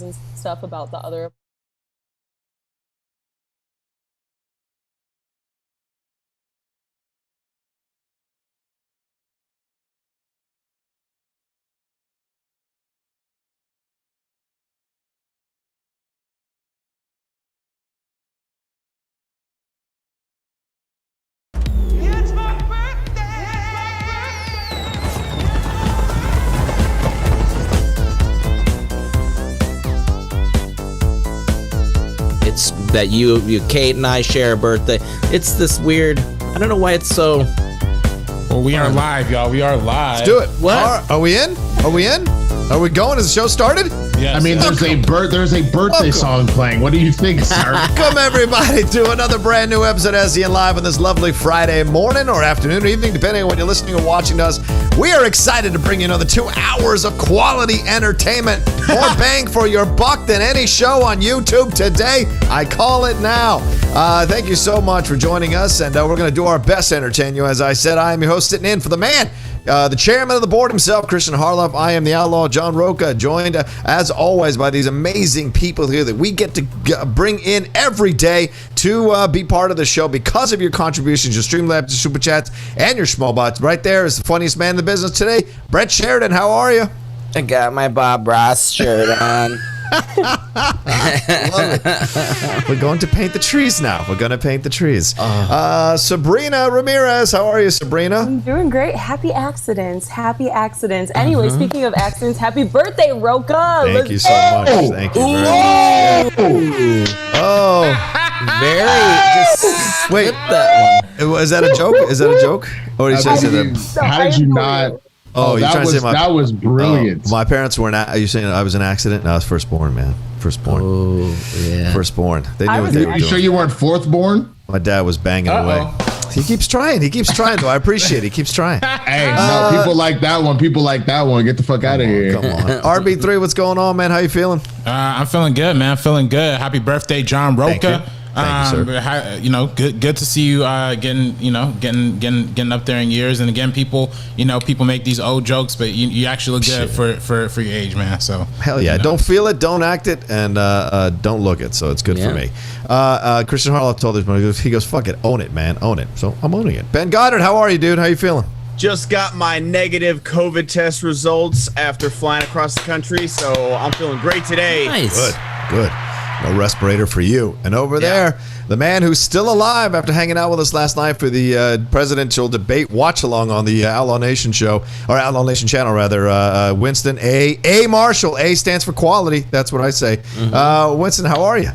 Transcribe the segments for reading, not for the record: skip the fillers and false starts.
and stuff about the other. It's that you, Kate, and I share a birthday. It's this weird. I don't know why it's so. Well, we are live, y'all. We are live. Let's do it. What? Are we in? Are we in? Are we going? Has the show started? Yes. I mean, there's a birthday song playing. What do you think, sir? Welcome everybody to another brand new episode of SEN Live on this lovely Friday morning or afternoon or evening, depending on when you're listening or watching us. We are excited to bring you another 2 hours of quality entertainment. More bang for your buck than any show on YouTube today. I call it now. Thank you so much for joining us, and we're going to do our best to entertain you. As I said, I am your host sitting in for the man, the chairman of the board himself, Christian Harloff. I am the outlaw, John Rocha, joined as always by these amazing people here that we get to bring in every day to be part of the show because of your contributions, your Streamlabs, your Super Chats, and your Schmobots. Right there is the funniest man in the business today, Brett Sheridan. How are you? I got my Bob Ross shirt on. We're going to paint the trees now. We're going to paint the trees. Sabrina Ramirez. How are you, Sabrina? I'm doing great. Happy accidents. Happy accidents. Anyway, speaking of accidents, happy birthday, Rocha. Thank you so much. Thank you very much. Oh, Just wait. That one. Is that a joke? Is that a joke? Or did you say that? How did you not? Oh, you're trying to say that was brilliant. My parents were are you saying I was an accident? No, I was firstborn, man. Firstborn. Oh, yeah. Firstborn. They knew what they were You doing. sure you weren't fourth born? My dad was banging away. He keeps trying. He keeps trying, though. I appreciate it. He keeps trying. Hey, no, people like that one. People like that one. Get the fuck out of here. Come on. RB3, what's going on, man? How you feeling? I'm feeling good, man. Feeling good. Happy birthday, John Rocha. Thank you, sir. You know, good to see you getting up there in years. And again, people make these old jokes, but you actually look good for your age, man. So hell yeah. Don't feel it, don't act it, and don't look it. So it's good for me. Christian Harloff told us, he goes, fuck it, own it, man, own it. So I'm owning it. Ben Goddard, how are you, dude? How you feeling? Just got my negative COVID test results after flying across the country, so I'm feeling great today. Nice. Good. No respirator for you. And over there, the man who's still alive after hanging out with us last night for the presidential debate watch-along on the Outlaw Nation show, or Outlaw Nation channel, rather, Winston A. Marshall. A stands for quality. That's what I say. Winston, how are you?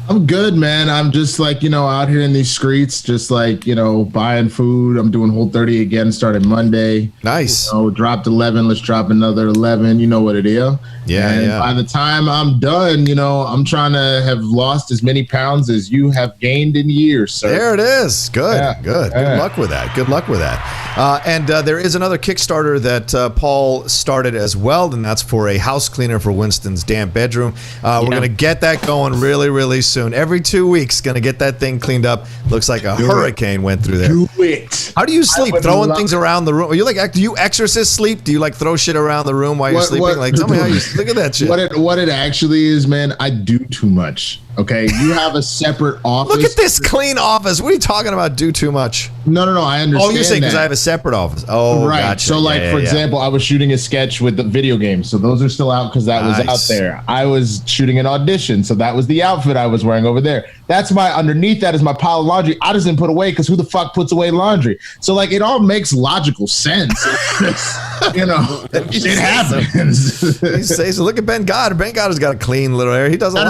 I'm good, man. I'm just out here in these streets, just buying food. I'm doing Whole 30 again, starting Monday. Nice. Dropped 11. Let's drop another 11. You know what it is. Yeah. By the time I'm done, I'm trying to have lost as many pounds as you have gained in years, sir. There it is. Good. Yeah. Good luck with that. And there is another Kickstarter that Paul started as well, and that's for a house cleaner for Winston's damn bedroom. We're going to get that going really, really soon. Every 2 weeks, going to get that thing cleaned up. Looks like a hurricane went through there. Do it. How do you sleep? Throwing things around the room? Are you do you exorcist sleep? Do you throw shit around the room while you're sleeping? Tell me how you look at that shit. What it actually is, man, I do too much. Okay, you have a separate office. Look at this clean office. What are you talking about? Do too much? No, I understand. Oh, you're saying because that. I have a separate office. Oh, right. Gotcha. So, for example, I was shooting a sketch with the video games, so those are still out because that was out there. I was shooting an audition, so that was the outfit I was wearing over there. That's underneath that is my pile of laundry. I just didn't put away because who the fuck puts away laundry? So, it all makes logical sense. It happens. He says, look at Ben Goddard. Ben Goddard's got a clean little area. He doesn't.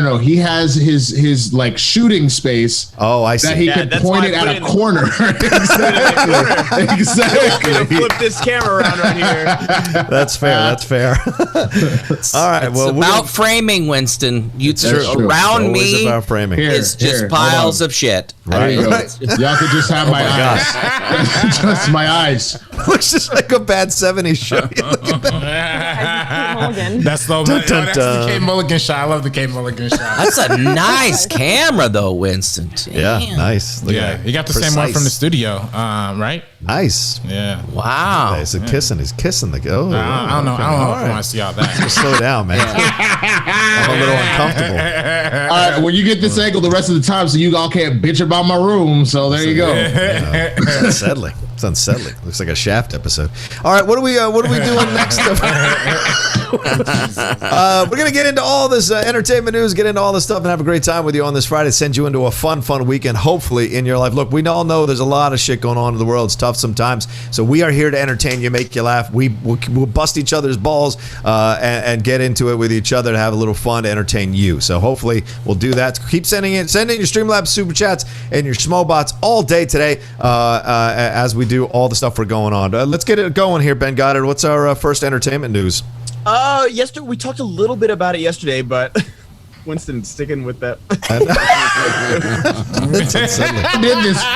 No. He has his shooting space. Oh, I see. That he could point it at a corner. Exactly. Flip this camera around right here. That's fair. All right. It's about framing, Winston. Around me about framing. is just piles of shit. Right. Y'all could just have my eyes. Just my eyes. Looks just like a bad 70s show. Mulligan. That's the Kate Mulligan shot. I love the Kate Mulligan shot. That's a nice camera, though, Winston. Damn. Yeah, nice. Look at that. You got the same one from the studio, right? Nice. Yeah. Wow. He's kissing. He's kissing the go. I don't know. I don't know if I want to see all that. Just slow down, man. I'm a little uncomfortable. All right, well, you get this angle the rest of the time, so you all can't bitch about my room. So there you go. It's unsettling. It's unsettling. Looks like a Shaft episode. All right, what are we doing next? We're gonna get into all this entertainment news, get into all this stuff, and have a great time with you on this Friday. Send you into a fun weekend, hopefully, in your life. Look, we all know there's a lot of shit going on in the world. It's tough sometimes, so we are here to entertain you, make you laugh. We'll bust each other's balls and get into it with each other to have a little fun to entertain you. So hopefully we'll do that. Keep sending in your Streamlabs super chats and your Schmobots all day today as we do all the stuff we're going on. Let's get it going here, Ben Goddard. What's our first entertainment news? Yesterday we talked a little bit about it yesterday, but Winston sticking with that.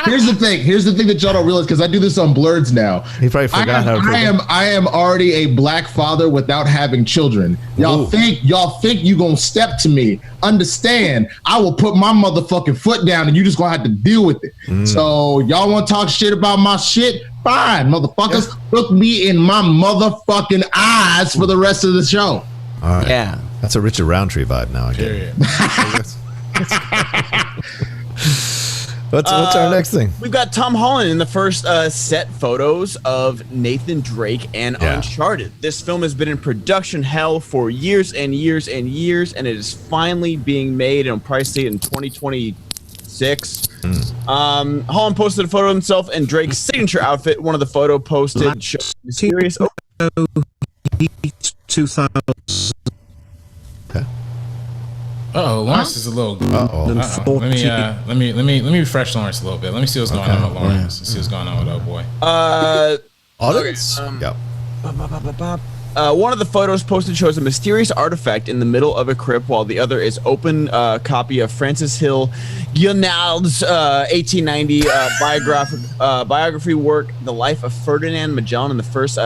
Here's the thing that y'all don't realize, because I do this on Blurds now. He probably forgot how to. I am already a black father without having children. Y'all think you gonna step to me? Understand? I will put my motherfucking foot down, and you just gonna have to deal with it. So y'all want to talk shit about my shit? Fine, motherfuckers. Look me in my motherfucking eyes for the rest of the show. All right. Yeah. That's a Richard Roundtree vibe now. What's our next thing? We've got Tom Holland in the first set photos of Nathan Drake and Uncharted. This film has been in production hell for years and years and years, and it is finally being made and priced in 2026. Holland posted a photo of himself in Drake's signature outfit. One of the photo posted shows mysterious. 2000. Lawrence is a little. Let me refresh Lawrence a little bit. Let me see what's going on with Lawrence. Let's see what's going on with boy. One of the photos posted shows a mysterious artifact in the middle of a crypt, while the other is open copy of Francis Hill Guinaud's 1890 biography work, The Life of Ferdinand Magellan and the First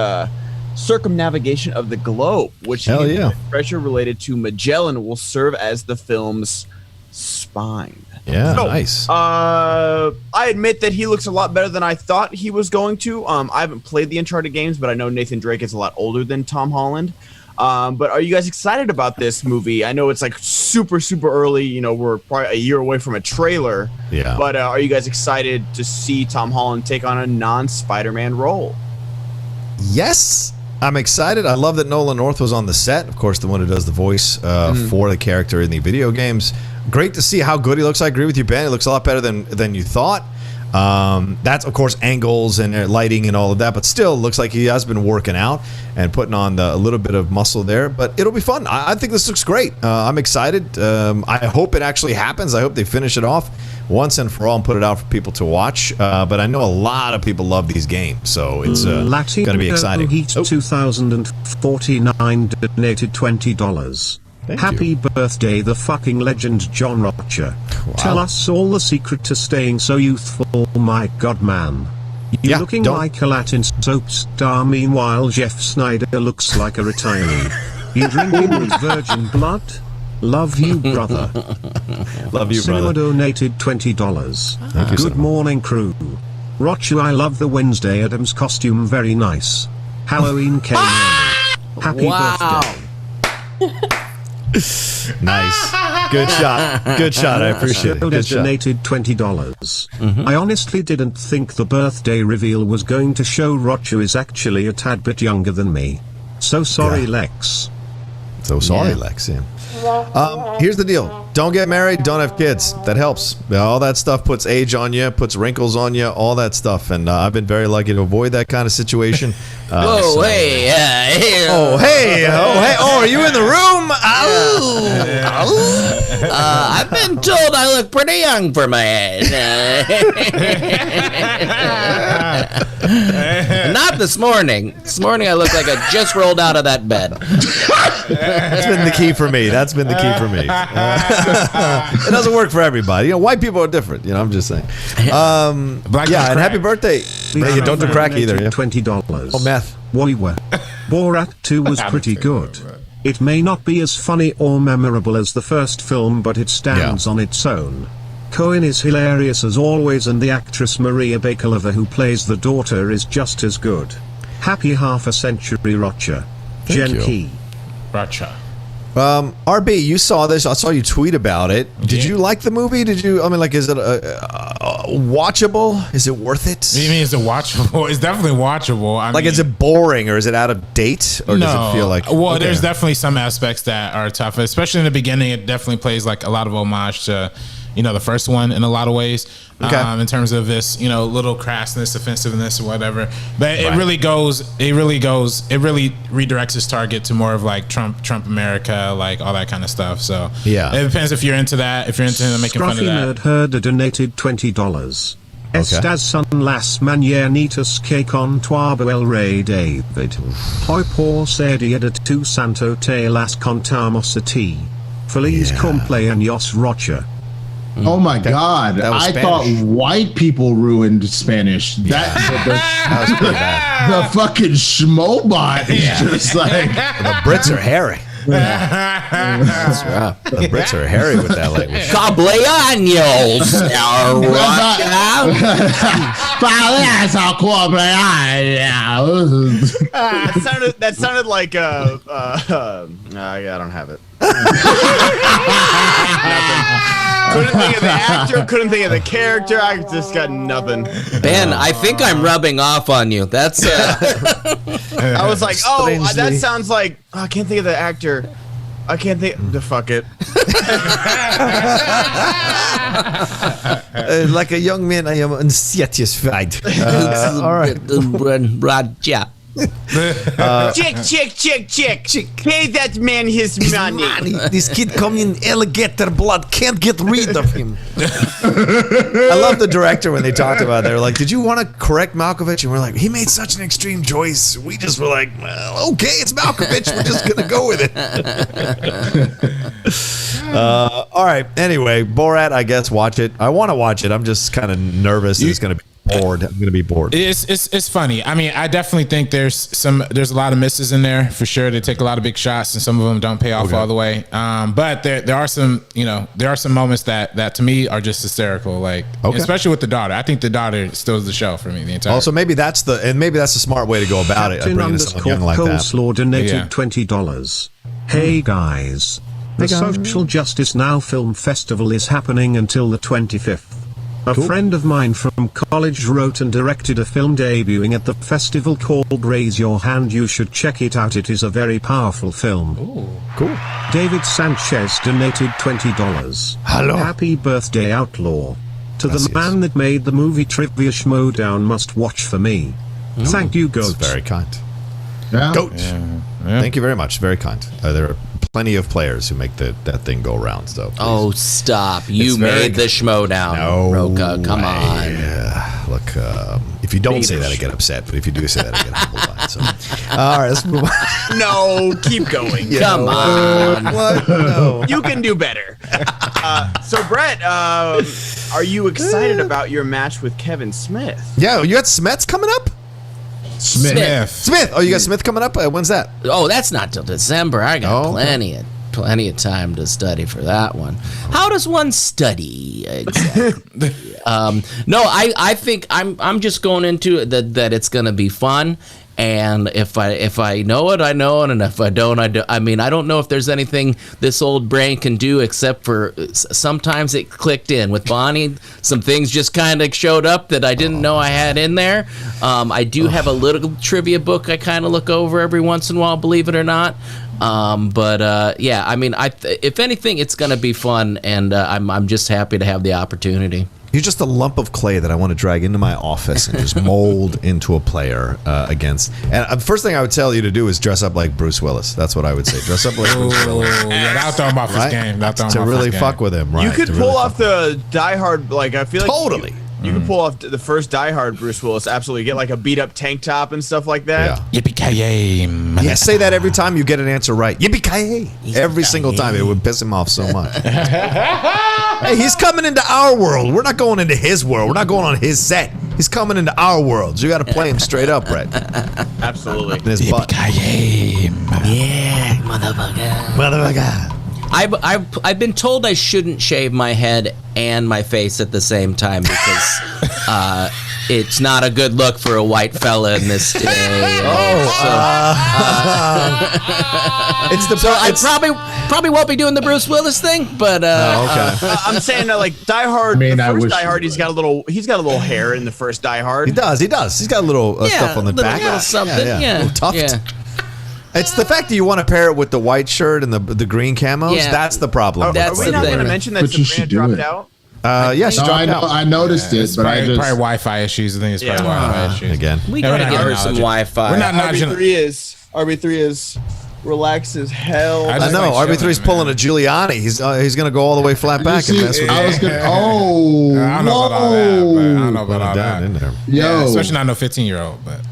Circumnavigation of the Globe, which treasure related to Magellan will serve as the film's spine. Yeah, nice. I admit that he looks a lot better than I thought he was going to. I haven't played the Uncharted games, but I know Nathan Drake is a lot older than Tom Holland. But are you guys excited about this movie? I know it's like super early. You know, we're probably a year away from a trailer. Yeah. But are you guys excited to see Tom Holland take on a non-Spider-Man role? Yes. I'm excited. I love that Nolan North was on the set. Of course, the one who does the voice for the character in the video games. Great to see how good he looks. I agree with you, Ben. He looks a lot better than you thought. That's, of course, angles and lighting and all of that, but still looks like he has been working out and putting on a little bit of muscle there. But it'll be fun. I think this looks great. I'm excited. I hope it actually happens. I hope they finish it off once and for all and put it out for people to watch. But I know a lot of people love these games, so it's going to be exciting. Heat 2049 donated $20. Happy birthday, the fucking legend John Rocha. Wow. Tell us all the secret to staying so youthful, my god, man. You're looking like a Latin soap star, meanwhile Jeff Snyder looks like a retiree. You drinking with virgin blood? Love you, brother. Love you, brother. Cinema donated $20. Thank you, Good morning, crew. Rocha, I love the Wednesday Addams costume, very nice. Halloween came early. Happy birthday. Nice. Good shot. Good shot. I appreciate it. Good shot. Donated $20. I honestly didn't think the birthday reveal was going to show Rocha is actually a tad bit younger than me. So sorry, Lex. So sorry, Lex. Yeah. Here's the deal. Don't get married. Don't have kids. That helps. All that stuff puts age on you, puts wrinkles on you, all that stuff. And I've been very lucky to avoid that kind of situation. Oh, hey. Oh, are you in the room? I've been told I look pretty young for my age. Not this morning. This morning I look like I just rolled out of that bed. That's been the key for me. It doesn't work for everybody. You know, white people are different. You know, I'm just saying. And happy birthday. Hey, don't do crack either. Yeah? $20. Oh, meth. Borat 2 was pretty good. It may not be as funny or memorable as the first film, but it stands on its own. Cohen is hilarious as always, and the actress Maria Bakalova who plays the daughter is just as good. Happy half a century, Rocha. Jen Key. Rocha. RB, you saw this. I saw you tweet about it. Did you like the movie? Did you? I mean, like, is it watchable? Is it worth it? What do you mean, is it watchable? It's definitely watchable. I mean, is it boring or is it out of date? Or does it feel like? Well, there's definitely some aspects that are tough, especially in the beginning. It definitely plays like a lot of homage to, the first one in a lot of ways. In terms of this, little crassness, offensiveness, or whatever. But it really redirects its target to more of like Trump America, like all that kind of stuff. So it depends if you're into that, if you're into making fun of that. Nerd Herder donated $20. Estas son las mañanitas que con tu el rey David. Hoy por ser día de tu santo te las contamos a ti. Feliz cumpleaños, Rocha. Oh my God! I thought white people ruined Spanish. That was pretty bad. The fucking schmobot is just like the Brits are hairy. That's right. The Brits are hairy with that language. Cumpleaños, That sounded like I don't have it. Couldn't think of the actor, couldn't think of the character. I just got nothing. Ben, I think I'm rubbing off on you. That's I was like, that sounds like I can't think of the actor. I can't think. Fuck it. Like a young man, I am unsatisfied. All right. Chick. Pay that man his money. This kid come in alligator blood, can't get rid of him. I love the director when they talked about it. They were like, did you want to correct Malkovich? And we're like, he made such an extreme choice. We just were like, well, okay, it's Malkovich. We're just going to go with it. All right. Anyway, Borat, I guess, watch it. I want to watch it. I'm just kind of nervous. It's going to be bored. I'm gonna be bored. It's funny. I mean, I definitely think there's a lot of misses in there for sure. They take a lot of big shots, and some of them don't pay off all the way. But there are some moments that to me are just hysterical. Like especially with the daughter. I think the daughter steals the show for me the entire. Also, maybe that's the smart way to go about it. Bringing someone young like that. Coleslaw donated $20. Hey guys, the Social Justice Now Film Festival is happening until the 25th. A friend of mine from college wrote and directed a film debuting at the festival called Raise Your Hand. You should check it out. It is a very powerful film. Ooh, cool. David Sanchez donated $20. Hello. Happy birthday, Outlaw. To the man that made the movie Trivia Schmodown must watch for me. Thank you, Goat. That's very kind. Goat. Yeah. Thank you very much. Very kind. There are plenty of players who make that thing go around. So oh, stop! You made the Schmodown, Rocha. Come on. Yeah. Look, if you don't say that, I get upset. But if you do say that, I get humbled by it. So, all right, let's move on. No, keep going. Come on. What? No. You can do better. So, Brett, are you excited about your match with Kevin Smith? Yeah, you got Smets coming up. Smith. Oh, you got Smith coming up? When's that? Oh, that's not till December. I got plenty of time to study for that one. How does one study exactly? No, I think I'm just going into it that it's going to be fun. And if I know it, I know it, and if I don't, I do. I mean, I don't know if there's anything this old brain can do except for sometimes it clicked in with Bonnie. Some things just kind of showed up that I didn't know I had in there. I do have a little trivia book I kind of look over every once in a while, believe it or not. Yeah, I mean, if anything, it's going to be fun, and I'm just happy to have the opportunity. You're just a lump of clay that I want to drag into my office and just mold into a player against. And the first thing I would tell you to do is dress up like Bruce Willis. That's what I would say. Dress up like Bruce Willis. Yeah, that'll throw him off his game. To really fuck with him, right? You could pull off the Die Hard, like, I feel like... Totally. You can pull off the first Die Hard Bruce Willis, absolutely. Get like a beat up tank top and stuff like that. Yeah. Yippee-ki-yay. Yeah, say that every time you get an answer right. Yippee-ki-yay. Every single time. It would piss him off so much. Hey, he's coming into our world. We're not going into his world. We're not going on his set. He's coming into our world. You got to play him straight up, Brett. Absolutely. In his butt. Yeah, motherfucker. I've been told I shouldn't shave my head and my face at the same time because it's not a good look for a white fella in this day. It's the. So I probably won't be doing the Bruce Willis thing, but I'm saying that like Die Hard. I mean, the I first wish Die Hard, you he's got a little hair in the first Die Hard. He does. He's got a little stuff on the back. little something. Yeah, A little tuft. yeah. It's the fact that you want to pair it with the white shirt and the green camos. Yeah. That's the problem. That's Are we the not thing. going to mention that But you Sabrina should do dropped it. out? Yes, No, I know. I noticed it, but I Probably just Wi-Fi issues. I think it's probably Wi-Fi issues. again. We Yeah, we're gotta not give her acknowledging some it. Wi-Fi. We're not acknowledging it. RB3 is relaxed as hell. I I just know. like RB3's chilling, pulling man. a Giuliani. He's going to go all the way flat back and You mess see, with I you. was gonna. I don't know about all that. But I don't know about all down in that. there. Yeah, Yo, especially not no 15-year-old. But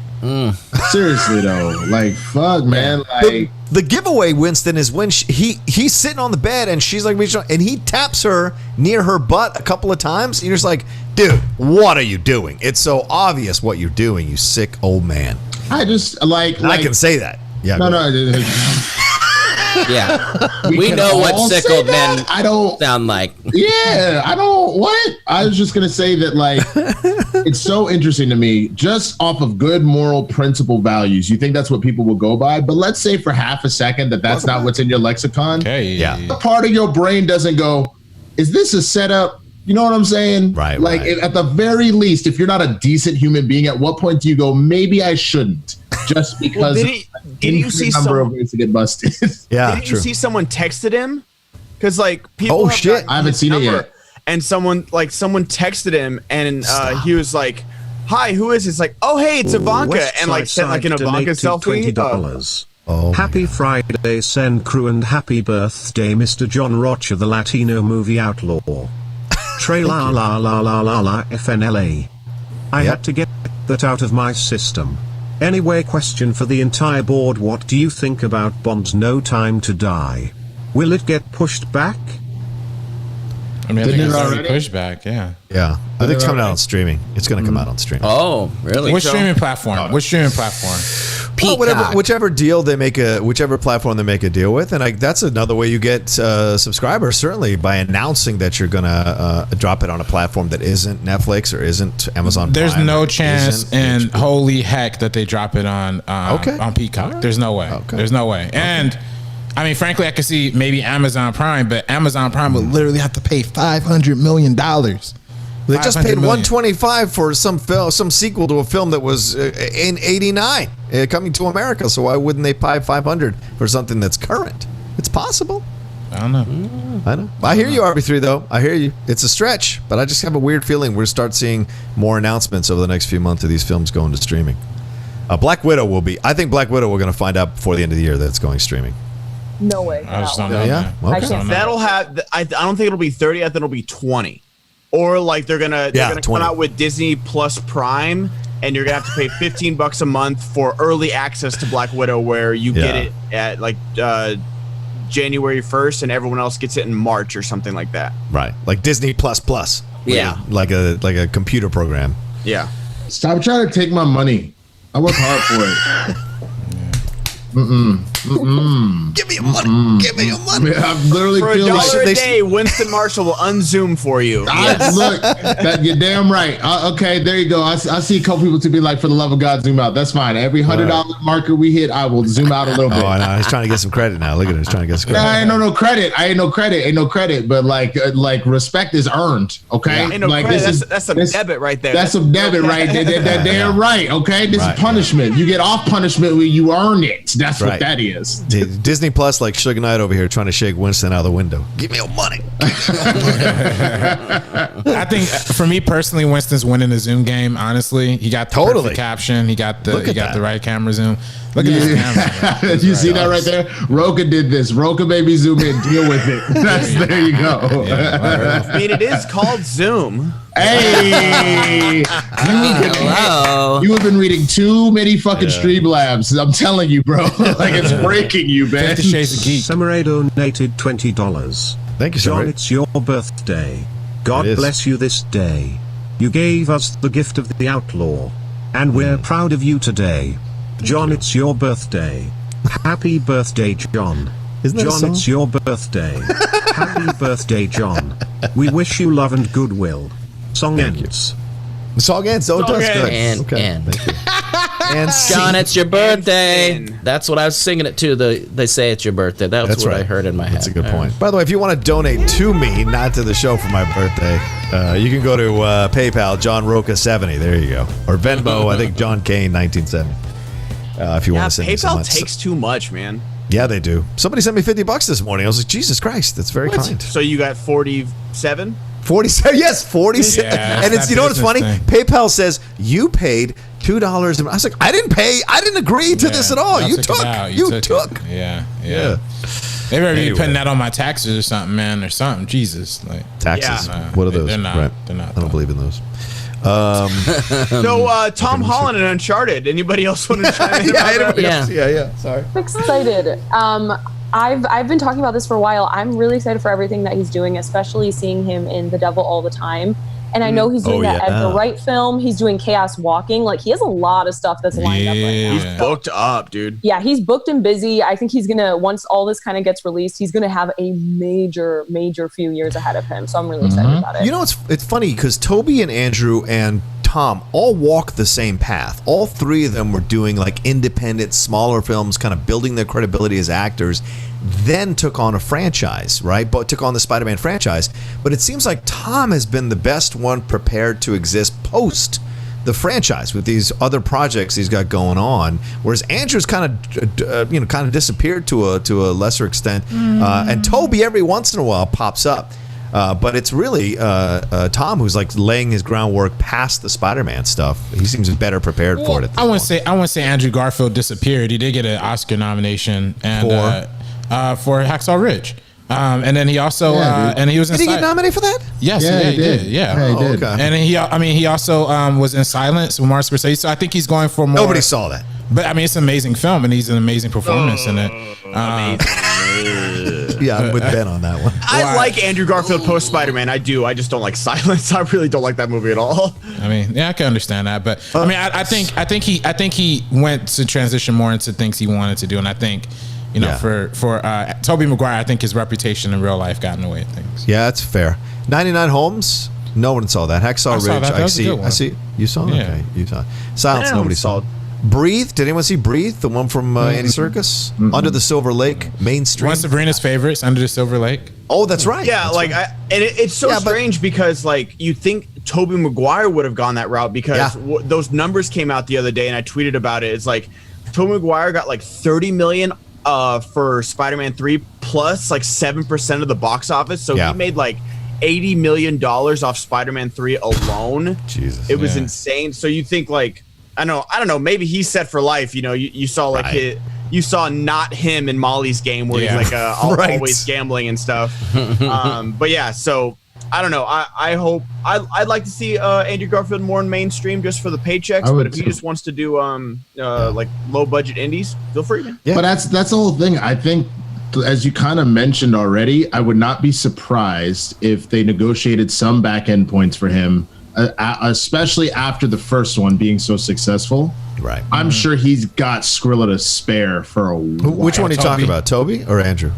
seriously though, like fuck, man, like. The giveaway, Winston, is when he's sitting on the bed and she's like reaching out, and he taps her near her butt a couple of times. And you're just like, dude, what are you doing? It's so obvious what you're doing, you sick old man. I just like I can say that. Yeah. no, go ahead. no. Yeah, we can know what all sick say old that? men I don't. sound like. Yeah, I don't. What? I was just gonna say that, like, it's so interesting to me, just off of good moral principle values. You think that's what people will go by, but let's say for half a second that's not what's in your lexicon. okay, Yeah. A part of your brain doesn't go, "Is this a setup?" You know what I'm saying? Right, Like, right. at the very least, if you're not a decent human being, at what point do you go, "Maybe I shouldn't," just because? Did you see number of someone? ways to get busted? Yeah, Didn't true. you see someone texted him? Because like people. Oh, have shit. gotten I haven't his seen it number, yet. And someone texted him, and he was like, "Hi, who is this?" Like, "Oh, hey, it's Ivanka," and like sent like an Ivanka selfie. $20. Oh, Happy Friday, SEN crew, and happy birthday, Mr. John Rocha, the Latino movie outlaw. Tra la la la la la la FNLA. I Yep. had to get that out of my system. Anyway, question for the entire board: what do you think about Bond's No Time to Die? Will it get pushed back? I mean, I Didn't think it it's already already? pushed back. Yeah. yeah. I think it's coming out on streaming. It's going to come out on streaming. Oh, really? Which streaming platform? Which streaming platform? Well, Peacock. whichever platform they make a deal with, and that's another way you get subscribers. Certainly by announcing that you're gonna drop it on a platform that isn't Netflix or isn't Amazon. There's Prime no or chance isn't in HBO. holy heck that they drop it on on Peacock. There's no way. Okay. There's no way. And I mean, frankly, I could see maybe Amazon Prime, but Amazon Prime would literally have to pay $500 million. They just paid 500 million. $125 for some sequel to a film that was in '89 coming to America. So why wouldn't they pay $500 for something that's current? It's possible. I don't know. I know. I hear you, RB3, though. I hear you. It's a stretch, but I just have a weird feeling we're going to start seeing more announcements over the next few months of these films going to streaming. Black Widow will be. I think Black Widow we're going to find out before the end of the year that it's going streaming. No way. I just don't No. know. Yeah? man. Okay. I can't. That'll have. I don't think it'll be 30. I think it'll be 20. Or like they're gonna 20. come out with Disney Plus Prime, and you're gonna have to pay $15 a month for early access to Black Widow, where you get it at like January 1st, and everyone else gets it in March or something like that. Right. Like Disney Plus Plus. Yeah. Like a computer program. Yeah. Stop trying to take my money. I work hard for it. Give me your money. Give me your money. I literally For feel $1 like a day, Winston Marshall will unzoom for you. Look, you're damn right. Okay, there you go. I see a couple people to be like, for the love of God, zoom out. That's fine. Every $100 marker we hit, I will zoom out a little bit. Oh, I know. He's trying to get some credit now. Look at him. He's trying to get some Yeah, credit. I ain't no credit. But like respect is earned. Okay, Ain't no like credit. That's some debit right there. That's some debit right there. They're damn right. Okay, this Right, is punishment. You get off punishment when you earn it. That's Right. what that is. Disney Plus, like Suge Knight over here trying to shake Winston out of the window. Give me your money. I think for me personally, Winston's winning the Zoom game. Honestly, he got the Totally. perfect caption. He got Look at the that. right camera zoom. Look at this camera. You see that right there? Rocha did this. Rocha made me zoom in. Deal with it. There you go. I mean, it is called Zoom. Hey, Hello. you have been reading too many fucking Streamlabs. I'm telling you, bro. Like it's breaking you, man. 50 Shades of Geek. Samurai donated $20. Thank you, John, sir. it's your birthday. God It is. bless you this day. You gave us the gift of the outlaw. And we're proud of you today. John, it's your birthday. Happy birthday, John. Isn't that a John, song? it's your birthday. Happy birthday, John. We wish you love and goodwill. Song ends. The song ends. So it does. Good. And Thank you. And John, it's your birthday. And That's what I was singing it to. They say it's your birthday. That's what I heard in my head. That's a good point. By the way, if you want to donate to me, not to the show for my birthday, you can go to PayPal, John Rocha 70. There you go. Or Venmo, I think John Kane 1970. If you want to send me some PayPal money. takes too much, man. Yeah, they do. Somebody sent me $50 this morning. I was like, Jesus Christ, that's very kind. So you got 47? 47, yes, 47. Yeah, and it's, that you know what's funny? business PayPal says you paid $2. I was like, I didn't agree to this at all. I You took took. it out. You took. it. Yeah. Yeah. They better be Anyway. putting that on my taxes or something, man, or something. Jesus, like Taxes. Yeah. What are those? They're not. Right. They're not. I don't believe in those. So Tom Holland and Uncharted. Anybody else want to chime in about that? Yeah. Sorry. I'm excited. I've been talking about this for a while. I'm really excited for everything that he's doing, especially seeing him in The Devil All the Time. And I know he's doing that Edgar Wright film. He's doing Chaos Walking. Like, he has a lot of stuff that's lined up right now. He's booked up, dude. Yeah, he's booked and busy. I think he's gonna, once all this kind of gets released, he's gonna have a major few years ahead of him. So I'm really excited about it. You know, it's funny because Toby and Andrew and Tom all walk the same path. All three of them were doing like independent, smaller films, kind of building their credibility as actors, then took on a franchise, right? But took on the Spider-Man franchise. But it seems like Tom has been the best one prepared to exist post the franchise with these other projects he's got going on, whereas Andrew's kind of disappeared to a lesser extent, and Toby every once in a while pops up. But it's really Tom who's like laying his groundwork past the Spider-Man stuff. He seems better prepared for it. I wouldn't say Andrew Garfield disappeared. He did get an Oscar nomination and for Hacksaw Ridge. And then he also and he was in. Did he get nominated for that? Yes, he did. Yeah, he did. Okay. And he also was in Silence with Martin Scorsese. So I think he's going for more. Nobody saw that. But I mean, it's an amazing film, and he's an amazing performance in it. Yeah, I'm with Ben on that one. I like Andrew Garfield post Spider-Man. I do. I just don't like Silence. I really don't like that movie at all. I mean, yeah, I can understand that, but I mean, I think he went to transition more into things he wanted to do, and I think, you know, for Tobey Maguire, I think his reputation in real life got in the way of things. Yeah, that's fair. 99 Homes. No one saw that. Hacksaw Ridge. Saw that. That was a good one. I see. You saw it? Yeah. Okay. You saw it. Silence. Nobody saw it. Breathe. Did anyone see Breathe? The one from Andy Serkis? Under the Silver Lake, mainstream. One of Sabrina's favorites, Under the Silver Lake. Oh, that's right. Yeah, That's like, right. it's so strange because, like, you think Tobey Maguire would have gone that route because those numbers came out the other day, and I tweeted about it. It's like Tobey Maguire got like $30 million for Spider-Man 3 plus like 7% of the box office, so he made like $80 million off Spider-Man 3 alone. Jesus, it was insane. So you think like I don't know. Maybe he's set for life. You know, you saw like you saw not him in Molly's Game where he's like always gambling and stuff. But yeah, so I don't know. I hope I'd like to see Andrew Garfield more in mainstream just for the paychecks. But if he just wants to do like low budget indies, feel free, man. Yeah. But that's the whole thing. I think, as you kind of mentioned already, I would not be surprised if they negotiated some back end points for him. Especially after the first one being so successful, right? I'm sure he's got Skrilla to spare for a while. Which one are you talking about, Toby or Andrew?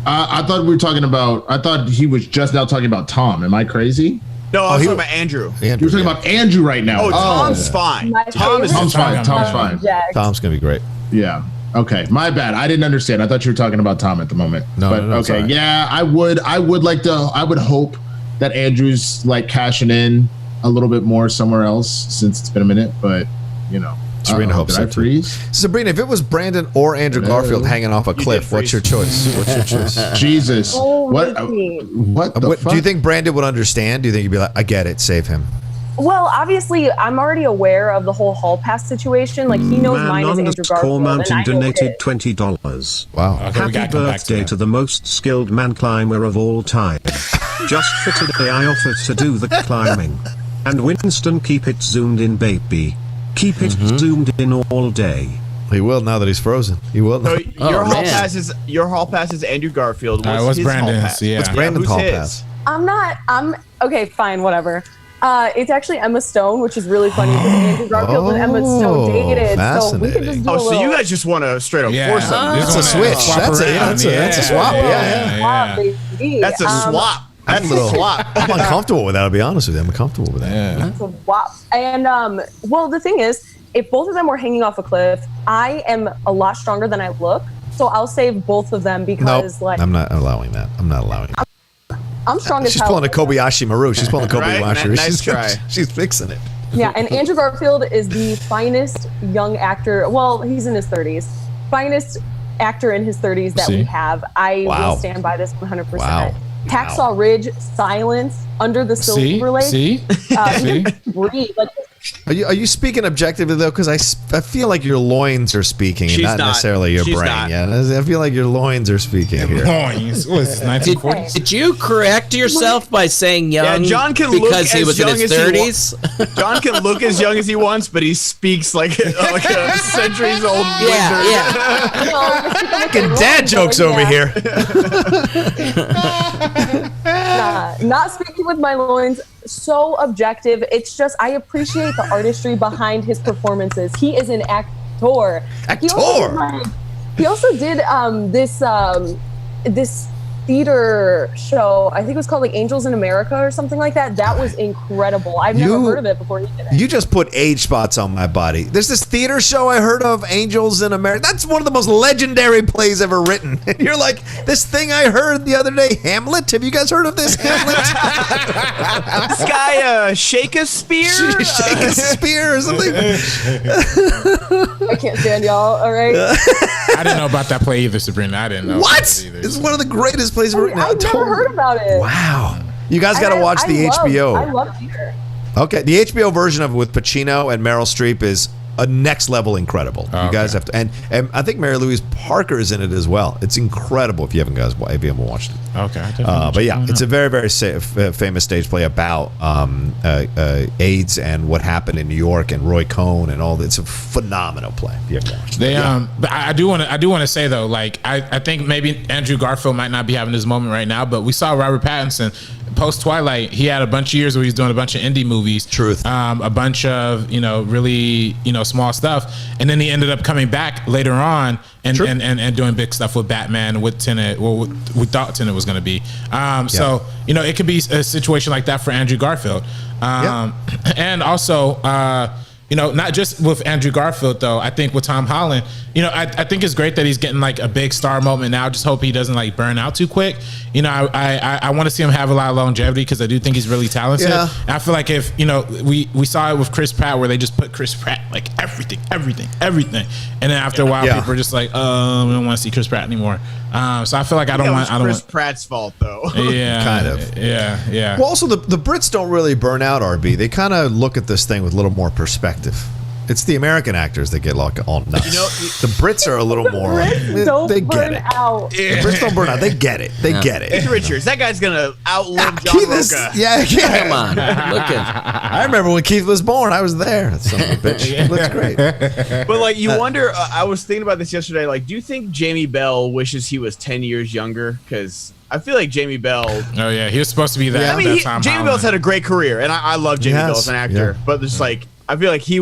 I thought we were talking about. I thought he was just now talking about Tom. Am I crazy? No, I was talking about Andrew. You're talking about Andrew right now. Oh, Tom's fine. Tom's fine. Tom's fine. Tom's gonna be great. Yeah. Okay. My bad. I didn't understand. I thought you were talking about Tom at the moment. No. Okay. Yeah. I would like to. I would hope that Andrew's like cashing in a little bit more somewhere else since it's been a minute, but you know, Sabrina hopes so too. Sabrina, if it was Brandon or Andrew Garfield hanging off a cliff, what's your choice? What's your choice? Jesus, what the fuck? Do you think Brandon would understand? Do you think he'd be like, I get it, save him? Well, obviously, I'm already aware of the whole hall pass situation. Like, he knows mine is Andrew Garfield, Mountain and I know donated it. $20. Wow. Okay, Happy birthday to the most skilled man climber of all time. Just for today, I offered to do the climbing. And Winston, keep it zoomed in, baby. Keep it zoomed in all day. He will now that he's frozen. He will. So your hall pass is Andrew Garfield. What's his Brandon's? hall pass? Yeah. What's Brandon's who's hall his? pass? I'm okay, fine, whatever. It's actually Emma Stone, which is really funny because Andrew Garfield and Emma Stone dated. So we could just do so you guys just want to straight up force them. It's a switch. That's a swap. Yeah. That's a swap. That's a swap. I'm uncomfortable with that. I'll be honest with you. I'm uncomfortable with that. That's a swap. And well, the thing is, if both of them were hanging off a cliff, I am a lot stronger than I look. So I'll save both of them because, I'm not allowing that. I'm not allowing it. I'm strong as She's hell. pulling a Kobayashi Maru. She's pulling a Kobayashi. Nice try. She's fixing it. Yeah, and Andrew Garfield is the finest young actor. Well, he's in his 30s. Finest actor in his 30s that we have. I will stand by this 100%. Wow. Hacksaw Ridge, Silence, Under the Silver Lake. Breathe. Are you speaking objectively though? Because I feel like your loins are speaking, and not necessarily your brain. Yeah, I feel like your loins are speaking here. Loins. What is this, 1940s? Did you correct yourself by saying young? Yeah, John can look because he as was young in his as 30s. John can look as young as he wants, but he speaks like a centuries old wizard. Yeah. Fucking dad jokes over here. Not speaking with my loins. So objective. It's just I appreciate the artistry behind his performances. He is an actor. He also did this theater show. I think it was called like Angels in America or something like that. That was incredible. I've never heard of it before he did it. You just put age spots on my body. There's this theater show I heard of, Angels in America. That's one of the most legendary plays ever written. And you're like, this thing I heard the other day, Hamlet. Have you guys heard of this, Hamlet? This guy, Shakespeare? Shakespeare or something? I can't stand y'all, all right? I didn't know about that play either, Sabrina. I didn't know. What? It's one of the greatest plays ever written. I've never heard about it. Wow. You guys got to watch the HBO. I love theater. Okay, the HBO version of it with Pacino and Meryl Streep is a next level incredible. You guys have to, and I think Mary Louise Parker is in it as well. It's incredible if you haven't watched it. Okay, but yeah, it's a very very famous stage play about AIDS and what happened in New York and Roy Cohn and all that. It's a phenomenal play. If you haven't watched it. But I do want to say though, like I think maybe Andrew Garfield might not be having this moment right now, but we saw Robert Pattinson post Twilight. He had a bunch of years where he's doing a bunch of indie movies. Truth. A bunch of really small stuff, and then he ended up coming back later on and doing big stuff with Batman, with Tenet. Well, we thought Tenet was going to be. So it could be a situation like that for Andrew Garfield, and also not just with Andrew Garfield though. I think with Tom Holland, I think it's great that he's getting like a big star moment now. Just hope he doesn't like burn out too quick. I want to see him have a lot of longevity because I do think he's really talented. And I feel like if we saw it with Chris Pratt where they just put Chris Pratt like everything, and then after a while people are just like, we don't want to see Chris Pratt anymore. So I feel like I don't want Chris Pratt's fault though. Yeah, kind of. Yeah. Well, also the Brits don't really burn out, RB. They kind of look at this thing with a little more perspective. It's the American actors that get like all nuts. The Brits are a little more. They get it. Out. The Brits don't burn out. They get it. They get it. Keith Richards, that guy's gonna outlive John Rocha. Yeah. Come on, look at. I remember when Keith was born. I was there. That son of a bitch. It looks great. But like, you wonder. I was thinking about this yesterday. Like, do you think Jamie Bell wishes he was 10 years younger? Because I feel like Jamie Bell. Oh yeah, he was supposed to be that. I mean, Jamie Bell's had a great career, and I love Jamie Bell as an actor. But just like, I feel like he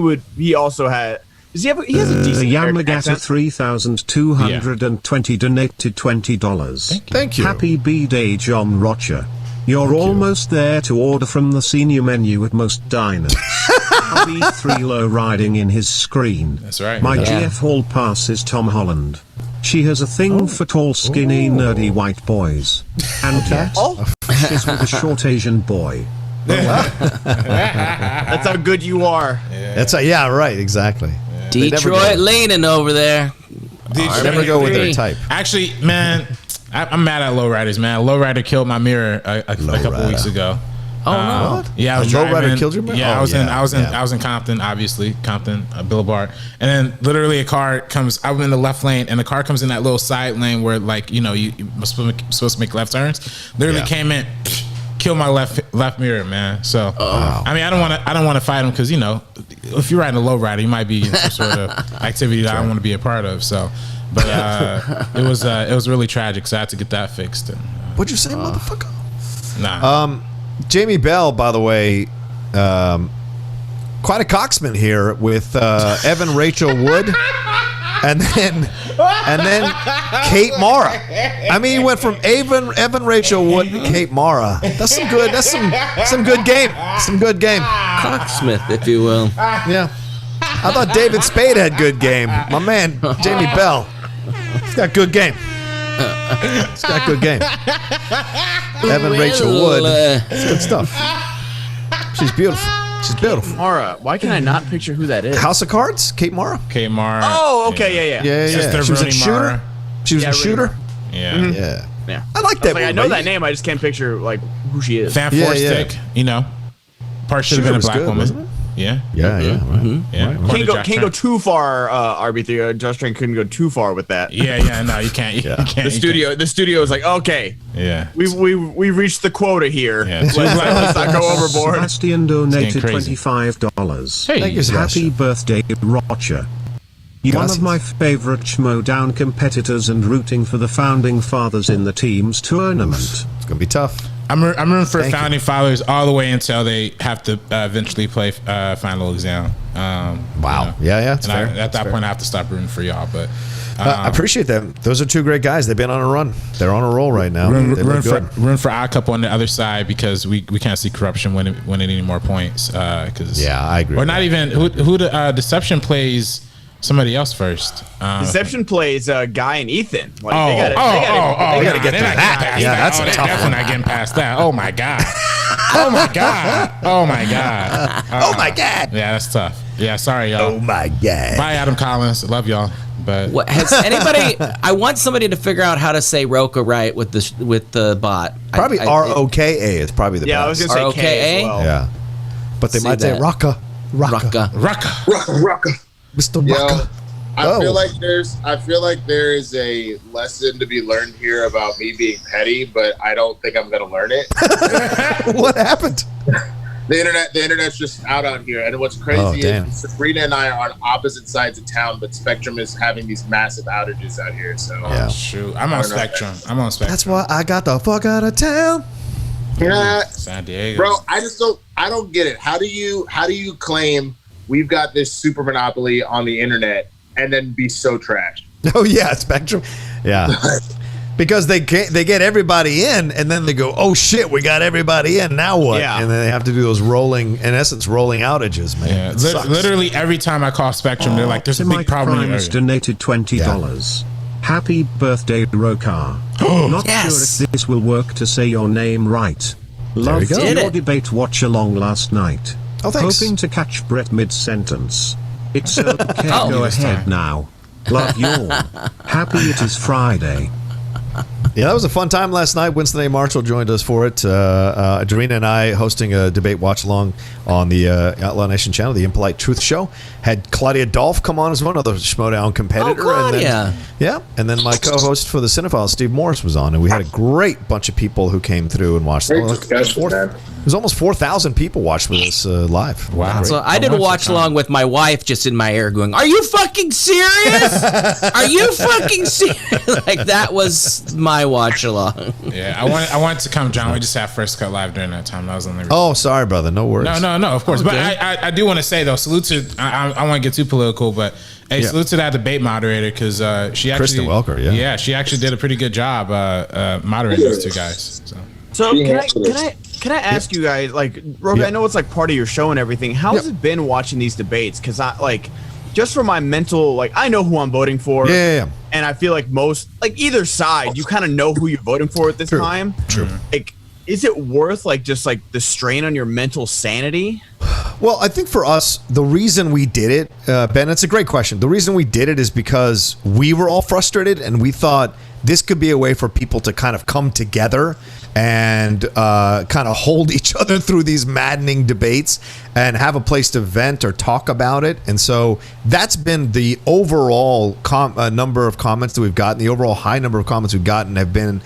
also had. Does he have? He has a decent Yamagata 3220 donated $20. Thank you. Happy B-Day, John Rocha. You're almost there to order from the senior menu at most diners. RB3 low riding in his screen. That's right. My GF hall pass is Tom Holland. She has a thing for tall, skinny, nerdy white boys. And cat. She's with a short Asian boy. That's how good you are. Right, exactly. Detroit leaning over there. They never go with their type. Actually, man, I'm mad at lowriders, man. Lowrider killed my mirror a couple weeks ago. Oh no! Yeah, I was Lowrider killed your mirror. Yeah, I was in Compton, obviously Compton, Boulevard, and then literally a car comes. I'm in the left lane, and the car comes in that little side lane where like you're supposed to make left turns. Literally came in. Kill my left mirror, man. So I mean, I don't want to fight him because if you're riding a low rider, you might be in some sort of activity that I don't want to be a part of. So, but it was really tragic. So I had to get that fixed. And, What'd you say, motherfucker? Nah. Jamie Bell, by the way, quite a coxman here with Evan Rachel Wood. And then Kate Mara. I mean, he went from Evan Rachel Wood to Kate Mara. That's some good. That's some good game. Some good game. Cocksmith, if you will. Yeah. I thought David Spade had good game. My man, Jamie Bell. He's got good game. He's got good game. Evan Rachel Wood. It's good stuff. She's beautiful. She's beautiful. Mara, why can I not picture who that is? House of Cards? Kate Mara? Kate Mara. Oh, okay, yeah. She was in Shooter. She was in Shooter. Yeah. Mm-hmm. Yeah. I like that movie. I know that name. I just can't picture like who she is. Fan Four Stick. You know, part should have been a black woman. Yeah. Can't go too far. RB3. Just Train couldn't go too far with that. Yeah. No, you can't. You can't. The studio is like, okay. Yeah. We reached the quota here. Yeah. Let's not go overboard. Sebastian donated $25. Hey, thank you, happy birthday, Rocha. You're one of my favorite Schmodown competitors and rooting for the founding fathers in the team's tournament. It's gonna be tough. I'm rooting for founding fathers all the way until they have to eventually play final exam. Wow. Yeah. It's fair. At that point, I have to stop rooting for y'all. But I appreciate them. Those are two great guys. They've been on a run. They're on a roll right now. Room for Odd Couple on the other side because we can't see corruption winning any more points. I agree. Or not even who the Deception plays. Somebody else first. Deception plays Guy and Ethan. Like, they gotta get that. Yeah, that's a tough one. Definitely not getting past that. Oh my god. Oh my god. Oh my god. Oh my god. Yeah, that's tough. Yeah, sorry y'all. Oh my god. Bye, Adam Collins. Love y'all. But what, has anybody? I want somebody to figure out how to say Rocha right with the bot. Probably Roka is probably the best. Yeah, I was gonna say K as well. Yeah, but they might say Rocka. Mr. Rocha. I feel like there is a lesson to be learned here about me being petty, but I don't think I'm gonna learn it. What happened? The internet's just out on here, and what's crazy is Sabrina and I are on opposite sides of town, but Spectrum is having these massive outages out here. So shoot, I'm on Spectrum. That's why I got the fuck out of town. Yeah, San Diego, bro. I don't get it. How do you claim we've got this super monopoly on the internet and then be so trashed? Oh yeah, Spectrum. Yeah. Because they get everybody in, and then they go, "Oh shit, we got everybody in. Now what?" Yeah. And then they have to do those rolling outages, man. Yeah. Literally every time I call Spectrum, they're like, "There's a big problem." Primus donated $20. Happy birthday, Rocha. Not sure if this will work to say your name right. Loved your debate watch along last night. Oh, thanks. Hoping to catch Brett mid-sentence. It's okay. Go ahead now. Love you all. Happy it is Friday. Yeah, that was a fun time last night. Winston A. Marshall joined us for it. Dorina and I hosting a debate watch-along on the Outlaw Nation channel, the Impolite Truth Show. Had Claudia Dolph come on as well, another Schmodown competitor. Oh, Claudia. And then my co-host for the Cinephiles, Steve Morris, was on. And we had a great bunch of people who came through and watched. It was almost 4,000 people watched with us live. Wow. So I did a watch-along with my wife just in my ear going, "Are you fucking serious? Are you fucking serious?" Like, that was my watch-along. Yeah, I wanted to come, John. We just had First Cut Live during that time. I was on the. Oh, sorry, brother. No worries. No, of course. Okay. But I do want to say, though, salute to, I want to get too political, but salute to that debate moderator, because she actually. Kristen Welker, Yeah, she actually did a pretty good job moderating those two guys. So can I ask you guys, like, Rocha, I know it's like part of your show and everything. How has it been watching these debates? Because just for my mental, like, I know who I'm voting for. Yeah. And I feel like either side, you kind of know who you're voting for at this time. True. Like, is it worth the strain on your mental sanity? Well, I think for us, the reason we did it, Ben, it's a great question. The reason we did it is because we were all frustrated, and we thought this could be a way for people to kind of come together and kind of hold each other through these maddening debates and have a place to vent or talk about it. And so that's been the overall number of comments that we've gotten. The overall high number of comments we've gotten have been,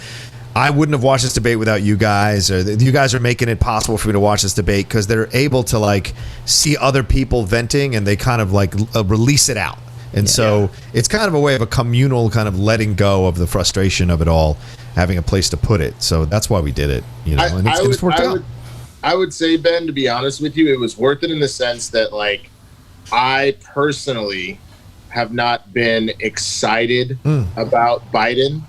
"I wouldn't have watched this debate without you guys," or "You guys are making it possible for me to watch this debate," because they're able to like see other people venting and they kind of like release it out. And so it's kind of a way of a communal kind of letting go of the frustration of it all, having a place to put it. So that's why we did it, and it's worked out. I would say, Ben, to be honest with you, it was worth it in the sense that, like, I personally have not been excited about Biden.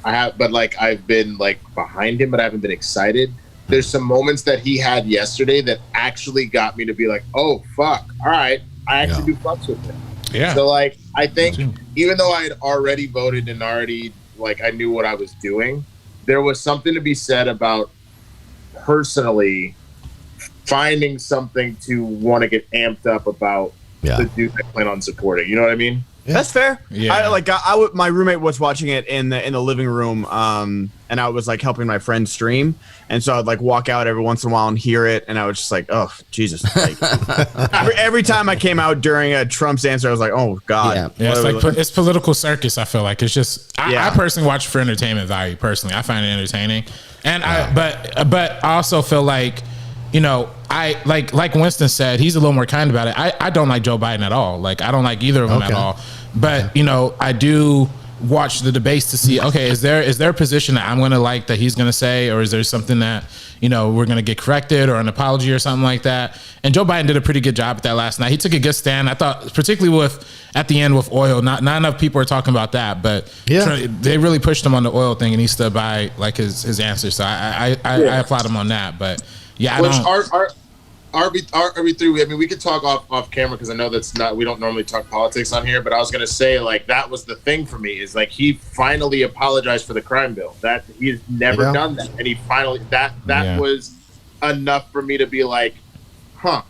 I have, but like I've been like behind him, but I haven't been excited. There's some moments that he had yesterday that actually got me to be like, oh fuck, all right, I actually do fucks with him. Yeah. So like, I think even though I had already voted and already like I knew what I was doing, there was something to be said about personally finding something to want to get amped up about the dude I plan on supporting. You know what I mean? Yeah. That's fair. Yeah. My roommate was watching it in the living room, and I was like helping my friend stream, and so I'd like walk out every once in a while and hear it, and I was just like, oh Jesus! Like, every time I came out during Trump's answer, I was like, oh God. Yeah. It's like it's political circus. I feel like it's just I personally watch for entertainment value. Personally, I find it entertaining, and but I also feel like, you know, I like Winston said, he's a little more kind about it. I don't like Joe Biden at all. Like I don't like either of them at all. But you know, I do watch the debates to see, okay, is there a position that I'm going to like that he's going to say, or is there something that, you know, we're going to get corrected or an apology or something like that? And Joe Biden did a pretty good job at that last night. He took a good stand. I thought, particularly at the end with oil, not enough people are talking about that, but they really pushed him on the oil thing, and he stood by like his answer. So I applaud him on that. But yeah, RB3, I mean, we could talk off camera because I know we don't normally talk politics on here, but I was going to say, like, that was the thing for me is, like, he finally apologized for the crime bill. That he's never done that. And he finally, that was enough for me to be like, huh.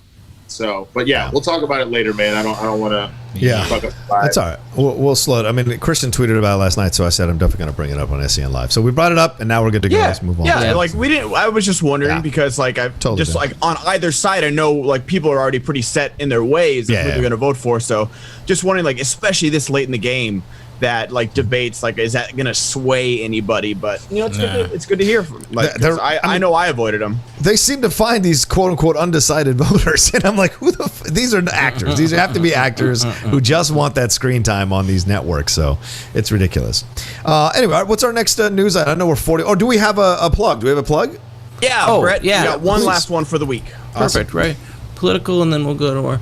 So, but we'll talk about it later, man. I don't want to. That's all right. We'll slow it. I mean, Christian tweeted about it last night, so I said I'm definitely going to bring it up on SEN Live. So we brought it up, and now we're good to go. Let's move on. Yeah, like we didn't. I was just wondering because, like, I've just like on either side, I know like people are already pretty set in their ways of who they're going to vote for. So, just wondering, like, especially this late in the game, that like debates, like, is that gonna sway anybody? But you know, it's good to hear from. Like, I know I avoided them. They seem to find these quote unquote undecided voters, and I'm like, who these are actors. These have to be actors who just want that screen time on these networks. So it's ridiculous. Anyway, what's our next news? I know we're 40. Or do we have a plug? Do we have a plug? Yeah, Brett. Yeah, we got one last one for the week. Perfect. Awesome. Right. Political, and then we'll go to our.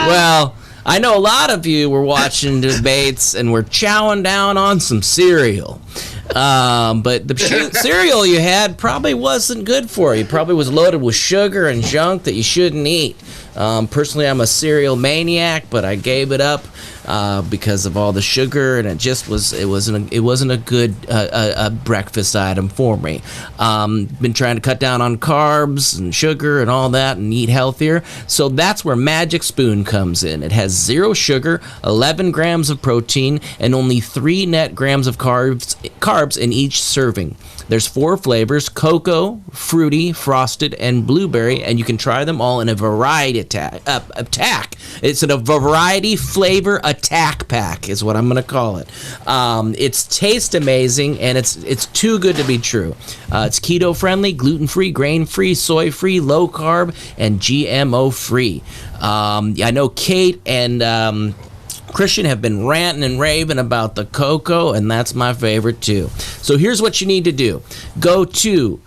Well, I know a lot of you were watching debates and were chowing down on some cereal. But the cereal you had probably wasn't good for you. Probably was loaded with sugar and junk that you shouldn't eat. Personally, I'm a cereal maniac, but I gave it up because of all the sugar, and it wasn't a good breakfast item for me. Been trying to cut down on carbs and sugar and all that and eat healthier. So that's where Magic Spoon comes in. It has 0 sugar, 11 grams of protein, and only 3 net grams of carbs in each serving. There's 4 flavors: cocoa, fruity, frosted, and blueberry, and you can try them all in a variety attack. It's a variety flavor attack pack is what I'm going to call it. It's taste amazing, and it's too good to be true. It's keto friendly, gluten free, grain free, soy free, low carb, and GMO free. I know Kate and Christian have been ranting and raving about the cocoa, and that's my favorite too. So here's what you need to do. Go to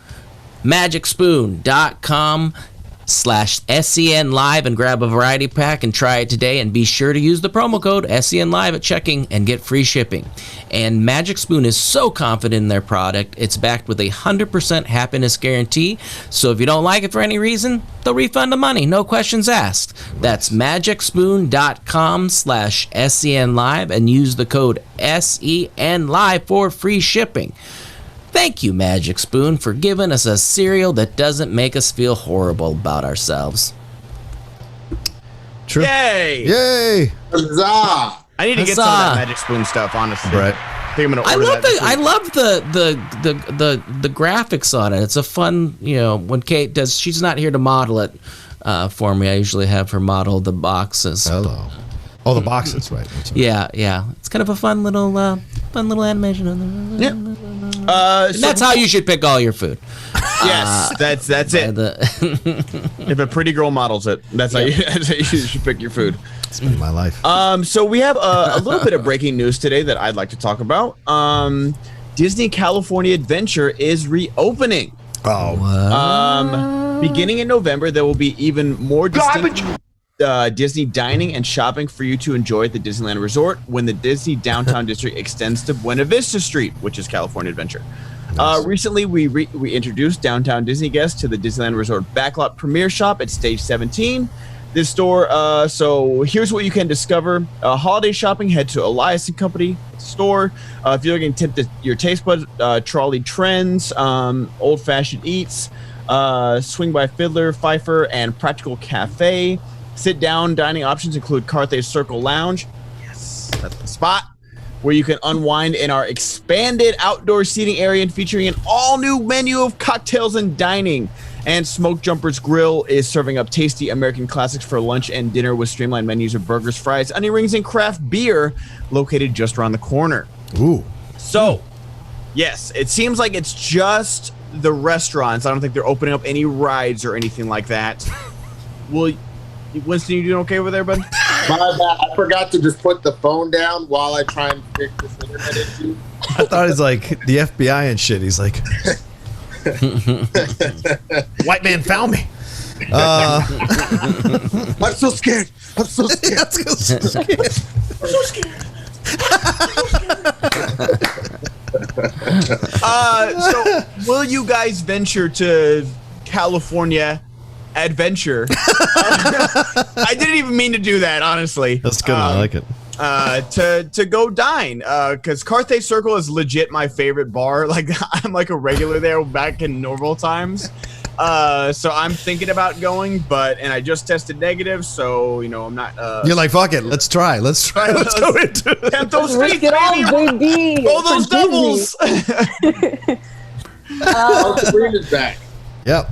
magicspoon.com/SEN Live and grab a variety pack and try it today, and be sure to use the promo code SEN Live at checking and get free shipping. And Magic Spoon is so confident in their product, it's backed with a 100% happiness guarantee. So if you don't like it for any reason, they'll refund the money, no questions asked. That's magicspoon.com/SEN Live and use the code SEN Live for free shipping. Thank you, Magic Spoon, for giving us a cereal that doesn't make us feel horrible about ourselves. True. Yay! Huzzah! I need to get some of that Magic Spoon stuff, honestly. Right. I think I'm gonna order that. I love the graphics on it. It's a fun, you know, when Kate does. She's not here to model it for me. I usually have her model the boxes. Hello. Oh, the boxes, right? Yeah. It's kind of a fun little animation. Yeah. That's how you should pick all your food. Yes, that's it. If a pretty girl models it, that's how you should pick your food. It's been my life. So we have a little bit of breaking news today that I'd like to talk about. Disney California Adventure is reopening. Oh. Beginning in November, there will be even more Disney dining and shopping for you to enjoy at the Disneyland Resort when the Disney Downtown District extends to Buena Vista Street, which is California Adventure. Nice. Recently, we introduced Downtown Disney guests to the Disneyland Resort Backlot Premiere Shop at Stage 17. This store, so here's what you can discover. Holiday shopping, head to Elias & Company store. If you're looking to tip your taste buds, Trolley Trends, Old Fashioned Eats, Swing by Fiddler, Pfeiffer, and Practical Cafe. Sit-down dining options include Carthay Circle Lounge. Yes, that's the spot where you can unwind in our expanded outdoor seating area and featuring an all-new menu of cocktails and dining. And Smoke Jumpers Grill is serving up tasty American classics for lunch and dinner with streamlined menus of burgers, fries, onion rings, and craft beer located just around the corner. Ooh. So, yes, it seems like it's just the restaurants. I don't think they're opening up any rides or anything like that. Winston, you doing okay over there, bud? My bad. I forgot to just put the phone down while I try and fix this internet issue. I thought he's like the FBI and shit. He's like, white man found me. I'm so scared. I'm so scared. I'm so scared. I'm so scared. So, will you guys venture to California Adventure? I didn't even mean to do that, honestly. That's good. I like it. To go dine, because Carthay Circle is legit my favorite bar. Like, I'm like a regular there back in normal times. So I'm thinking about going, and I just tested negative, so I'm not. You're like, fuck it, let's try. Let's go into it. Tempt those Let's feet, get on, baby. Roll those doubles. Sabrina's back. Yep.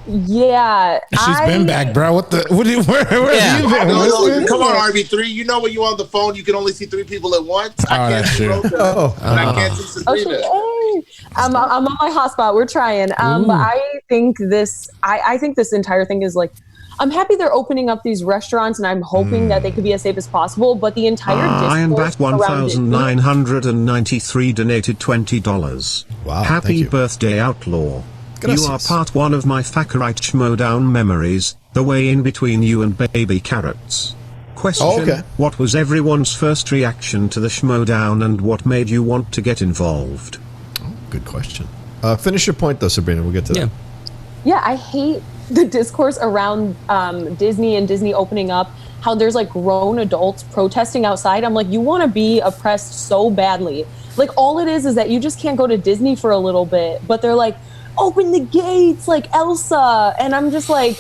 Yeah, She's been back, bro. Where have you been? No, come on, RB3. You know when you're on the phone, you can only see 3 people at once. I can't see Rocha, and I can't see Sabrina. Okay. I'm on my hotspot. We're trying. But I think this entire thing is like, I'm happy they're opening up these restaurants, and I'm hoping that they could be as safe as possible. But the entire Ironbat 1993 donated $20. Wow! Happy birthday, Outlaw. Gracias. You are part one of my Fakarite Schmodown memories, the way in between you and baby carrots. Question, What was everyone's first reaction to the Schmodown and what made you want to get involved? Oh, good question. Finish your point though, Sabrina. We'll get to that. Yeah, I hate the discourse around Disney and Disney opening up, how there's like grown adults protesting outside. I'm like, you want to be oppressed so badly. Like, all it is that you just can't go to Disney for a little bit, but they're like, open the gates like Elsa, and I'm just like,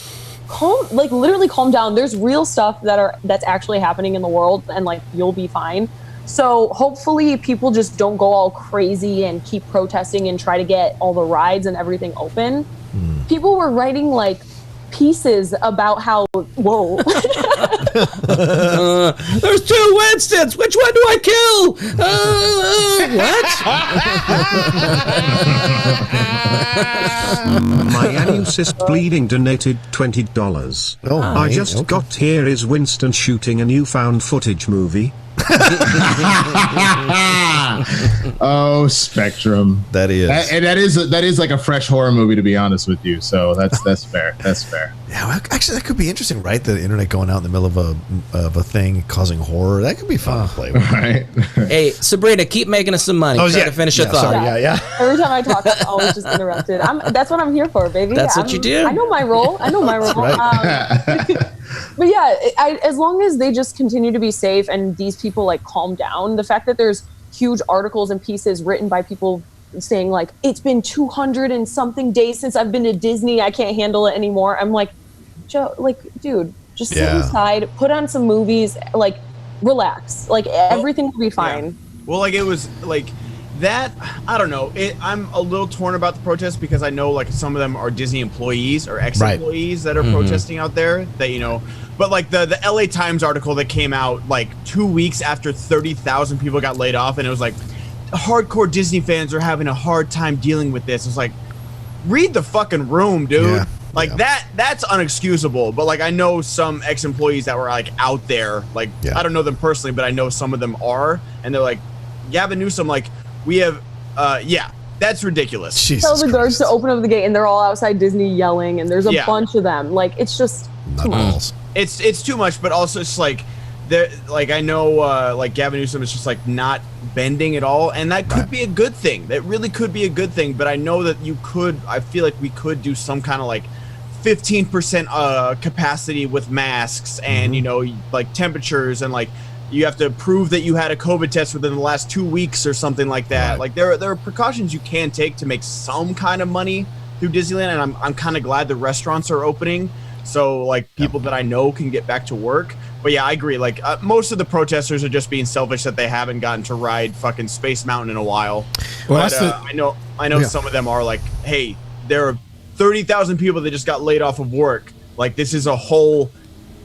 literally calm down. There's real stuff that's actually happening in the world, and like, you'll be fine. So hopefully people just don't go all crazy and keep protesting and try to get all the rides and everything open. People were writing like pieces about how there's 2 Winstons. Which one do I kill? What? My anus bleeding donated $20. I just got here. Is Winston shooting a new found footage movie? Oh, Spectrum. That is. That is like a fresh horror movie, to be honest with you. So that's fair. That's fair. Yeah, well, actually, that could be interesting, right? The internet going out in the middle of a thing causing horror. That could be fun to play with. Right. Hey, Sabrina, keep making us some money. Try to finish your thought. Sorry, yeah. Every time I talk, I'm always just interrupted. That's what I'm here for, baby. That's what you do. I know my role. Right. But yeah, as long as they just continue to be safe and these people like calm down, the fact that there's huge articles and pieces written by people saying like, it's been 200 and something days since I've been to Disney, I can't handle it anymore. I'm like, Joe, like, dude, just sit inside, put on some movies, like, relax, like everything will be fine. Yeah. Well, like, it was like that. I don't know. I'm a little torn about the protest because I know like some of them are Disney employees or ex-employees that are protesting out there. That but like the LA Times article that came out like 2 weeks after 30,000 people got laid off, and it was like, hardcore Disney fans are having a hard time dealing with this. It's like, read the fucking room, dude. That's unexcusable. But like, I know some ex-employees that were like out there. Like, I don't know them personally, but I know some of them are, and they're like, Gavin Newsom, like, we have Yeah, that's ridiculous. Tell the guards to open up the gate, and they're all outside Disney yelling, and there's a bunch of them. Like, it's just too much. It's too much, but also it's like, I know, like Gavin Newsom is just like not bending at all, and that could be a good thing. That really could be a good thing. But I know that I feel like we could do some kind of like 15% capacity with masks, and like temperatures, and like you have to prove that you had a COVID test within the last 2 weeks or something like that. Like there are precautions you can take to make some kind of money through Disneyland, and I'm kind of glad the restaurants are opening, so like people that I know can get back to work. But yeah, I agree. Like most of the protesters are just being selfish that they haven't gotten to ride fucking Space Mountain in a while. Well, but I know some of them are like, hey, there are 30,000 people that just got laid off of work. Like, this is a whole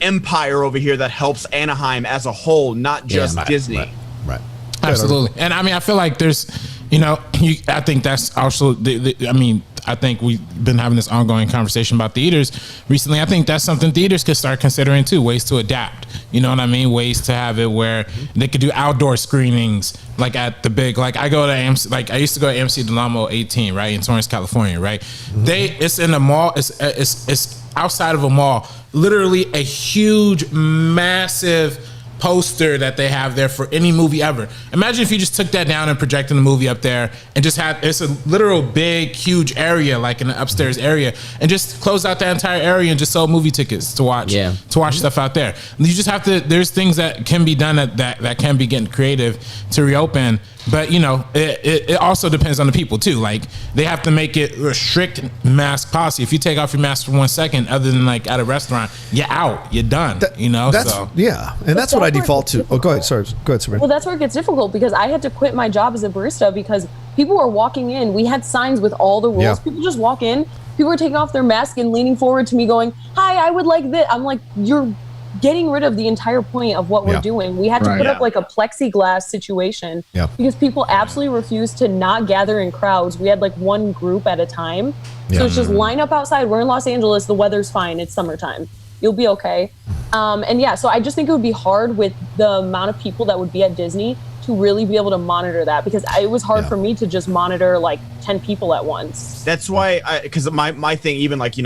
empire over here that helps Anaheim as a whole, not just Disney. Right. Absolutely. And I mean, I feel like there's, I think that's also, I think we've been having this ongoing conversation about theaters recently. I think that's something theaters could start considering too, ways to adapt. You know what I mean? Ways to have it where they could do outdoor screenings, like at the big, like I go to AMC, like I used to go to AMC Delamo 18, right, in Torrance, California, right? It's in a mall. It's outside of a mall. Literally a huge, massive poster that they have there for any movie ever. Imagine if you just took that down and projected the movie up there and just had, it's a literal big, huge area, like in an upstairs area, and just close out that entire area and just sell movie tickets to watch stuff out there. You just have to, there's things that can be done that can be getting creative to reopen. But it also depends on the people too. Like they have to make it a strict mask policy. If you take off your mask for 1 second, other than like at a restaurant, you're out, you're done. And that's what I default to. Oh, go ahead. Sorry, go ahead, Sabrina. Well, that's where it gets difficult because I had to quit my job as a barista because people were walking in. We had signs with all the rules. Yeah. People just walk in. People were taking off their mask and leaning forward to me, going, "Hi, I would like this." I'm like, "You're getting rid of the entire point of what we're doing." We had to put up like a plexiglass situation because people absolutely refused to not gather in crowds. We had like one group at a time. So it's just line up outside. We're in Los Angeles. The weather's fine. It's summertime. You'll be okay. So I just think it would be hard with the amount of people that would be at Disney to really be able to monitor that because it was hard for me to just monitor like 10 people at once. That's why, because my thing, even like,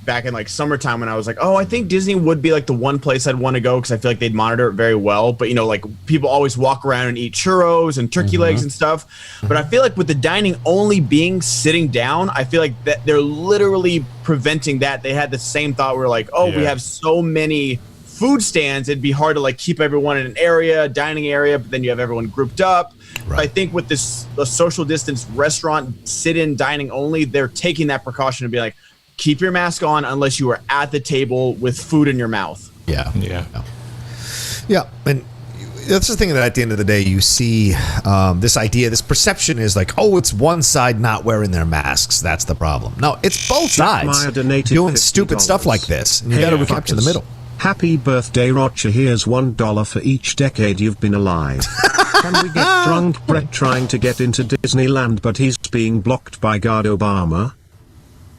back in like summertime when I was like, oh, I think Disney would be like the one place I'd want to go because I feel like they'd monitor it very well. But, like people always walk around and eat churros and turkey legs and stuff. But I feel like with the dining only being sitting down, I feel like that they're literally preventing that. They had the same thought where like, we have so many food stands, it'd be hard to like keep everyone in an area, dining area, but then you have everyone grouped up. Right. I think with this social distance restaurant sit-in dining only, they're taking that precaution to be like, keep your mask on unless you are at the table with food in your mouth. Yeah. And that's the thing that at the end of the day, you see this idea, this perception is like, oh, it's one side not wearing their masks. That's the problem. No, it's both sides doing stupid stuff like this. And you got to recapture the middle. Happy birthday, Rocha. Here's $1 for each decade you've been alive. Can we get drunk Brett trying to get into Disneyland, but he's being blocked by God Obama?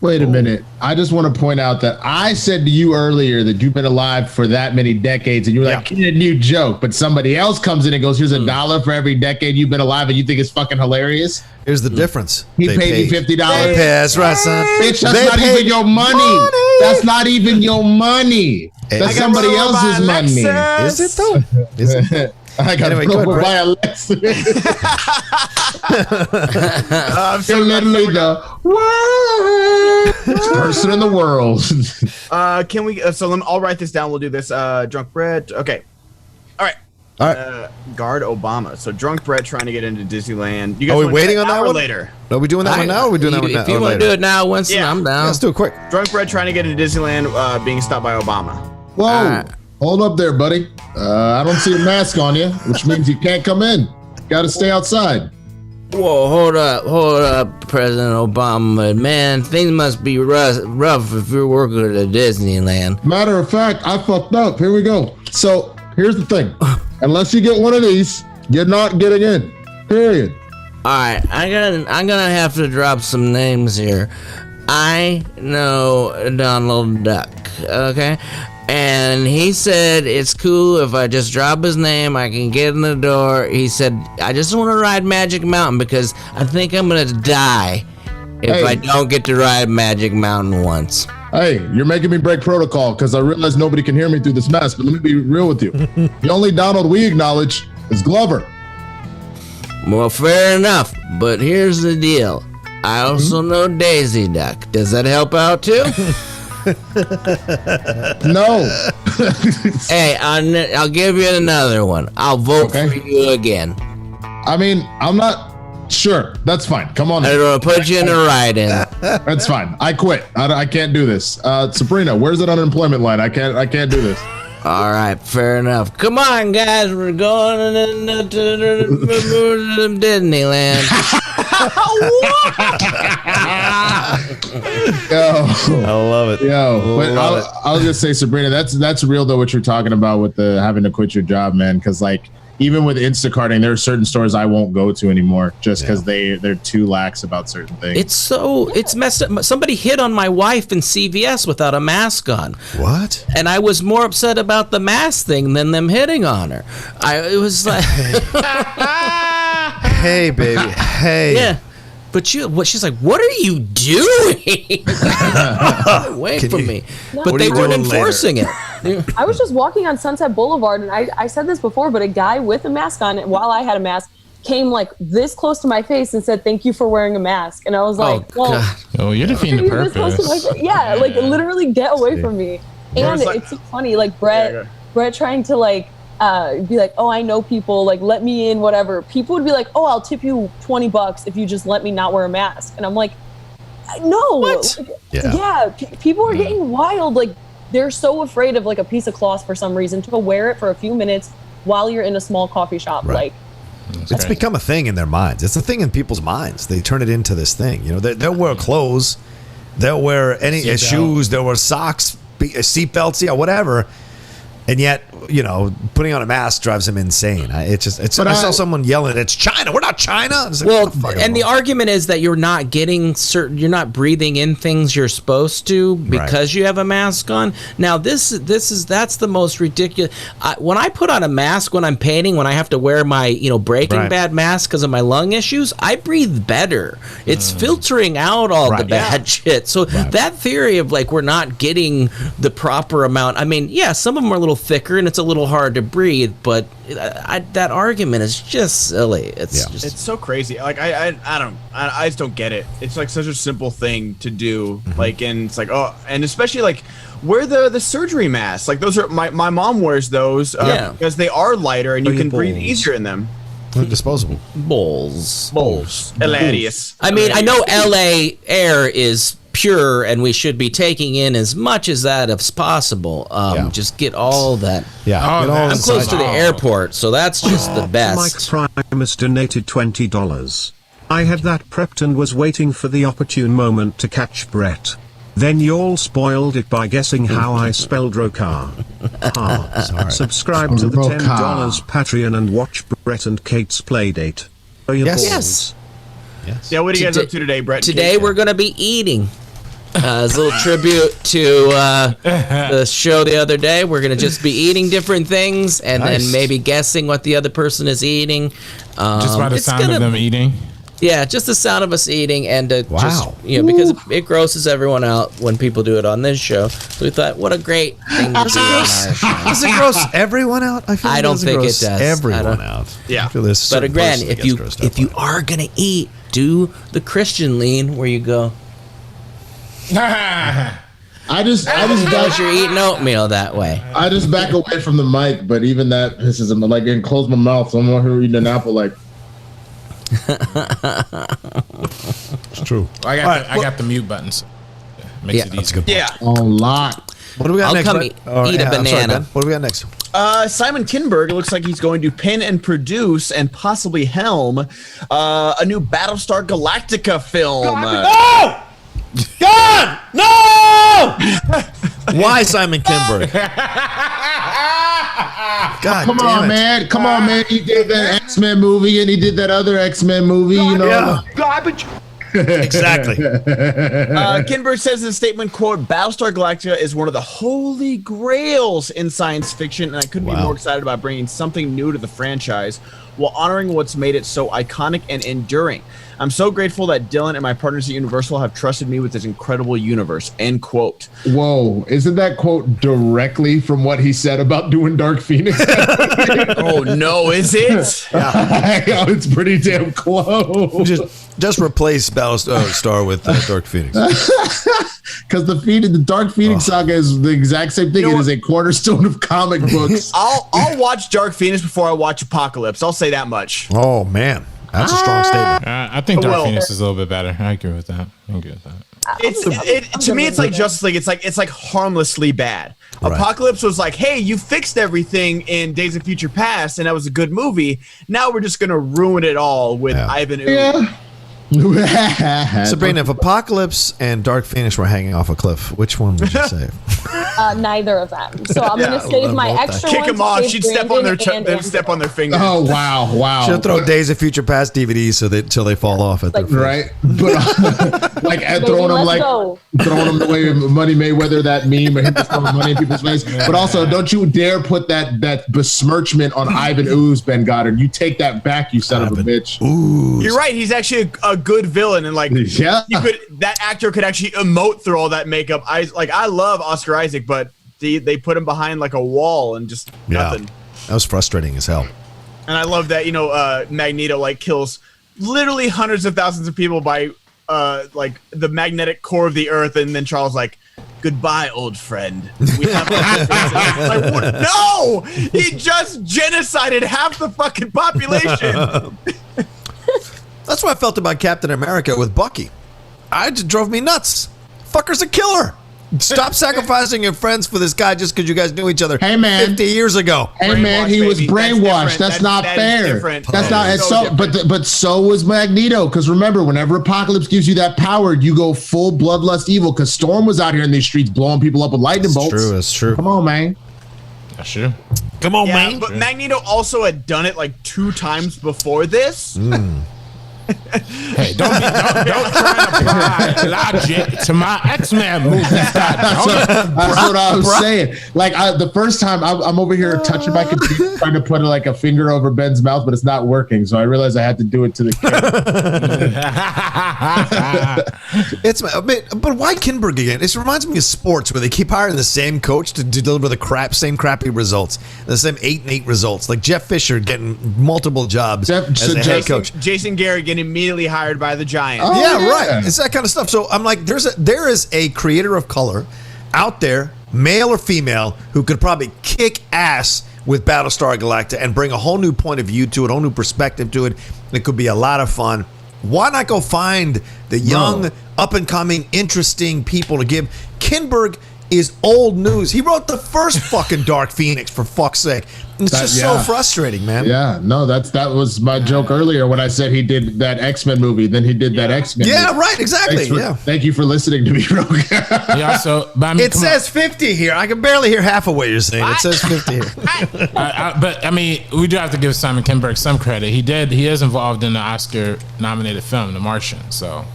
Wait a minute. I just want to point out that I said to you earlier that you've been alive for that many decades, and you were like, get a new joke. But somebody else comes in and goes, here's $1 for every decade you've been alive, and you think it's fucking hilarious? Here's the difference. He paid me $50. That's right, son. Bitch, that's not even your money. That's not even your money. That's somebody else's money. Is it though? Is it? I got to go buy a Lexus. You're literally the worst person in the world. Can we? I'll write this down. We'll do this. Drunk Brett. Okay. All right. Guard Obama. So Drunk Brett trying to get into Disneyland. You guys are we waiting on that one later? Are we doing that one now? Or are we doing that one now? If you want to do it now, Winston, I'm down. Let's do it quick. Drunk Brett trying to get into Disneyland, being stopped by Obama. Whoa. Hold up there, buddy. I don't see a mask on you, which means you can't come in. Got to stay outside. Whoa, hold up, President Obama. Man, things must be rough if you're working at Disneyland. Matter of fact, I fucked up. Here we go. So here's the thing. Unless you get one of these, you're not getting in. Period. All right, I'm gonna have to drop some names here. I know Donald Duck. Okay. And he said, it's cool if I just drop his name, I can get in the door. He said, I just want to ride Magic Mountain because I think I'm going to die if I don't get to ride Magic Mountain once. Hey, you're making me break protocol because I realize nobody can hear me through this mess, but let me be real with you. The only Donald we acknowledge is Glover. Well, fair enough, but here's the deal. I also know Daisy Duck. Does that help out too? No. Hey, I'll give you another one. I'll vote for you again. I mean, I'm not sure. That's fine. Come on. I'm going to put you in a ride-in. That's fine. I quit. I can't do this. Sabrina, where's that unemployment line? I can't do this. All right, fair enough. Come on, guys. We're going to Disneyland. Yo, I love it. Yo, but I'll just say, Sabrina, that's real though. What you're talking about with the having to quit your job, man. Because like even with Instacarting, there are certain stores I won't go to anymore just because they're too lax about certain things. It's messed up. Somebody hit on my wife in CVS without a mask on. What? And I was more upset about the mask thing than them hitting on her. It was like, hey, baby, hey. Yeah. But she's like, what are you doing? Away from me. No. But they weren't enforcing it. I was just walking on Sunset Boulevard, and I said this before, but a guy with a mask on, while I had a mask, came like this close to my face and said, "Thank you for wearing a mask." And I was like, "Well, you're defeating the purpose." Yeah, like literally get away from me. And it's so funny, like Brett trying to like be like, "Oh, I know people, like let me in, whatever." People would be like, "Oh, I'll tip you $20 if you just let me not wear a mask." And I'm like, "No." What? People are getting wild. Like they're so afraid of like a piece of cloth for some reason to wear it for a few minutes while you're in a small coffee shop. Right. Like it's become a thing in their minds. It's a thing in people's minds. They turn it into this thing. You know, they'll wear clothes, they'll wear any shoes, they'll wear socks, seatbelts, whatever. And yet, you know, putting on a mask drives them insane. I saw someone yelling, "It's China! We're not China!" Well, and the argument is that you're not breathing in things you're supposed to because you have a mask on. Now, that's the most ridiculous. When I put on a mask when I'm painting, when I have to wear my Breaking Bad mask because of my lung issues, I breathe better. It's filtering out all the bad shit. So that theory of like we're not getting the proper amount. I mean, some of them are a little thicker and it's a little hard to breathe, but that argument is just silly. It's so crazy. Like I just don't get it. It's like such a simple thing to do. Like, and it's like, and especially like wear the surgery masks. Like those are my mom wears those because they are lighter and you can breathe easier in them. Disposable bowls. Hilarious. I mean, I know LA air is pure and we should be taking in as much as that as possible. Just get all that. I'm close to the airport, so that's just the best. Mike Primus donated $20. I had that prepped and was waiting for the opportune moment to catch Brett. Then y'all spoiled it by guessing how I spelled Rocha. Subscribe to the $10 Patreon and watch Brett and Kate's Playdate. Yes. Yeah, what are you guys up to today, Brett? Today we're going to be eating. As a little tribute to the show the other day, we're going to just be eating different things and then maybe guessing what the other person is eating. Just by the sound of them eating? Yeah, just the sound of us eating and just, because it grosses everyone out when people do it on this show. So we thought, what a great thing to do on our show. Does it gross everyone out? I don't think it does. Everyone out. Yeah. But again, if you are going to eat, do the Christian lean where you go. I just you're eating oatmeal that way. I just back away from the mic, but even that pisses him. Like, and close my mouth. So I'm over here eating an apple. Like, it's true. I got the mute buttons. Makes it easy. Yeah. A lot. What do we got next? I'll come eat a banana. Sorry, what do we got next? Simon Kinberg, it looks like he's going to pen and produce and possibly helm a new Battlestar Galactica film. No! God! No! Why Simon Kinberg? God, come on, man! Come on, man! He did that X-Men movie, and he did that other X-Men movie. Garbage. Exactly. Kinberg says in a statement, quote, Battlestar Galactica is one of the holy grails in science fiction, and I couldn't be more excited about bringing something new to the franchise while honoring what's made it so iconic and enduring. I'm so grateful that Dylan and my partners at Universal have trusted me with this incredible universe, end quote. Whoa, isn't that quote directly from what he said about doing Dark Phoenix? Oh, no, is it? Yeah. It's pretty damn close. Just replace Battlestar with Dark Phoenix. Because the Dark Phoenix saga is the exact same thing. It is a cornerstone of comic books. I'll watch Dark Phoenix before I watch Apocalypse. I'll say that much. Oh, man. That's a strong statement. I think Dark Phoenix is a little bit better. I agree with that. To me, it's like Justice League. It's like harmlessly bad. Right. Apocalypse was like, hey, you fixed everything in Days of Future Past, and that was a good movie. Now we're just gonna ruin it all with Ivan Ooze. Sabrina, if Apocalypse and Dark Phoenix were hanging off a cliff, which one would you save? Neither of them. So I'm going to save my extra Kick one. them off. She'd step on their fingers. Oh, wow. She'll throw Days of Future Past DVDs till they fall off at their feet. Right? But like throwing them the way Money Mayweather, that meme, or him just throwing money in people's face. But also, don't you dare put that besmirchment on Ivan Ooze, Ben Goddard. You take that back, you son of a bitch. Ooze. You're right. He's actually a good villain, and that actor could actually emote through all that makeup. I love Oscar Isaac, but they put him behind like a wall and just nothing. That was frustrating as hell. And I love that Magneto kills literally hundreds of thousands of people by the magnetic core of the earth, and then Charles goodbye, old friend. We have no, he just genocided half the fucking population. That's what I felt about Captain America with Bucky. It just drove me nuts. Fucker's a killer. Stop sacrificing your friends for this guy just because you guys knew each other 50 years ago. Hey, man, he was brainwashed. That's not fair. That's not. But so was Magneto. Because remember, whenever Apocalypse gives you that power, you go full bloodlust evil. Because Storm was out here in these streets blowing people up with lightning bolts. That's true. Come on, man. That's true. Come on, man. But Magneto also had done it 2 times before this. Hey, don't try to apply logic to my X-Men movie. That's what I was saying. The first time I'm over here touching my computer, trying to put a finger over Ben's mouth, but it's not working. So I realized I had to do it to the camera. But why Kinberg again? It reminds me of sports where they keep hiring the same coach to deliver the same crappy results, the same 8-8 results. Like Jeff Fisher getting multiple jobs as a head coach. Jason Garrett getting immediately hired by the Giants. Right. It's that kind of stuff. So I'm like, there is a creator of color out there, male or female, who could probably kick ass with Battlestar Galactica and bring a whole new point of view to it, a whole new perspective to it. It could be a lot of fun. Why not go find the young, up-and-coming, interesting people to give? Kinberg is old news. He wrote the first fucking Dark Phoenix, for fuck's sake. It's just so frustrating, man. Yeah, no, that was my joke earlier when I said he did that X-Men movie, then he did that X-Men movie. Right, exactly. Thank you for listening to me, Rogue. It says 50 here. I can barely hear half of what you're saying. It says 50 here. But we do have to give Simon Kinberg some credit. He is involved in the Oscar-nominated film, The Martian. So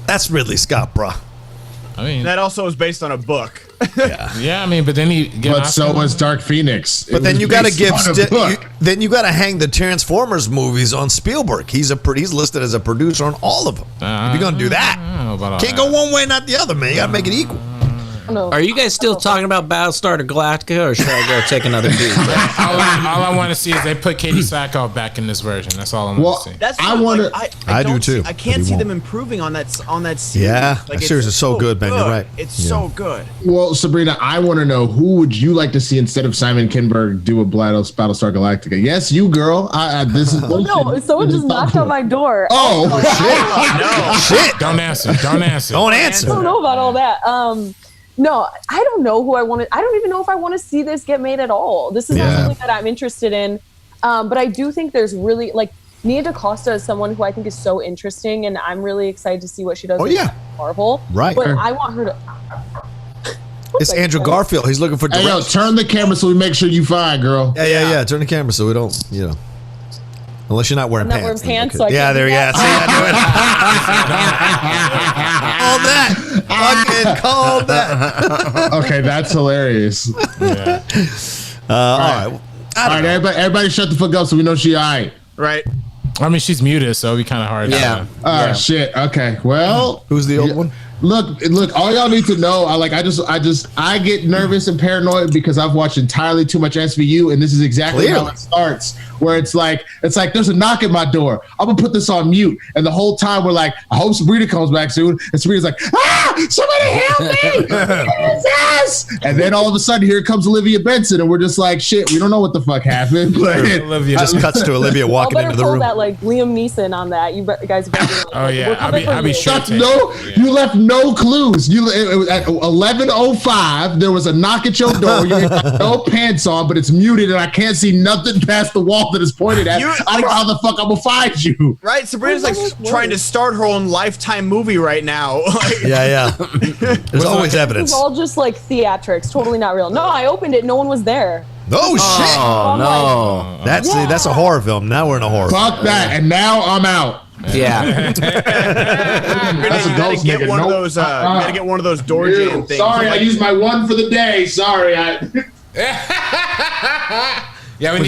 that's Ridley Scott, bruh. I mean, that also is based on a book. But then so was Dark Phoenix. But then you got to then you got to hang the Transformers movies on Spielberg. He's listed as a producer on all of them. If you're gonna do that, can't go one way, not the other, man. You got to make it equal. Are you guys still talking about Battlestar Galactica, or should I go take another beat? all I want to see is they put Katie Sackhoff back in this version. That's all I want to see. That's I do too. I can't see them improving on that series. Yeah, that series is so good, man. You're right. It's so good. Well, Sabrina, I want to know, who would you like to see instead of Simon Kinberg do a Battlestar Galactica? Yes, you, girl. This is no. Someone just knocked on my door. Oh shit! Shit! Don't answer. I don't know about all that. No, I don't know who I want to. I don't even know if I want to see this get made at all. This is not something that I'm interested in. But I do think there's really Nia DaCosta is someone who I think is so interesting, and I'm really excited to see what she does with Marvel. Right. But I want her to. It's Andrew Garfield. He's looking for direction. Hey, yo, turn the camera so we make sure you fine, girl. Yeah. Turn the camera so we don't, Unless you're not wearing I'm not pants. wearing pants, Okay. so I Yeah, can't there do you go. that. See, I knew it. Called that. Fucking called that. Okay, that's hilarious. All right. All right, everybody shut the fuck up so we know she all right. Right. I mean, she's muted, so it'd be kind of hard. Yeah. Shit. Okay. Well, Who's the old one? Look, all y'all need to know, I get nervous and paranoid because I've watched entirely too much SVU, and this is exactly how it starts, where it's like there's a knock at my door. I'm gonna put this on mute, and the whole time we're like, I hope Sabrina comes back soon, and Sabrina's like, somebody help me! Yes! And then all of a sudden, here comes Olivia Benson, and we're just like, shit, we don't know what the fuck happened. But Olivia just cuts to Olivia walking into the room. That like Liam Neeson on that. You guys better be like, Oh yeah, I'll be sure. You left no clues. It was at 11:05. There was a knock at your door. You got no pants on, but it's muted, and I can't see nothing past the wall that is pointed at. I don't know how the fuck I'm gonna find you. Right, Sabrina's like trying to start her own Lifetime movie right now. Yeah. There's always evidence. It's all just like theatrics, totally not real. No, I opened it. No one was there. Oh shit! Oh no. That's a horror film. Now we're in a horror. Fuck that, and now I'm out. Yeah. You gotta get one of those. You gotta get one of those door jam things. Sorry, I used my one for the day. Sorry, Yeah, we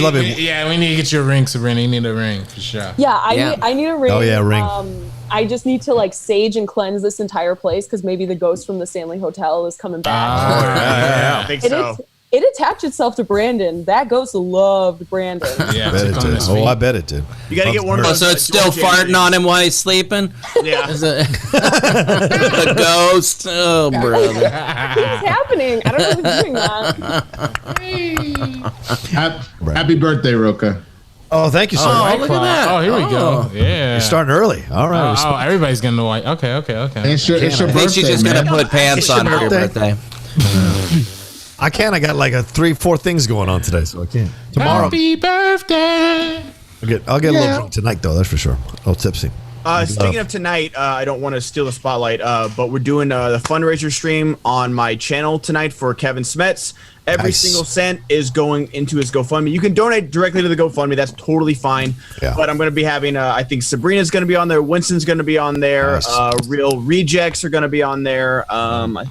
need to get you a ring, Sabrina. You need a ring for sure. Yeah, I need a ring. Oh yeah, ring. I just need to like sage and cleanse this entire place because maybe the ghost from the Stanley Hotel is coming back. I think so. It attached itself to Brandon. That ghost loved Brandon. Yeah, I bet it did. Oh, I bet it did. You gotta get one of those. So it's still farting on him while he's sleeping? Yeah. The ghost. Oh, brother. What's happening? I don't know who's doing that. Happy birthday, Rocha. Oh, thank you, sir. Oh, look at that. Oh, here we go. Yeah. You're starting early. All right. Oh, everybody's getting the white. Okay. It's your I think birthday, she's just man. gonna put pants on for your birthday. I can't. I got like 3-4 things going on today, so I can't. Tomorrow. Happy birthday. I'll get a little drunk tonight, though. That's for sure. A little tipsy. Speaking of tonight, I don't want to steal the spotlight, but we're doing the fundraiser stream on my channel tonight for Kevin Smets. Every single cent is going into his GoFundMe. You can donate directly to the GoFundMe. That's totally fine. Yeah. But I'm going to be having, I think Sabrina's going to be on there. Winston's going to be on there. Nice. Real Rejects are going to be on there.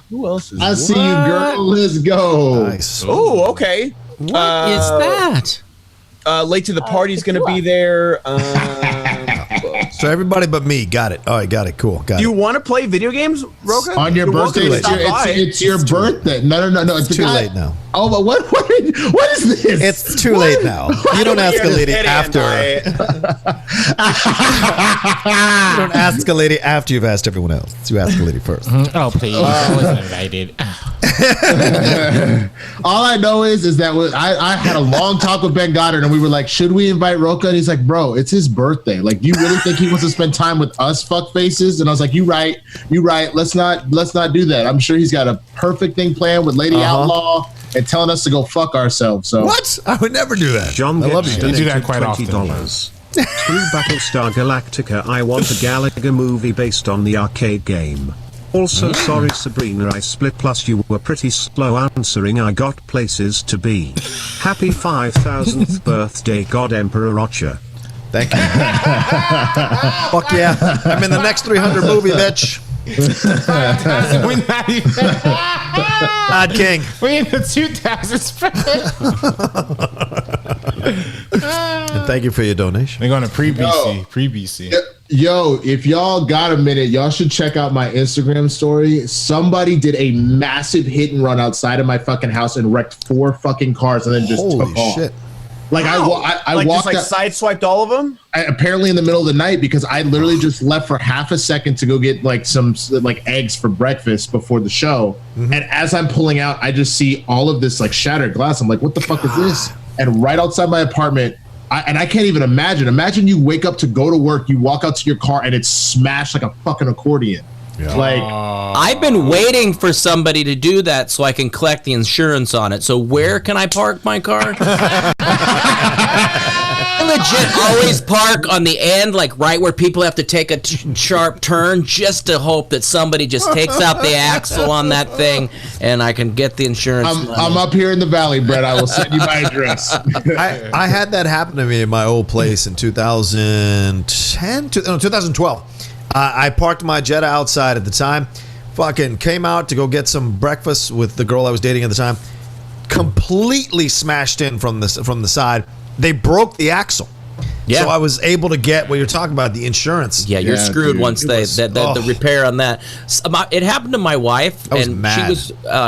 Who else is I see you, girl. Let's go. Nice. Oh, okay. What is that? Late to the Party's going to be there. So everybody but me got it. All right, got it. Cool. Got it. Do you want to play video games, Rocha? On your birthday? It's your birthday. No. It's too late now. Oh, but what is this? It's too late now. You don't ask a lady after. You don't ask a lady after you've asked everyone else. You ask a lady first. Oh, please. I wasn't invited. All I know is that I had a long talk with Ben Goddard, and we were like, should we invite Rocha? And he's like, bro, it's his birthday. Like, do you really think he wants to spend time with us fuck faces? And I was like, you right. Let's not do that. I'm sure he's got a perfect thing planned with Lady Outlaw and telling us to go fuck ourselves. So what? I would never do that. John I love you. You do that quite often. $20. To Battlestar Galactica, I want a Galaga movie based on the arcade game. Also, sorry Sabrina, I split, plus you were pretty slow answering. I got places to be. Happy 5,000th birthday, God Emperor Rocha. Thank you. Fuck yeah. I'm in the next 300 movie, bitch. Odd King. We in the 2000s. And thank you for your donation. They're going to pre-BC. Yo, if y'all got a minute, y'all should check out my Instagram story. Somebody did a massive hit and run outside of my fucking house and wrecked 4 fucking cars and then just took off. Shit. Like I walked just like sideswiped all of them. Apparently in the middle of the night, because I literally just left for half a second to go get like some like eggs for breakfast before the show. And as I'm pulling out, I just see all of this like shattered glass. I'm like, what the fuck is this? And right outside my apartment, I can't even imagine. Imagine you wake up to go to work, you walk out to your car, and it's smashed like a fucking accordion. Yeah. Like I've been waiting for somebody to do that so I can collect the insurance on it. So where can I park my car? I legit always park on the end, like right where people have to take a sharp turn, just to hope that somebody just takes out the axle on that thing, and I can get the insurance. I'm up here in the valley, Brett. I will send you my address. I had that happen to me in my old place in 2012. I parked my Jetta outside at the time. Fucking came out to go get some breakfast with the girl I was dating at the time. Completely smashed in from the side. They broke the axle. Yeah. So I was able to get what you're talking about, the insurance. Yeah, you're screwed, dude. Once the repair on that. It happened to my wife, and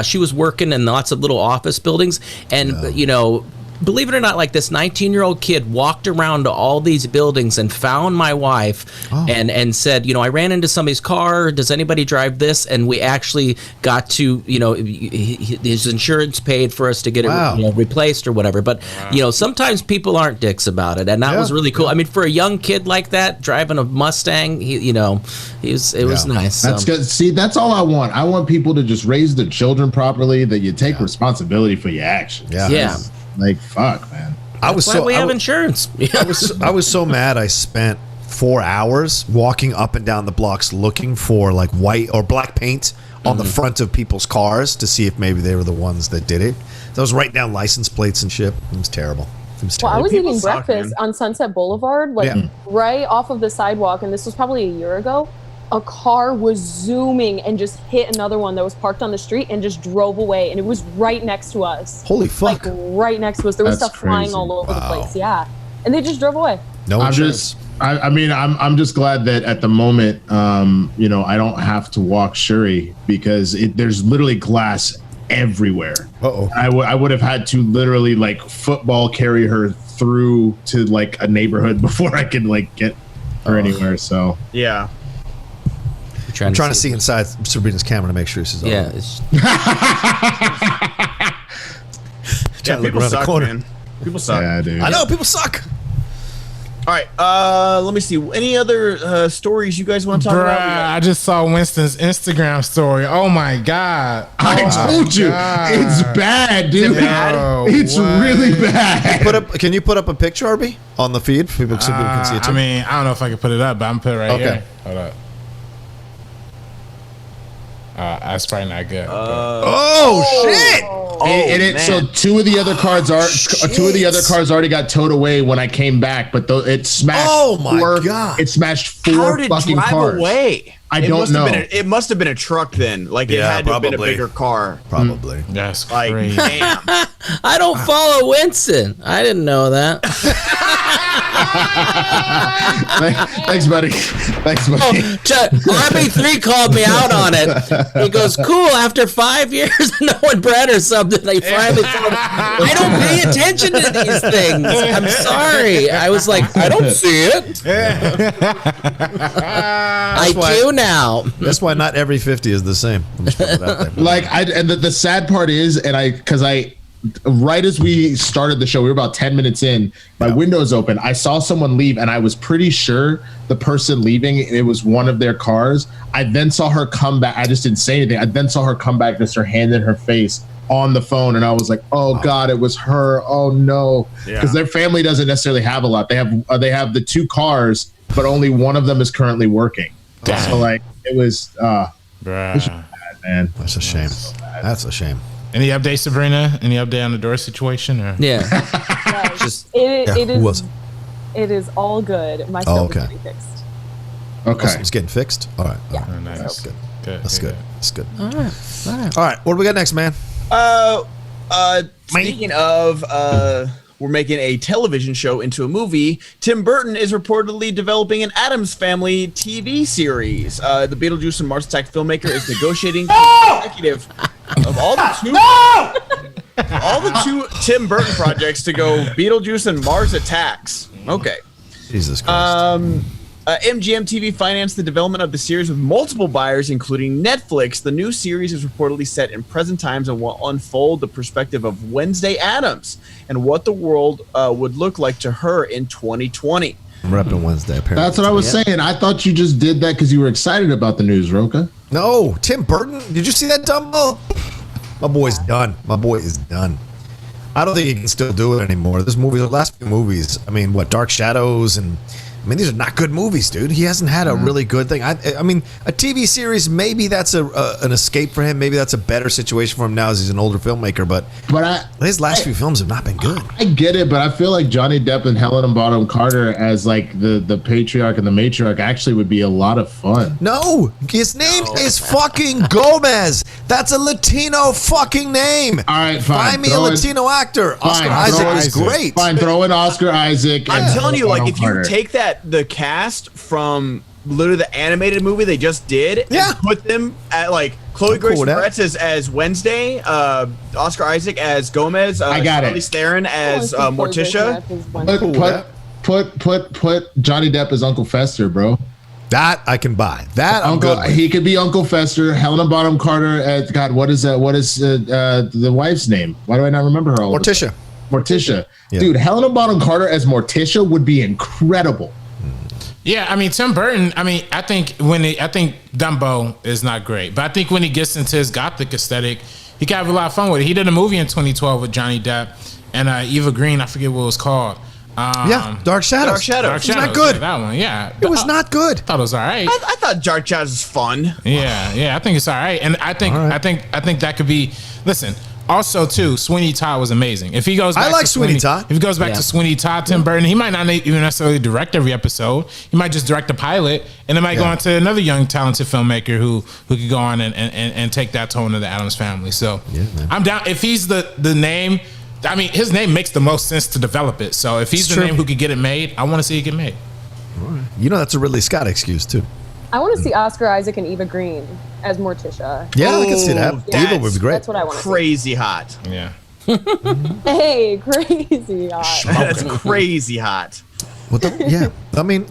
she was working in lots of little office buildings, and you know, believe it or not, like this 19-year-old kid walked around to all these buildings and found my wife and said, you know, I ran into somebody's car. Does anybody drive this? And we actually got to, you know, his insurance paid for us to get it replaced or whatever. But, you know, sometimes people aren't dicks about it. And that was really cool. I mean, for a young kid like that, driving a Mustang, it was nice. That's good. See, that's all I want. I want people to just raise their children properly, that you take responsibility for your actions. Yeah. Like, fuck, man. That's why we have insurance. I was so mad. I spent 4 hours walking up and down the blocks looking for like white or black paint on the front of people's cars to see if maybe they were the ones that did it. So I was writing down license plates and shit. It was terrible. Well, I was eating breakfast on Sunset Boulevard, like right off of the sidewalk, and this was probably a year ago. A car was zooming and just hit another one that was parked on the street and just drove away, and it was right next to us. Holy fuck! Like right next to us, there was stuff flying all over the place. Yeah, and they just drove away. No insurance. I'm just glad that at the moment, you know, I don't have to walk Shuri because there's literally glass everywhere. I would have had to literally like football carry her through to like a neighborhood before I could like get her anywhere. So yeah. I'm trying to see inside Sabrina's camera to make sure she's yeah. People suck, man. People suck. Yeah, dude. I know, people suck. All right, let me see. Any other stories you guys want to talk about? I just saw Winston's Instagram story. Oh my god! I told you, it's bad, dude. It's really bad. Can you put up a picture, RB, on the feed so people can see it too? I mean, I don't know if I can put it up, but I'm put it right here. Hold up. That's probably not good. Shit! So two of the other cards already got towed away when I came back, but it smashed. Oh my god! It smashed 4 fucking cars. Away? I don't know. It must have been a truck then. Like it had to have been a bigger car. Probably. That's crazy. Damn. I don't follow Winston. I didn't know that. Thanks, buddy. RB3 called me out on it. He goes, "Cool. After 5 years, no one bred or something." They finally told me, I don't pay attention to these things. I'm sorry. I was like, I don't see it. I do now. That's why not every 50 is the same. Like, and the sad part is, because right as we started the show, we were about 10 minutes in, my window's open. I saw someone leave, and I was pretty sure the person leaving, it was one of their cars. I then saw her come back. I just didn't say anything. I then saw her come back, just her hand in her face on the phone, and I was like, oh god, it was her. Oh no. Because their family doesn't necessarily have a lot. They have the 2 cars, but only one of them is currently working. Damn. So like it was it was bad, man. That's a shame. That's a shame. Any update, Sabrina? Any update on the door situation? Or? Yeah. It is all good. My stove is getting fixed. Okay. It's getting fixed? All right. Yeah. Oh, nice. That's good. That's good. That's good. All right. What do we got next, man? Speaking of we're making a television show into a movie. Tim Burton is reportedly developing an Addams Family TV series. The Beetlejuice and Mars Attack filmmaker is negotiating executive of all the two Tim Burton projects to go Beetlejuice and Mars Attacks. Okay. Jesus Christ. MGM TV financed the development of the series with multiple buyers, including Netflix. The new series is reportedly set in present times and will unfold the perspective of Wednesday Addams and what the world would look like to her in 2020. I'm repping Wednesday, apparently. That's what I was saying. I thought you just did that because you were excited about the news, Rocha. No, Tim Burton. Did you see that Dumbo? My boy's done. My boy is done. I don't think he can still do it anymore. The last few movies, I mean, Dark Shadows, and I mean, these are not good movies, dude. He hasn't had a really good thing. I mean, a TV series, maybe that's an escape for him. Maybe that's a better situation for him now as he's an older filmmaker. But his last few films have not been good. I get it, but I feel like Johnny Depp and Helena Bonham Carter as like the patriarch and the matriarch actually would be a lot of fun. No, his name is fucking Gomez. That's a Latino fucking name. All right, fine. Find me a Latino actor. Oscar Isaac is great. Fine, throw in Oscar Isaac. I'm telling you, like, if you take the cast from literally the animated movie they just did and put them at like Chloe Grace Moretz as Wednesday, Oscar Isaac as Gomez, I got it. Charlize Theron as Morticia. Put Johnny Depp as Uncle Fester, bro. That I can buy. That I'm good with. He could be Uncle Fester. Helena Bonham Carter as God. What is that? What is the wife's name? Why do I not remember her? Morticia. Yeah. Dude, Helena Bonham Carter as Morticia would be incredible. Yeah, I mean, Tim Burton, I think Dumbo is not great, but I think when he gets into his gothic aesthetic, he can have a lot of fun with it. He did a movie in 2012 with Johnny Depp and Eva Green. I forget what it was called. Dark Shadows. It's not good. Yeah, that one, yeah. It was not good. I thought it was all right. I thought Dark Shadows was fun. Yeah, I think it's all right. And I think that could be, listen, also, too, Sweeney Todd was amazing. If he goes back to Sweeney Todd. If he goes back to Sweeney Todd, Tim Burton, he might not even necessarily direct every episode. He might just direct the pilot, and it might go on to another young, talented filmmaker who could go on and take that tone of the Addams Family. So I'm down. If he's the name, I mean, his name makes the most sense to develop it. So if he's the name who could get it made, I want to see it get made. All right. You know, that's a Ridley Scott excuse, too. I want to see Oscar Isaac and Eva Green as Morticia. Yeah, I can see that. Eva would be great. That's what I want to see. Crazy hot. Yeah. Hey, crazy hot. That's crazy hot. I mean,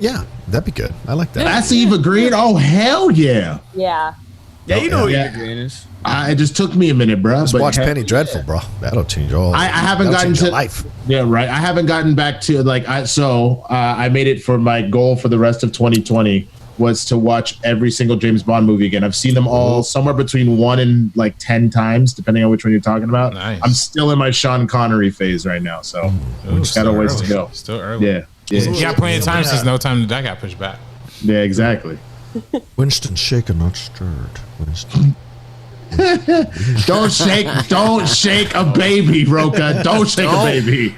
that'd be good. I like that. That's Eva Green? Oh, hell yeah. Yeah. Yeah, you know who Eva Green is. It just took me a minute, bro. Just watch Penny Dreadful, bro. That'll change all. I haven't gotten to life. Yeah, right. I haven't gotten back to I made it for my goal for the rest of 2020 was to watch every single James Bond movie again. I've seen them all somewhere between 1 and 10 times, depending on which one you're talking about. Nice. I'm still in my Sean Connery phase right now, so we just got a ways to go. Still early. Yeah. You got plenty of time since No Time to Die got pushed back. Yeah, exactly. Winston shaken, not stirred. Winston. Don't shake a baby, Rocha. Don't shake a baby.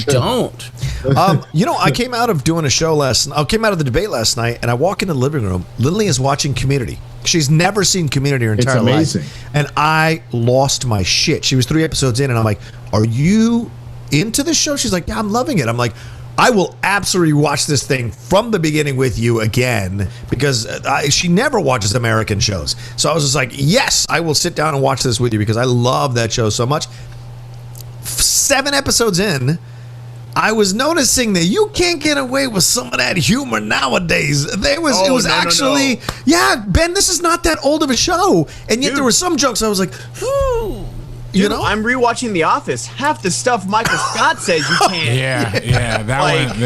Don't. I came out of doing a show I came out of the debate last night, and I walk into the living room. Lily is watching Community. She's never seen Community her entire life. And I lost my shit. She was 3 episodes in, and I'm like, "Are you into this show?" She's like, "Yeah, I'm loving it." I'm like, I will absolutely watch this thing from the beginning with you again, because she never watches American shows. So I was just like, yes, I will sit down and watch this with you because I love that show so much. 7 episodes in, I was noticing that you can't get away with some of that humor nowadays. Ben, this is not that old of a show. And yet there were some jokes I was like, Dude, I'm rewatching The Office. Half the stuff Michael Scott says you can't. That one.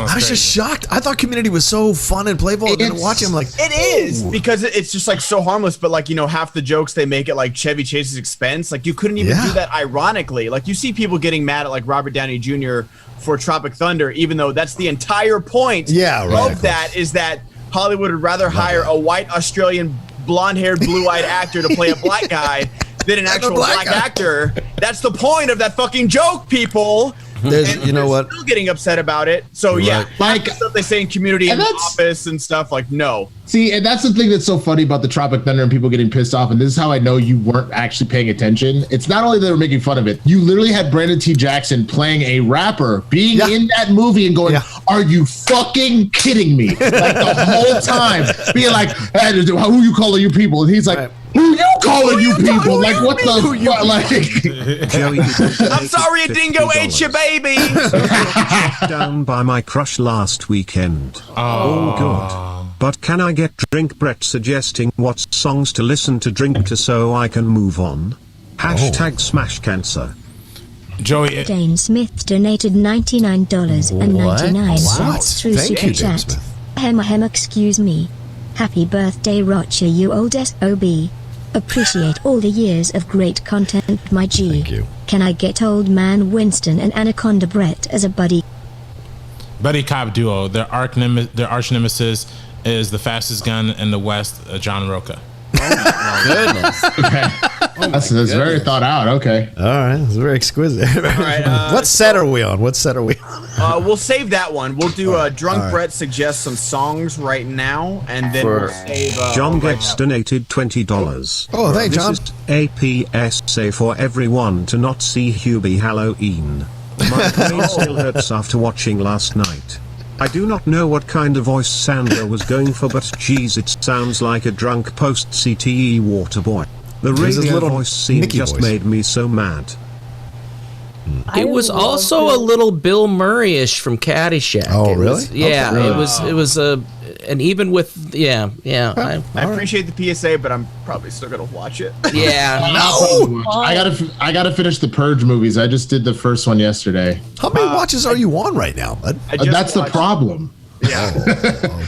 I was just shocked. I thought Community was so fun and playful. And then watching, I'm like, it is because it's just like so harmless. But like half the jokes they make at like Chevy Chase's expense. Like you couldn't even do that ironically. Like you see people getting mad at like Robert Downey Jr. for Tropic Thunder, even though that's the entire point. Of that is that Hollywood would rather hire a white Australian blonde-haired, blue-eyed actor to play a black guy than an actual black actor. That's the point of that fucking joke, people. You know what? Still getting upset about it. So like stuff they say in Community and The Office and stuff. Like no. See, and that's the thing that's so funny about the Tropic Thunder and people getting pissed off. And this is how I know you weren't actually paying attention. It's not only that they were making fun of it. You literally had Brandon T. Jackson playing a rapper, being in that movie and going, "Are you fucking kidding me?" Like the whole time, being like, "Hey, who you calling you people?" And he's like. Who you calling you people? Like what the fuck? Like, I'm sorry, a dingo ate your baby. Down by my crush last weekend. Oh God! But can I get Drink Brett suggesting what songs to listen to drink to so I can move on? Hashtag smash cancer. Joey. Jane Smith donated $99.99 through Super Chat. Excuse me. Happy birthday, Rocha, you old SOB. Appreciate all the years of great content, my G. Thank you. Can I get old man Winston and Anaconda Brett as a buddy cop duo? Their arch nemesis is the fastest gun in the West, John Rocha. Oh my goodness. Okay. That's very thought out. Okay. All right. That's very exquisite. All right. What set are we on? We'll We'll save that one. We'll do Drunk Brett suggests some songs right now, and then we'll save. John gets donated $20. Oh, thanks, John. This is APSA for everyone to not see Hubie Halloween. My brain still hurts after watching last night. I do not know what kind of voice Sandra was going for, but geez, it sounds like a drunk post-CTE water boy. The radio voice scene Nicky just voice. made me so mad. It was also a little Bill Murray-ish from Caddyshack. Oh, really? Yeah, Okay. it was and even with I appreciate the PSA, but I'm probably still gonna watch it. Yeah. I gotta finish the Purge movies. I just did the first one yesterday. How many watches are you on right now, bud? That's the problem. Yeah.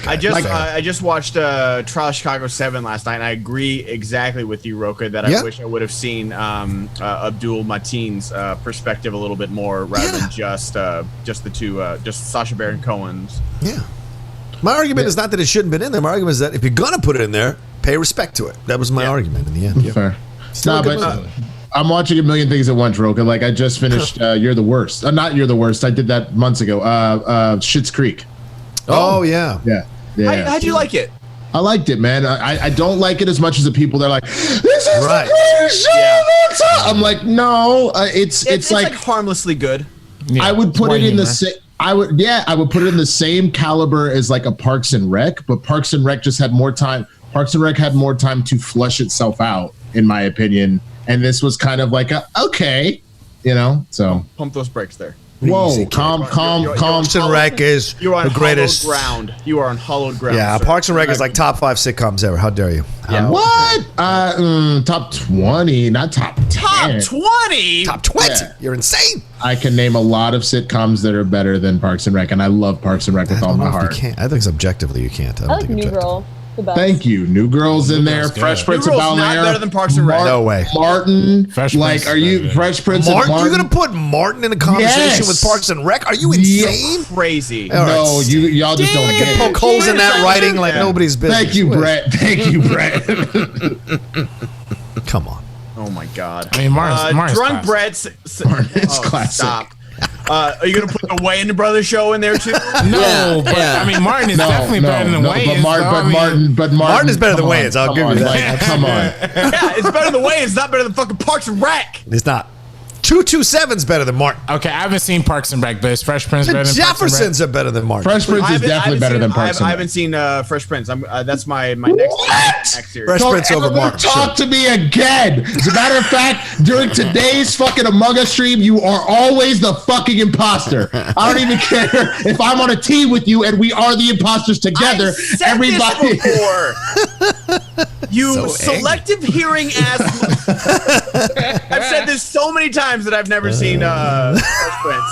I just watched Trial of Chicago 7 last night, and I agree exactly with you, Rocha, that I wish I would have seen Abdul Mateen's perspective a little bit more, rather than just the two, just Sacha Baron Cohen's. Yeah. My argument is not that it shouldn't have been in there. My argument is that if you're gonna put it in there, pay respect to it. That was my argument in the end. Fair. I'm watching a million things at once, Rocha. Like I just finished You're the Worst. Not You're the Worst. I did that months ago. Schitt's Creek. Oh yeah. How'd you like it? I liked it, man. I don't like it as much as the people that are like, this is right. the greatest show of all time. I'm like, no, it's like harmlessly good. Yeah, I would put it in the same. I would put it in the same caliber as like a Parks and Rec, but Parks and Rec just had more time. Parks and Rec had more time to flesh itself out, in my opinion. And this was kind of like okay, so pump those brakes there. Whoa, calm. Parks and Rec is the greatest ground. You are on hollowed ground. Yeah, sir. Parks and Rec is like top 5 sitcoms ever. How dare you? Yeah. What? Top 20, not top 10. Top 20? Top 20. Yeah. You're insane. I can name a lot of sitcoms that are better than Parks and Rec, and I love Parks and Rec with all my heart. You can't. I think subjectively you can't. I like New Girl. The best. Thank you. New Girl's in there. Fresh Prince of Bel-Air. Not better than Parks and Rec. No way. Martin. Fresh Prince of Martin? You're gonna put Martin in a conversation with Parks and Rec? Are you insane? Crazy. No, y'all just don't get it. Poke holes in that writing like nobody's business. Thank you, Brett. Come on. Oh my God. I mean, Martin's Drunk Brett's. Martin's classic. Stop. Are you gonna put the Wayans Brothers show in there too? No, but I mean Martin is definitely better than Wayans. Martin is better than Wayans. I'll give you that. Come on. Yeah, it's better than Wayans. It's not better than fucking Parks and Rec. It's not. 227's better than Martin. Okay, I haven't seen Parks and Rec, but is Fresh Prince better than Parks and Rec? Jeffersons are better than Martin. Fresh Prince is definitely better than Parks and Rec. I haven't seen Fresh Prince. That's my next series. Fresh Prince over Martin. Talk to me again. As a matter of fact, during today's fucking Among Us stream, you are always the fucking imposter. I don't even care if I'm on a team with you and we are the imposters together. Everybody. You selective hearing ass. I've said this so many times that I've never seen Fresh Prince.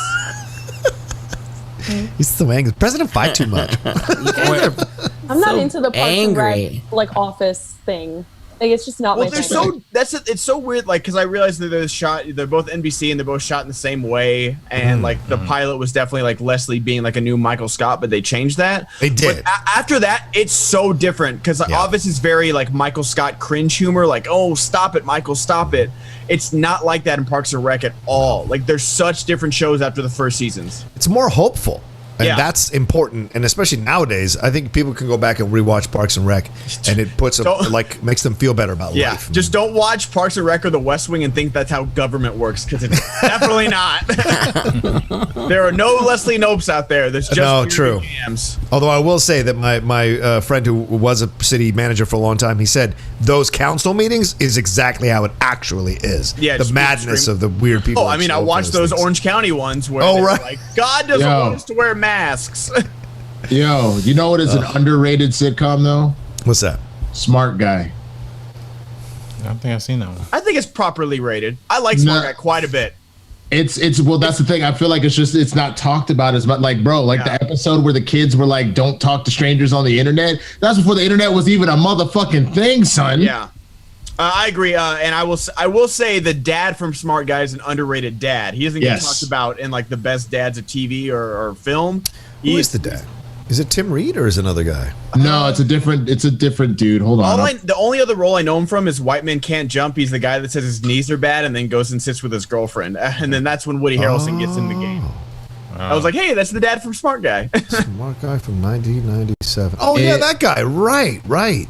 He's so angry. President fight too much. I'm not into the Parks and Rec like office thing. Like it's just not my thing. It's so weird. Like because I realized that they're both NBC and they're both shot in the same way. And like the pilot was definitely like Leslie being like a new Michael Scott, but they changed that. They did. But after that, it's so different because Office is very like Michael Scott cringe humor. Like oh stop it, Michael, stop it. It's not like that in Parks and Rec at all. Like there's such different shows after the first seasons. It's more hopeful. And that's important, and especially nowadays, I think people can go back and rewatch Parks and Rec, and it puts them makes them feel better about life. Just don't watch Parks and Rec or The West Wing and think that's how government works, because it's definitely not. There are no Leslie Nopes out there. There's just true. Jams. Although I will say that my friend who was a city manager for a long time, he said those council meetings is exactly how it actually is. Yeah, the madness of the weird people. Oh, I mean, I watched those Orange County ones where like God doesn't want us to wear masks. Yo, you know what is an underrated sitcom though? What's that? Smart Guy. I don't think I've seen that one. I think it's properly rated. I like Smart Guy quite a bit. It's well, that's the thing. I feel like it's not talked about as much. Like, bro, the episode where the kids were like, "Don't talk to strangers on the internet." That's before the internet was even a motherfucking thing, son. Yeah. I agree, and I will say the dad from Smart Guy is an underrated dad. He doesn't get talked about in like the best dads of TV or film. Who is the dad? Is it Tim Reed or is it another guy? No, it's a different dude. Hold on. The only other role I know him from is White Man Can't Jump. He's the guy that says his knees are bad and then goes and sits with his girlfriend, and then that's when Woody Harrelson gets in the game. I was like, hey, that's the dad from Smart Guy. Smart Guy from 1997. Oh, yeah, that guy. Right.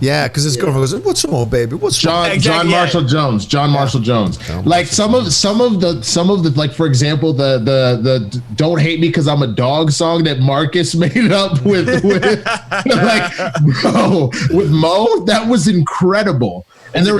Yeah, because his girlfriend goes, "What's wrong, baby? What's wrong?" John Marshall Jones. John Marshall Jones. Like some of the like, for example, the "Don't Hate Me Because I'm a Dog" song that Marcus made up with like, bro, with Mo. That was incredible. And there were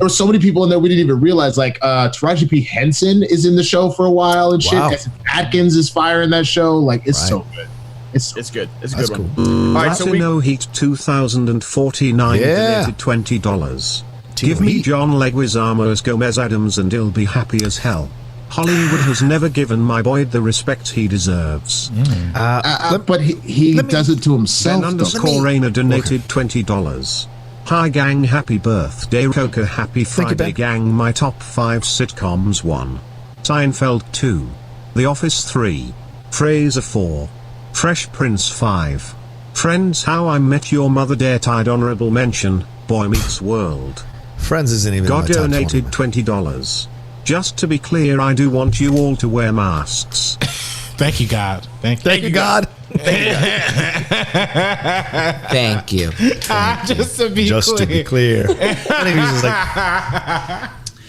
so many people in there we didn't even realize. Like Taraji P. Henson is in the show for a while and shit. Atkins is fire in that show. Like, it's so good. It's good. It's a good one. All right, so No Heat 2049 donated $20. Give me John Leguizamo Gomez Adams and he'll be happy as hell. Hollywood has never given my boy the respect he deserves. But he does it to himself. Ben_Rainer donated $20. Hi gang, happy birthday Coca, happy Friday gang. My top 5 sitcoms: 1. Seinfeld 2. The Office 3. Frasier 4. Fresh Prince 5. Friends, How I Met Your Mother. Tide honorable mention, Boy Meets World. Friends isn't even God donated $20. Just to be clear, I do want you all to wear masks. Thank you, God. Thank you, God. Thank you. Just to be clear. I think he's just like,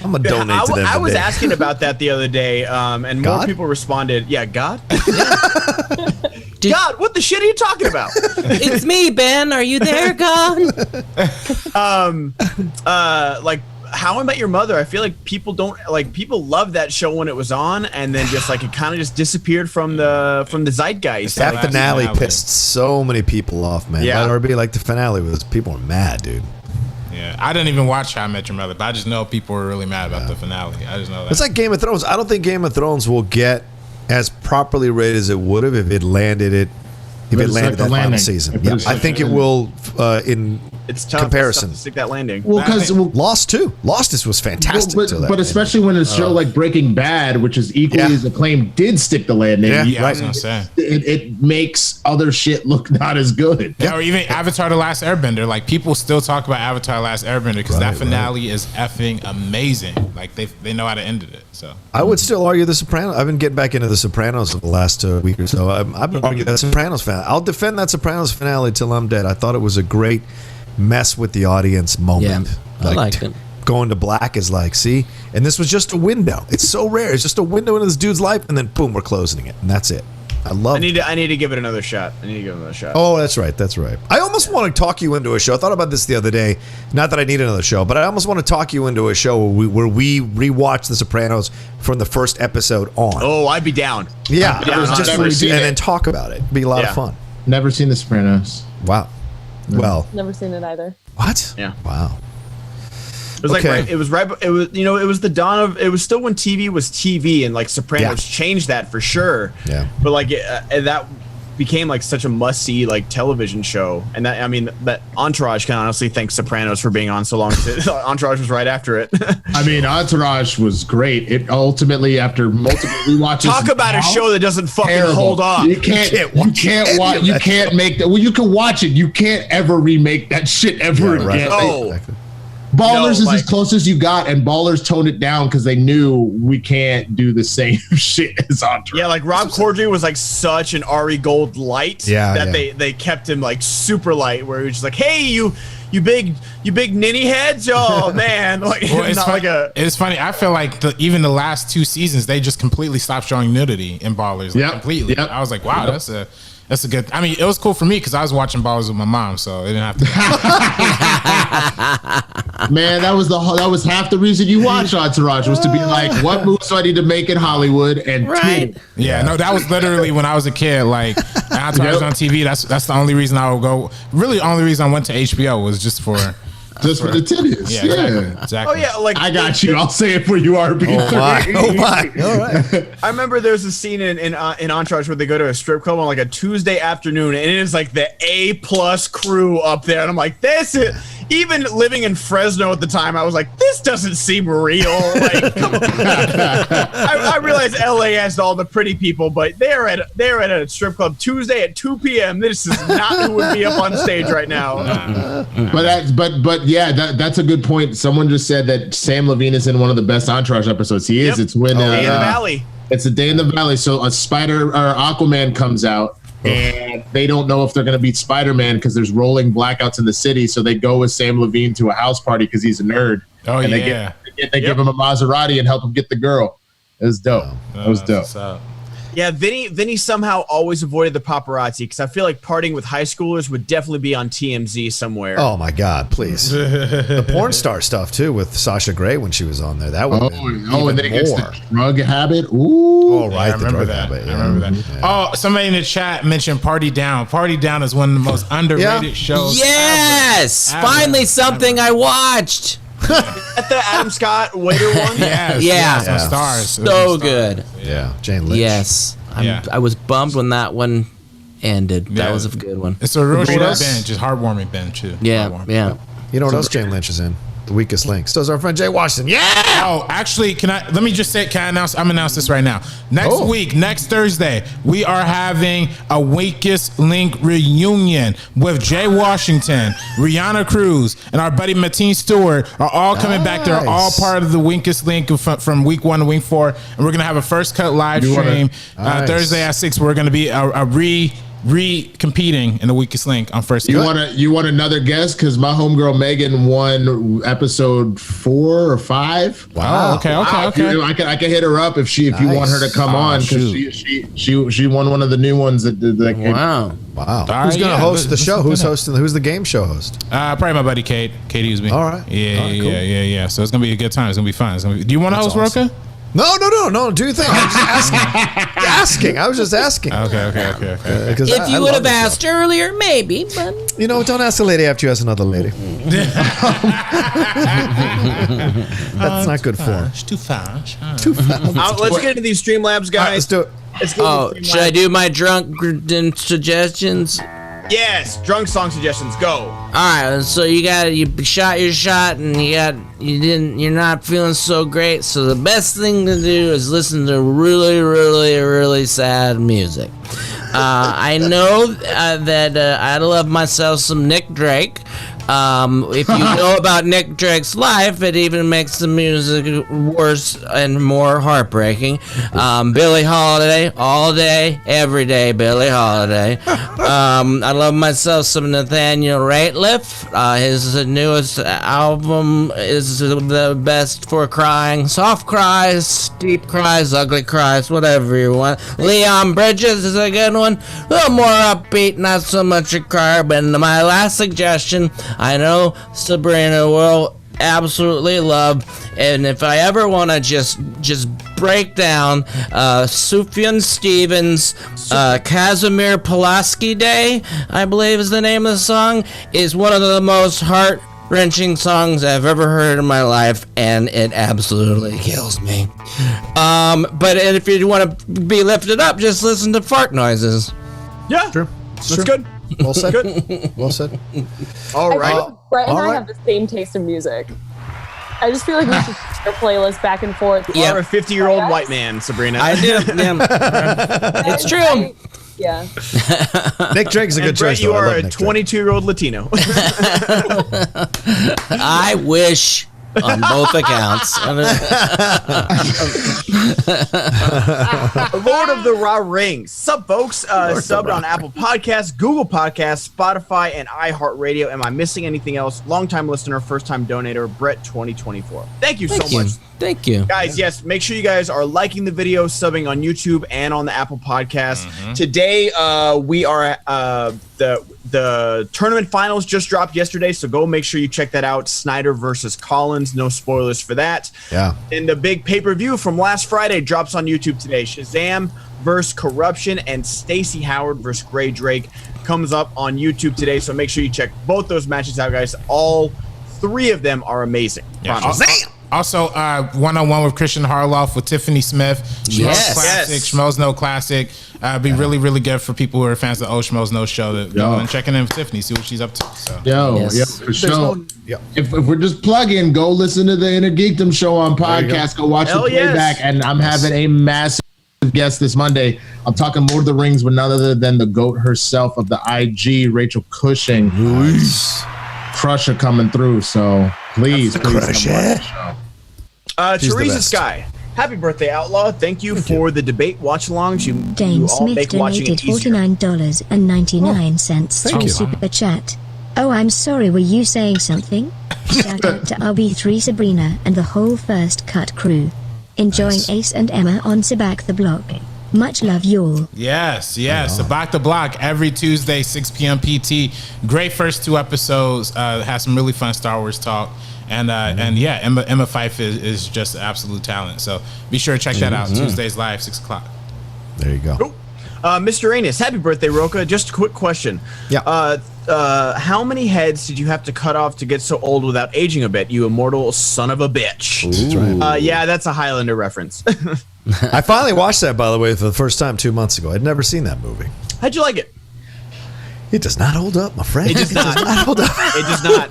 I'm going to donate to them. I was asking about that the other day, and more people responded, yeah, God? God, what the shit are you talking about? It's me, Ben. Are you there, God? Like How I Met Your Mother. I feel like people loved that show when it was on, and then just like it kind of just disappeared from the zeitgeist. That finale pissed so many people off, man. Yeah. That RB, like the finale was, people were mad, dude. Yeah, I didn't even watch How I Met Your Mother, but I just know people were really mad about the finale. I just know that. It's like Game of Thrones. I don't think Game of Thrones will get as properly rated as it would have if it landed that final season. Yeah, I think it will in it's tough comparison to stick that landing. Well, because Lost was fantastic. But especially when a show like Breaking Bad, which is equally as acclaimed, did stick the landing. Yeah, I was gonna say it makes other shit look not as good. Yeah, or even Avatar: The Last Airbender. Like people still talk about Avatar: The Last Airbender because that finale is effing amazing. Like they know how to end it. So I would still argue The Sopranos. I've been getting back into The Sopranos for the last week or so. I've been arguing that Sopranos finale. I'll defend that Sopranos finale till I'm dead. I thought it was a great mess with the audience moment. Yeah, I like it. Going to black is like, see? And this was just a window. It's so rare. It's just a window into this dude's life, and then boom, we're closing it. And that's it. I need to give it another shot. Oh, that's right. I almost want to talk you into a show. I thought about this the other day. Not that I need another show, but I almost want to talk you into a show where we rewatch The Sopranos from the first episode on. Oh, I'd be down. Yeah, and then talk about it. It'd be a lot of fun. Never seen The Sopranos. Wow. Well, never seen it either. What? Yeah. Wow. It was it was the dawn of, it was still when TV was TV, and like Sopranos changed that for sure. Yeah. But like that became like such a must-see like television show, and that, I mean, that Entourage can honestly thank Sopranos for being on so long. Entourage was right after it. I mean, Entourage was great. It ultimately, after multiple rewatches, talk about a show that doesn't fucking hold on. You can't make that. Well, you can watch it. You can't ever remake that shit ever again. Oh. Exactly. Ballers is as close as you got, and Ballers toned it down because they knew we can't do the same shit as Entourage. Yeah, like Rob Corddry was like such an Ari Gold light that they kept him like super light, where he was just like, hey, you big ninny heads, oh man. Like, well, it's funny. I feel like even the last 2 seasons they just completely stopped showing nudity in Ballers. Like, completely. Yep. I was like, wow, that's a good. I mean, it was cool for me because I was watching Ballers with my mom, so it didn't have to. Man, that was half the reason you watch Entourage, was to be like, what moves do I need to make in Hollywood? And yeah, no, that was literally when I was a kid. Like Entourage on TV. That's the only reason I would go. Really, the only reason I went to HBO was just for. Just for the titties. Yeah, exactly. Oh yeah, like I got you. I'll say it for you, RB3. Oh my. All right. I remember there's a scene in Entourage where they go to a strip club on like a Tuesday afternoon, and it is like the A+ crew up there, and I'm like, this is. even living in Fresno at the time, I was like, this doesn't seem real. Like, come on. I realize LA has all the pretty people, but they're at a strip club Tuesday at 2 p.m. This is not who would be up on stage right now. But that's a good point. Someone just said that Sam Levine is in one of the best Entourage episodes. He is. It's when Day in the Valley. It's a Day in the Valley. So a Spider or Aquaman comes out. And they don't know if they're going to beat Spider-Man because there's rolling blackouts in the city. So they go with Sam Levine to a house party because he's a nerd. Oh, and they give him a Maserati and help him get the girl. It was dope. That was dope. Yeah, Vinny somehow always avoided the paparazzi because I feel like partying with high schoolers would definitely be on TMZ somewhere. Oh my God, please! The porn star stuff too with Sasha Grey when she was on there. That would and then against the drug habit. Ooh, oh right, I remember that. Habit, yeah. I remember that. Yeah. Oh, somebody in the chat mentioned Party Down. Party Down is one of the most underrated shows. Yes, ever. finally something I watched. At the Adam Scott waiter one? Yeah. Some stars. So good. Yeah, Jane Lynch. Yes. I was bummed when that one ended. That was a good one. It's a real short binge. It's heartwarming binge too. Yeah. You know what else Jane Lynch is in? The Weakest Link. So is our friend Jay Washington. Yeah. Oh, actually, let me just say, I'm announce this right now. Next week, next Thursday, we are having a Weakest Link reunion with Jay Washington, Rihanna Cruz, and our buddy Mateen Stewart are all coming back. They're all part of the Weakest Link from week 1 to week 4. And we're going to have a first cut live stream Thursday at 6. We're going to be a re-competing in the Weakest Link on first. You want another guess? Because my homegirl Megan won episode 4 or 5. Wow. Okay. I can hit her up if you want her to come on because she won one of the new ones that came. Wow. Who's going to host the show? Who's hosting? Who's the game show host? Probably my buddy Kate Usby. All right. Yeah. So it's gonna be a good time. It's gonna be fun. Do you want to host, awesome. Rocha? No. Do you think? I was just asking. Okay. If you would have asked earlier, maybe, but don't ask a lady after you ask another lady. That's not good form. It's too fast. Let's get into these Streamlabs, guys. Let's do it. Should I do my drunk suggestions? Yes, drunk song suggestions. Go. All right, so you shot your shot, and you're not feeling so great. So the best thing to do is listen to really, really, really sad music. I know that I love myself some Nick Drake. If you know about Nick Drake's life, it even makes the music worse and more heartbreaking. Billie Holiday, all day, every day, Billie Holiday. I love myself some Nathaniel Rateliff. His newest album is the best for crying. Soft cries, deep cries, ugly cries, whatever you want. Leon Bridges is a good one. A little more upbeat, not so much a crier. But my last suggestion, I know Sabrina will absolutely love, and if I ever want to just break down Sufjan Stevens' Kazimir Pulaski Day, I believe is the name of the song, is one of the most heart-wrenching songs I've ever heard in my life, and it absolutely kills me. But if you want to be lifted up, just listen to fart noises. Yeah, true. That's good. Well said. Good. Well said. All right. I feel like Brett and I have the same taste in music. I just feel like we should share a playlist back and forth. You are a 50-year-old white man, Sabrina. I do. Yeah. It's true. Yeah. Nick Drake's a good Brett, choice. You are a 22-year-old Latino. I wish. On both accounts. Lord of the Raw Rings. Sup, folks? Subbed on Apple Podcasts, Google Podcasts, Spotify, and iHeartRadio. Am I missing anything else? Long-time listener, first-time donator, Brett 2024. Thank you so much. Thank you. Guys, yes, make sure you guys are liking the video, subbing on YouTube and on the Apple Podcast. Today, we are the tournament finals just dropped yesterday, so go make sure you check that out. Snyder versus Collins. No spoilers for that. Yeah. And the big pay-per-view from last Friday drops on YouTube today. Shazam versus Corruption and Stacey Howard versus Gray Drake comes up on YouTube today, so make sure you check both those matches out, guys. All three of them are amazing. Yeah. Also, one-on-one with Christian Harloff with Tiffany Smith. Schmoes classic. Schmoes Know classic. Be really, really good for people who are fans of the Schmoes Know show to go and checking in with Tiffany, see what she's up to. So. For sure. If we're just plugging, go listen to the Inner Geekdom show on podcast. Go watch the playback, and I'm having a massive guest this Monday. I'm talking Lord of the Rings with none other than the GOAT herself of the IG, Rachel Cushing. Crusher coming through, so please come watch the show. Teresa Sky, happy birthday, Outlaw. Thank you for the debate watch-alongs. You Dane all Smith make watching donated it easier. $49.99 through Super Chat. Oh, I'm sorry, were you saying something? Shout out to RB3 Sabrina and the whole First Cut crew. Enjoying Ace and Emma on Sabak the Block. Much love, y'all. Yes. Sabak the Block every Tuesday, 6 p.m. PT. Great first 2 episodes. Has some really fun Star Wars talk. And Emma Fife is just absolute talent. So be sure to check that out. Tuesdays live, 6 o'clock. There you go. Cool. Mr. Anus, happy birthday, Rocha. Just a quick question. Yeah. How many heads did you have to cut off to get so old without aging a bit, you immortal son of a bitch? That's right. Yeah, that's a Highlander reference. I finally watched that, by the way, for the first time 2 months ago. I'd never seen that movie. How'd you like it? It does not hold up, my friend. It does not hold up. It does not.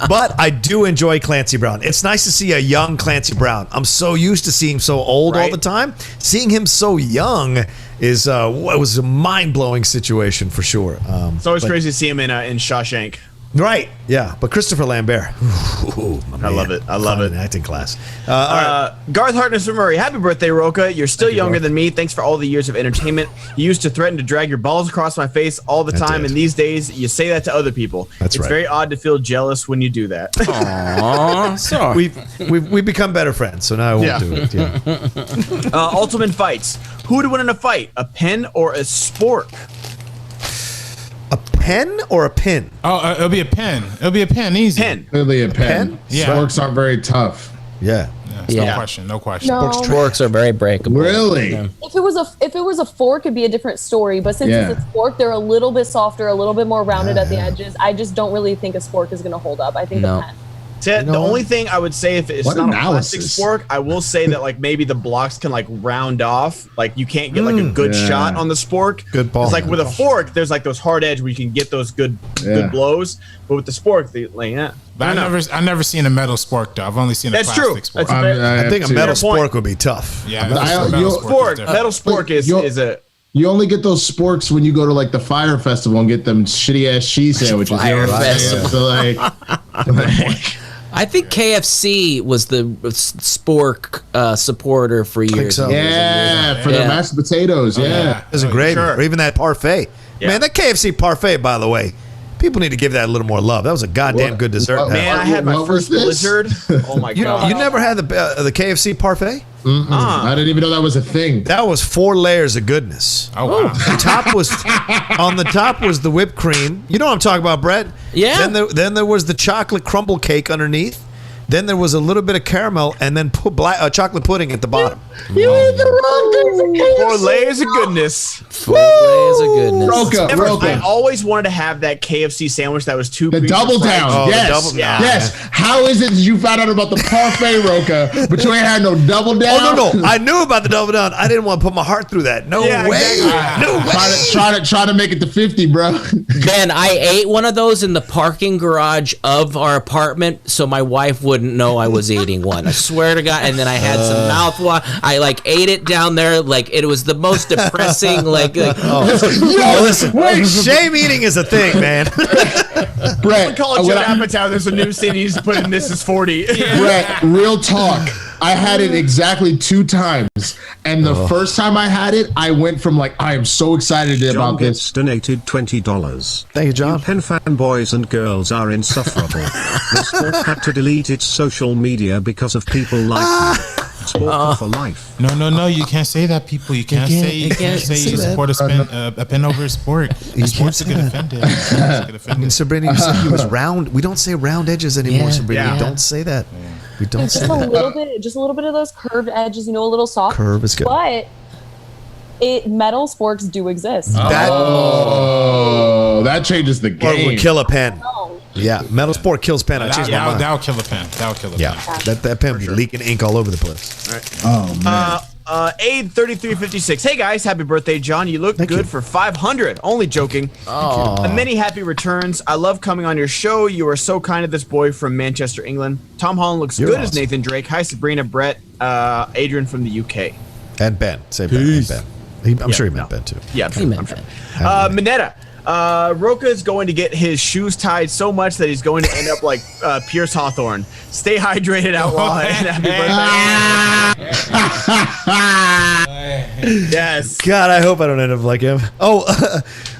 But I do enjoy Clancy Brown. It's nice to see a young Clancy Brown. I'm so used to seeing him so old all the time. Seeing him so young is was a mind-blowing situation for sure. It's always crazy to see him in Shawshank. Right, yeah. But Christopher Lambert. I love it. I love it. Acting class. Garth Hartness from Murray. Happy birthday, Rocha. You're still younger than me. Thanks for all the years of entertainment. You used to threaten to drag your balls across my face all the time, and these days you say that to other people. It's very odd to feel jealous when you do that. Aww, sorry. We've become better friends, so now I won't do it. Yeah. Ultimate fights. Who would win in a fight? A pen or a spork? A pen or a pin? Oh, it'll be a pen. It'll be a pen. Easy. Pen. Clearly a pen. Yeah. Sporks aren't very tough. Yeah. No question. No. Sporks are very breakable. Really? Yeah. If it was a fork, it'd be a different story. But since it's a fork, they're a little bit softer, a little bit more rounded at the edges. I just don't really think a spork is going to hold up. I think a pen. The only thing I would say, if it's not a plastic spork, I will say that like maybe the blocks can like round off. Like you can't get like a good shot on the spork. Good ball. It's like with a fork, there's like those hard edge where you can get those good blows. But with the spork, But I've never seen a metal spork though. I've only seen a plastic spork. That's I think a metal spork would be tough. Yeah, metal spork is a. You only get those sporks when you go to like the Fire Festival and get them shitty ass cheese sandwiches. Fire Festival. So like I think KFC was the spork supporter for years. So. Yeah, for the mashed potatoes. Yeah. It's a gravy. Or even that parfait. Yeah. Man, that KFC parfait, by the way, people need to give that a little more love. That was a goddamn good dessert. Man, I had my first Blizzard. Oh my God. You never had the KFC parfait? I didn't even know that was a thing. That was 4 layers of goodness. Oh wow! On the top was the whipped cream. You know what I'm talking about, Brett? Yeah. Then there was the chocolate crumble cake underneath. Then there was a little bit of caramel, and then chocolate pudding at the bottom. You ate the wrong thing for KFC. 4 layers of goodness. 4 layers of goodness. Rocha. I always wanted to have that KFC sandwich that was 2 The double down. Oh, Yes. Yes. How is it that you found out about the parfait, Rocha, but you ain't had no double down? Oh, no. I knew about the double down. I didn't want to put my heart through that. No way. Exactly. No way. Try to make it to 50, bro. Ben, I ate one of those in the parking garage of our apartment, so my wife wouldn't know I was eating one. I swear to God. And then I had some mouthwash. I ate it down there. It was the most depressing. Listen, shame eating is a thing, man. Brett, we call it Judd Apatow. There's a new scene he's putting. This is 40. Brett, real talk. I had it exactly 2 times, and the first time I had it, I went from I am so excited about this. Donated $20. Thank you, John. You pen fanboys and girls are insufferable. The sport had to delete its social media because of people like you. Sport for life. No, you can't say that, people. You can't say you support a pen over a sport. Sports get offended. Sabrina, you said he was round. We don't say round edges anymore, Sabrina. Yeah. We don't say that. We don't say that. Just a little bit of those curved edges, a little soft. Curve is good. But metal sporks do exist. That changes the game. Or would kill a pen. Yeah, metal sport kills pen. I changed my mind. That'll kill the pen. That pen be leaking ink all over the place. All right. Oh man. Aid3356. Hey guys, happy birthday, John. You look good for 500. Only joking. Many happy returns. I love coming on your show. You are so kind to this boy from Manchester, England. Tom Holland looks good as Nathan Drake. Hi, Sabrina, Brett, Adrian from the UK. And Ben. Say Ben. I'm sure he meant Ben too. Yeah, I'm sure. Minetta. Rocha is going to get his shoes tied so much that he's going to end up like Pierce Hawthorne. Stay hydrated, outlaw, and happy birthday. Yes. God, I hope I don't end up like him. Oh,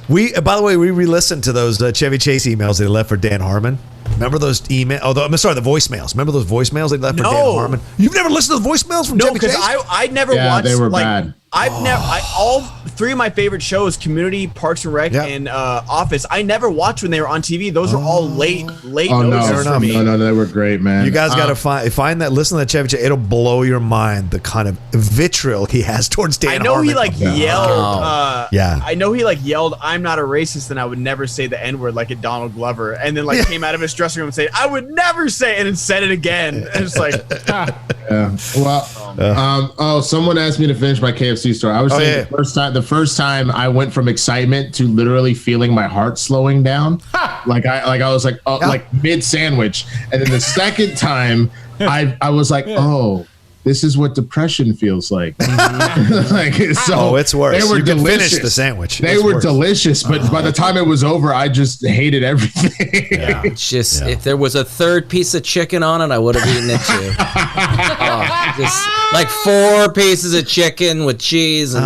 by the way, we re-listened to those Chevy Chase emails they left for Dan Harmon. Remember those emails? I'm sorry, the voicemails. Remember those voicemails they left for Dan Harmon? You've never listened to the voicemails from Chevy Chase? No, because I never watched. They were bad. All three of my favorite shows, Community, Parks and Rec, and Office, I never watched when they were on TV. Those were all late notices for me. No, they were great, man. You guys got to find that. Listen to that Chevy Chase. It'll blow your mind. The kind of vitriol he has towards Dan Harmon. I know he yelled. I know he yelled, "I'm not a racist," and I would never say the N-word like a Donald Glover. And then came out of his dressing room and said, "I would never say it," and then said it again. And it's like, Well, someone asked me to finish my KFC story. I was saying the first time I went from excitement to literally feeling my heart slowing down, like I was like mid sandwich, and then the second time I was like, oh, this is what depression feels like. It's worse. They were you can delicious. finish the sandwich. They were delicious, but by the time it was over, I just hated everything. If there was a third piece of chicken on it, I would have eaten it too. Just like 4 pieces of chicken with cheese. And,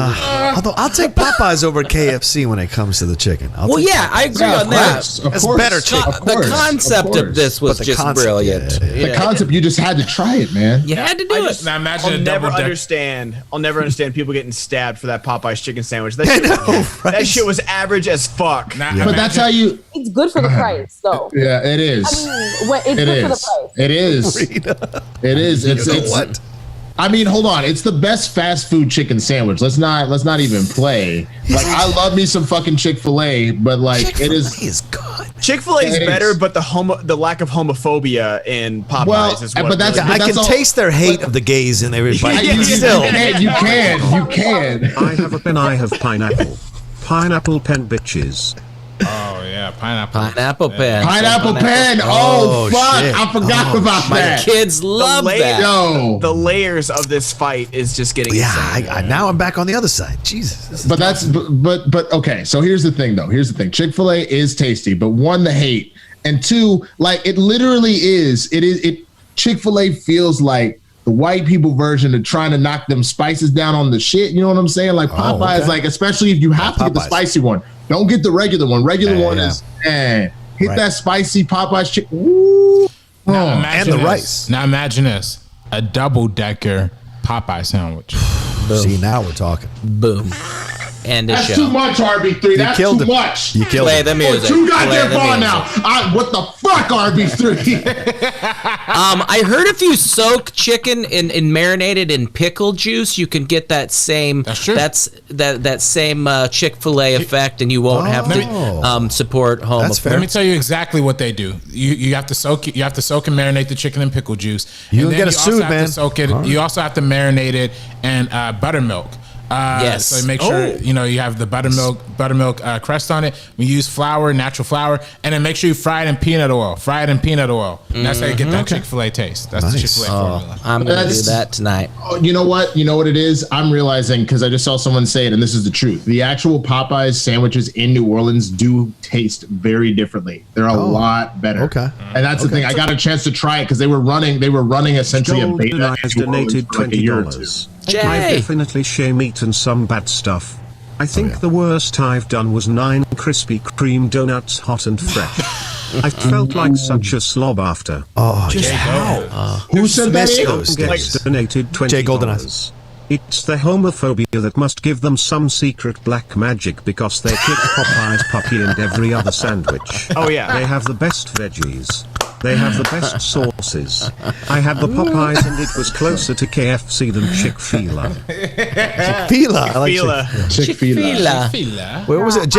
although I'll take Popeyes over KFC when it comes to the chicken. I agree on that. It's better chicken. The concept of this was just brilliant. The concept, you just had to try it, man. You had to do it. Now imagine I'll never understand people getting stabbed for that Popeyes chicken sandwich. That shit was average as fuck. But that's how you. It's good for the price, though. Yeah, it is. I mean, it's good for the price. It is. It is. It's what? I mean, hold on. It's the best fast food chicken sandwich. Let's not even play. Like, I love me some fucking Chick-fil-A, but like Chick-fil-A it is good. Chick-fil-A is better, but the lack of homophobia in Popeyes is what. I can taste their hate of the gays in everybody. You can. I have pineapple. Pineapple pen bitches. Oh yeah, pineapple pen. Pineapple pen. Oh fuck! Shit. I forgot about that. My kids love that. The layers of this fight is just getting. Now I'm back on the other side. Jesus. But okay. So here's the thing, though. Chick-fil-A is tasty, but one, the hate, and two, like it literally is. Chick-fil-A feels like the white people version of trying to knock them spices down on the shit. You know what I'm saying? Like Popeyes, like especially if you have to get the spicy one. Don't get the regular one. Regular one is hit that spicy Popeyes chicken. Woo. And the rice. Now imagine this: a double-decker Popeye sandwich. Boom. See, now we're talking. Boom. And that's too much, RB3. That's too much. You killed Play the music. Too goddamn far now. What the fuck, RB3? I heard if you soak chicken in marinated in pickle juice, you can get that same. That's true. That same Chick-fil-A effect, and you won't have to support homophobia. Let me tell you exactly what they do. You have to soak it. You have to soak and marinate the chicken in pickle juice. You get a suit, man. You also have to marinate it in buttermilk. Yes. So make sure you have the buttermilk crust on it. We use flour, natural flour, and then make sure you fry it in peanut oil. And that's how you get that Chick-fil-A taste. That's the Chick-fil-A formula. I'm gonna do that tonight. Oh, you know what? You know what it is? I'm realizing because I just saw someone say it, and this is the truth. The actual Popeyes sandwiches in New Orleans do taste very differently. They're a lot better. Okay. And that's the thing. I got a chance to try it because they were running essentially a beta. Donated $20. I've definitely eaten some bad stuff. I think the worst I've done was 9 Krispy Kreme donuts, hot and fresh. I felt like such a slob after. Oh, just how? Who said that? Donated $20. It's the homophobia that must give them some secret black magic because they kick Popeye's puppy and every other sandwich. Oh yeah. They have the best veggies. They have the best sauces. I had the Popeyes and it was closer to KFC than Chick-fil-A. Chick-fil-A. I like Chick-fil-A. Where was it?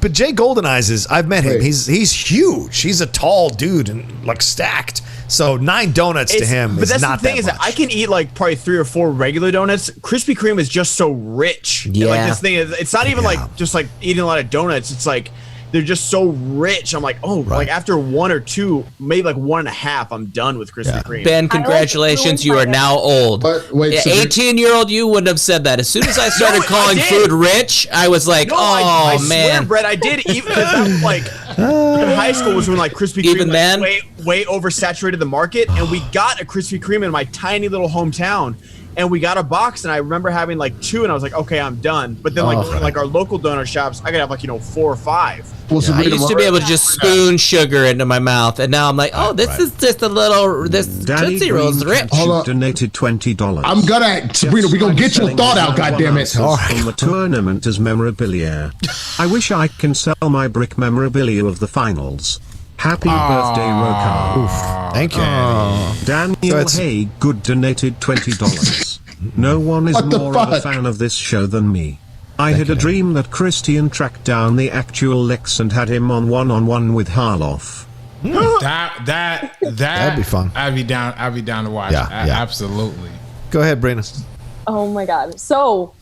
But Jay Goldeneyes is, I've met him. He's huge. He's a tall dude and like stacked. So 9 donuts to him is not that much. But that's the thing is that I can eat like probably 3 or 4 regular donuts. Krispy Kreme is just so rich. Yeah. Like this thing is, it's not even like just like eating a lot of donuts. It's like they're just so rich. I'm like, like after 1 or 2, maybe like 1.5, I'm done with Krispy Kreme. Ben, congratulations. You are now old. But wait, 18-year-old you wouldn't have said that. As soon as I started calling food rich, I was like, I man. swear, Brett, I did. Even because like in high school was when like Krispy Kreme way oversaturated the market, and we got a Krispy Kreme in my tiny little hometown. And we got a box, and I remember having like 2, and I was like, okay, I'm done. But then like our local donut shops, I could have like 4 or 5. Well, I used to be able to just spoon sugar into my mouth, and now I'm like, this is just a little. This Tootsie Roll's rich. Donated $20. I'm gonna, Sabrina, we gonna get your thought out, goddammit. From the tournament as memorabilia. I wish I can sell my brick memorabilia of the finals. Happy birthday, Rocha. Thank you. Daniel Haygood donated $20. No one is more of a fan of this show than me. I had a dream that Christian tracked down the actual Lex and had him on one-on-one with Harloff. That'd be fun. I'd be down to watch. Yeah. Absolutely. Go ahead, Brina. Oh my God. So,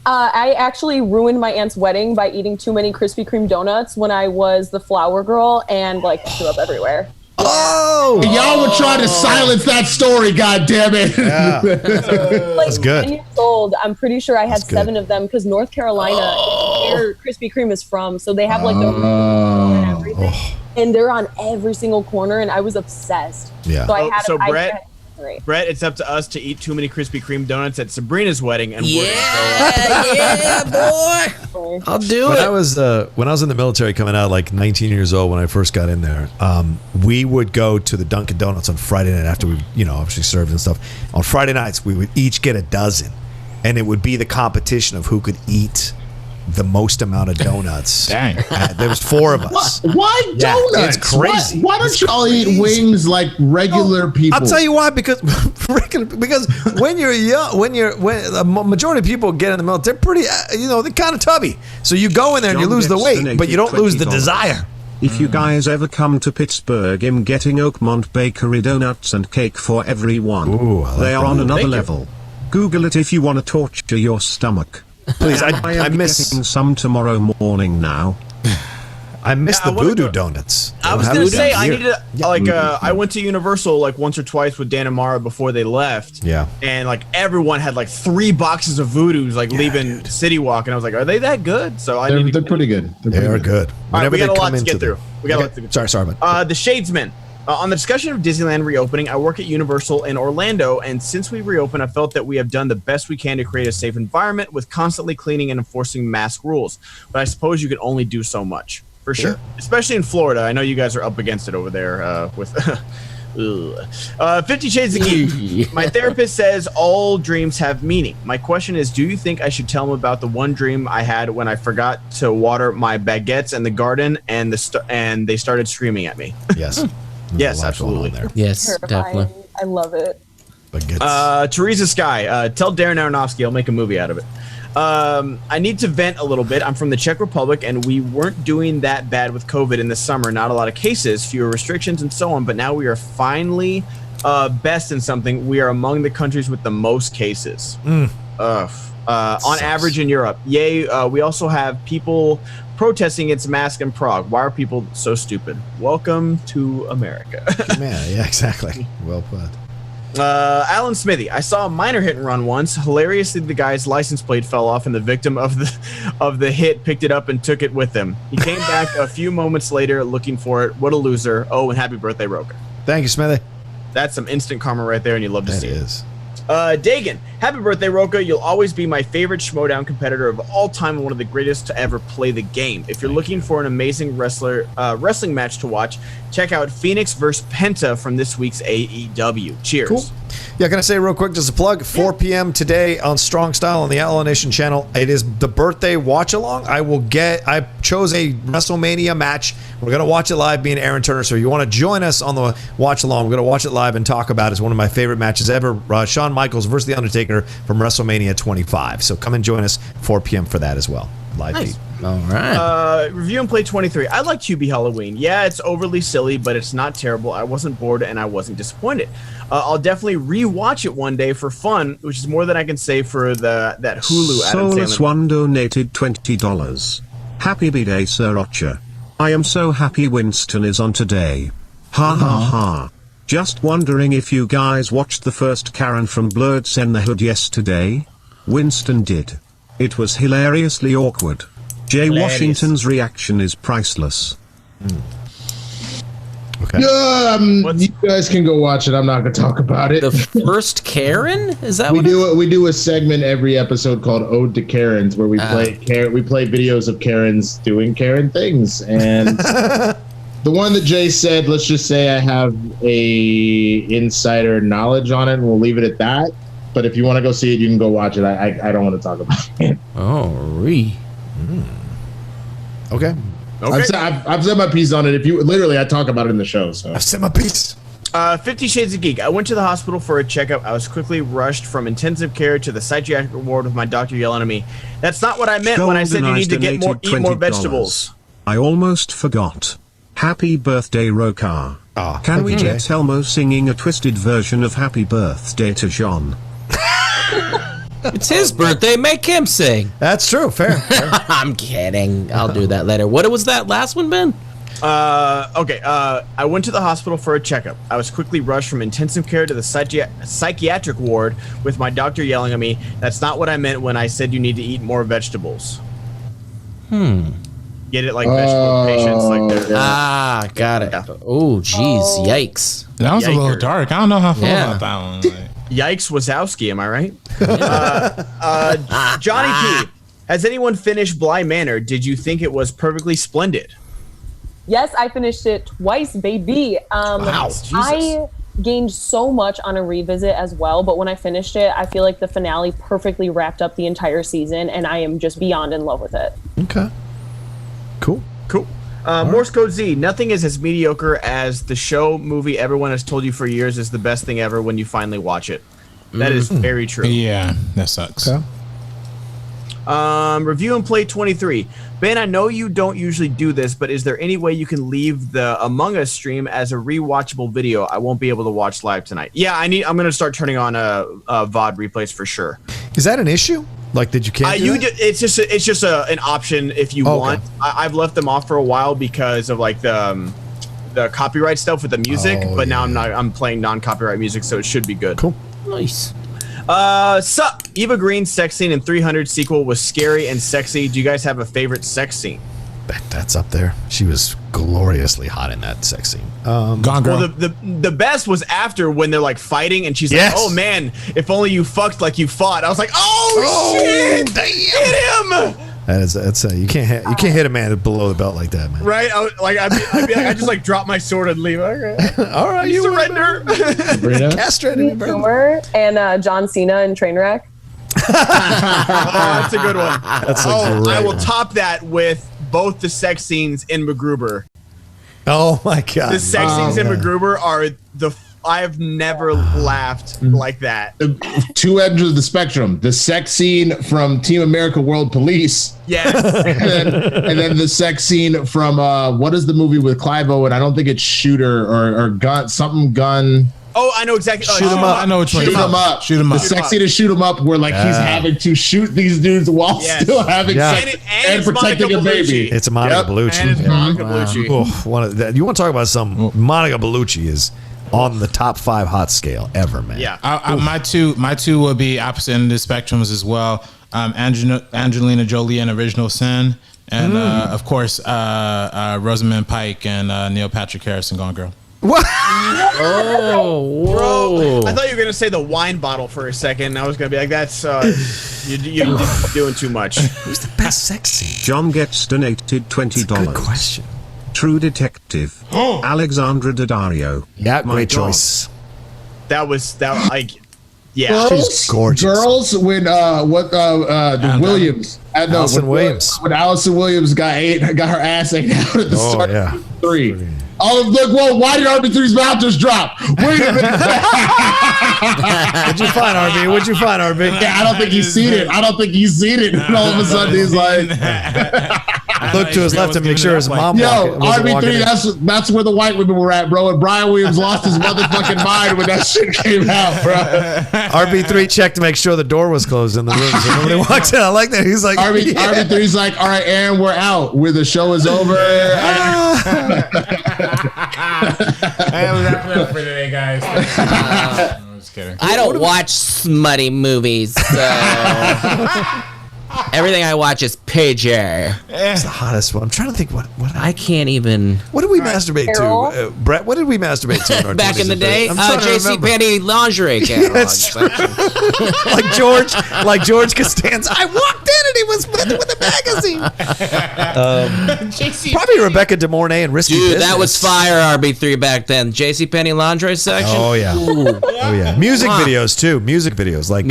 I actually ruined my aunt's wedding by eating too many Krispy Kreme donuts when I was the flower girl and like threw up everywhere. Oh, y'all were trying to silence that story, goddammit. Yeah. That's good. 10 years old, I'm pretty sure I had 7 of them because North Carolina is where Krispy Kreme is from. So they have like the and everything. And they're on every single corner, and I was obsessed. Yeah. So I had Brett, it's up to us to eat too many Krispy Kreme donuts at Sabrina's wedding, and boy, I'll do when it. I was in the military, coming out like 19 years old when I first got in there, we would go to the Dunkin' Donuts on Friday night after we, obviously served and stuff. On Friday nights, we would each get a dozen, and it would be the competition of who could eat the most amount of donuts. Dang. There was 4 of us. Why donuts? It's crazy. Why don't y'all eat wings like regular people? I'll tell you why. Because when you're young, when a majority of people get in the military, they're pretty, they're kind of tubby. So you go in there and you lose the weight, but you don't lose the desire. If you guys ever come to Pittsburgh, I'm getting Oakmont Bakery donuts and cake for everyone. Ooh, I like they are that. on another level. Google it if you want to torture your stomach. Please, I miss getting some tomorrow morning now. I miss the voodoo donuts. I was gonna say I needed I went to Universal like once or twice with Dan and Mara before they left. Yeah. And like everyone had like 3 boxes of voodoos leaving City Walk, and I was like, are they that good? So they're pretty good. They are good. All right, we got a lot to get through. Sorry, man. The Shadesman. On the discussion of Disneyland reopening, I work at Universal in Orlando, and since we reopened, I felt that we have done the best we can to create a safe environment with constantly cleaning and enforcing mask rules. But I suppose you can only do so much, for sure. Especially in Florida. I know you guys are up against it over there with 50 Shades of Geek. My therapist says all dreams have meaning. My question is, do you think I should tell him about the one dream I had when I forgot to water my baguettes in the garden and they started screaming at me? Yes. Yes, absolutely. Yes, Terrifying. definitely. I love it. Teresa Sky, tell Darren Aronofsky I'll make a movie out of it. I need to vent a little bit. I'm from the Czech Republic, and we weren't doing that bad with COVID in the summer. Not a lot of cases, fewer restrictions, and so on. But now we are finally best in something. We are among the countries with the most cases. On average in Europe. Yay, we also have people protesting its mask in Prague. Why are people so stupid? Welcome to America. Yeah, exactly. Well put. Alan Smithy. I saw a minor hit and run once. Hilariously, the guy's license plate fell off, and the victim of the hit picked it up and took it with him. He came back a few moments later looking for it. What a loser. Oh, and happy birthday, Rocha. Thank you, Smithy. That's some instant karma right there, and you love to see it. That is. Dagan, happy birthday, Rocha. You'll always be my favorite Schmodown competitor of all time and one of the greatest to ever play the game. If you're looking for an amazing wrestling match to watch, check out Phoenix vs. Penta from this week's AEW. Cheers. Cool. Yeah, can I say real quick, just a plug, 4 p.m. today on Strong Style on the Outlaw Nation channel. It is the birthday watch-along. I chose a WrestleMania match. We're going to watch it live, being Aaron Turner. So if you want to join us on the watch-along, we're going to watch it live and talk about it. It's one of my favorite matches ever. Shawn Michaels versus The Undertaker from WrestleMania 25. So come and join us 4 p.m. for that as well. Live feed. All right. Review and play 23. I like Hubie Halloween. Yeah, it's overly silly, but it's not terrible. I wasn't bored and I wasn't disappointed. I'll definitely rewatch it one day for fun, which is more than I can say for that Hulu. Soulless One donated $20. Happy B-Day, Sir Rocha. I am so happy Winston is on today. Ha ha ha. Just wondering if you guys watched the first Karen from Blurred's in the Hood yesterday? Winston did. It was hilariously awkward. Jay Washington's reaction is priceless. Okay. You guys can go watch it. I'm not going to talk about it. The first Karen? Is that we do a segment every episode called Ode to Karens, where we play videos of Karens doing Karen things. And the one that Jay said, let's just say I have a insider knowledge on it, and we'll leave it at that. But if you want to go see it, you can go watch it. I don't want to talk about it. Okay. I've said my piece on it. I talk about it in the show. So I've said my piece. 50 Shades of Geek. I went to the hospital for a checkup. I was quickly rushed from intensive care to the psychiatric ward with my doctor yelling at me. That's not what I meant when I said you need to eat more vegetables. I almost forgot. Happy birthday, Rocha. Can we get Elmo singing a twisted version of Happy Birthday to John? It's his birthday. Make him sing. That's true. Fair. I'm kidding. I'll do that later. What was that last one, Ben? Okay. I went to the hospital for a checkup. I was quickly rushed from intensive care to the psychiatric ward with my doctor yelling at me. That's not what I meant when I said you need to eat more vegetables. Get it, like vegetable patients, like they're got it. Oh, jeez, yikes. That was a little dark. I don't know how I feel about that one. Yikes, Wazowski, am I right? Johnny P, has anyone finished Bly Manor? Did you think it was perfectly splendid? Yes, I finished it twice, baby. Wow, I gained so much on a revisit as well, but when I finished it, I feel like the finale perfectly wrapped up the entire season, and I am just beyond in love with it. Okay. Cool. Morse Code Z. Nothing is as mediocre as the show movie everyone has told you for years is the best thing ever when you finally watch it. That is very true. Yeah, that sucks. Okay. Review and play 23. Ben, I know you don't usually do this, but is there any way you can leave the Among Us stream as a rewatchable video? I won't be able to watch live tonight. Yeah, I'm going to start turning on VOD replays for sure. Is that an issue? Like, did you can't do that? It's just an option if you want. I've left them off for a while because of like the copyright stuff with the music, but now I'm playing non-copyright music, so it should be good. Cool. Nice. Sup? Eva Green's sex scene in 300 sequel was scary and sexy. Do you guys have a favorite sex scene? That's up there. She was gloriously hot in that sex scene. Gone Girl. Well, the best was after when they're like fighting and she's like, "Oh man, if only you fucked like you fought." I was like, "Oh shit, damn. Hit him!" That's you can't hit a man below the belt like that, man. Right? I'd be like, I just like drop my sword and leave. Okay. All right, you surrender. Castrated. Humor and John Cena in Trainwreck. That's a good one. I will top that with both the sex scenes in MacGruber. Oh my god. The sex scenes in MacGruber are I've never laughed like that. Two ends of the spectrum. The sex scene from Team America World Police. Yes. and then the sex scene from what is the movie with Clive Owen? I don't think it's Shooter or Gun. Oh, I know exactly. Shoot 'em up. I know what you're Shoot 'em up. Shoot 'em up. The sex scene is Shoot 'em up, where like he's having to shoot these dudes while still having sex and protecting a baby. It's Monica Bellucci. And it's Monica Bellucci. Oh, you want to talk about some? Monica Bellucci is on the top 5 hot scale ever, man. Yeah. My two would be opposite end of the spectrums as well. Angelina Jolie in Original Sin, and of course Rosamund Pike and Neil Patrick Harris in Gone Girl. What? Oh, whoa! I thought you were gonna say the wine bottle for a second. I was gonna be like, "That's you're doing too much." Who's the best sex scene? John gets donated $20. Good question. True Detective. Alexandra Daddario. Yeah, great choice. That like. Yeah, she's gorgeous. Girls, when Williams, Allison Williams, when Allison Williams got her ass ate out at the start of 3. Oh, look! Whoa! Why did RB3's mouth just drop? Wait a minute! What'd you find, RB? What'd you find, RB? Yeah, I don't think he's seen it. And all of a sudden he's like, look to his left to make sure his mom. Yo, RB3, that's where the white women were at, bro. And Brian Williams lost his motherfucking mind when that shit came out, bro. RB3 checked to make sure the door was closed in the room, so nobody walks in. I like that. He's like, RB3's like, all right, Aaron, we're out. Where the show is over. That was that for today, guys. I'm just kidding. I don't watch smutty movies, so everything I watch is pager. It's the hottest one. I'm trying to think what I can't even. What did we masturbate to, Brett? What did we masturbate to in our back in the day? JC Penney lingerie catalog. like George Costanza. I walked in and he was with a magazine. Probably Rebecca De Mornay and Risky Business. That was fire RB3 back then. JC Penney lingerie section. Oh yeah. Oh yeah. Music videos too. Music videos like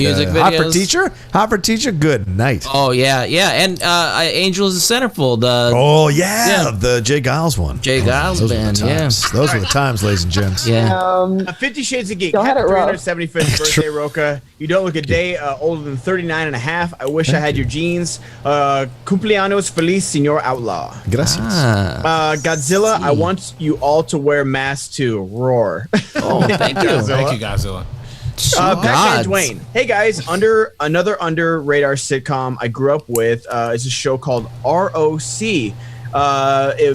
Hot for Teacher. Good night. Oh yeah, and Angels of Centerfold. The Jay Giles one. Jay Giles band. Those were the times, ladies and gents. Yeah. 50 Shades of Geek. Happy 375th birthday, Rocha. You don't look a day older than 39 and a half. I wish I had your genes. Cumpleaños feliz, Señor Outlaw. Gracias. Godzilla, I want you all to wear masks too. Roar. Oh, thank you. Thank you, Godzilla. Pac-Man Dwayne. Hey guys, another under radar sitcom I grew up with is a show called ROC.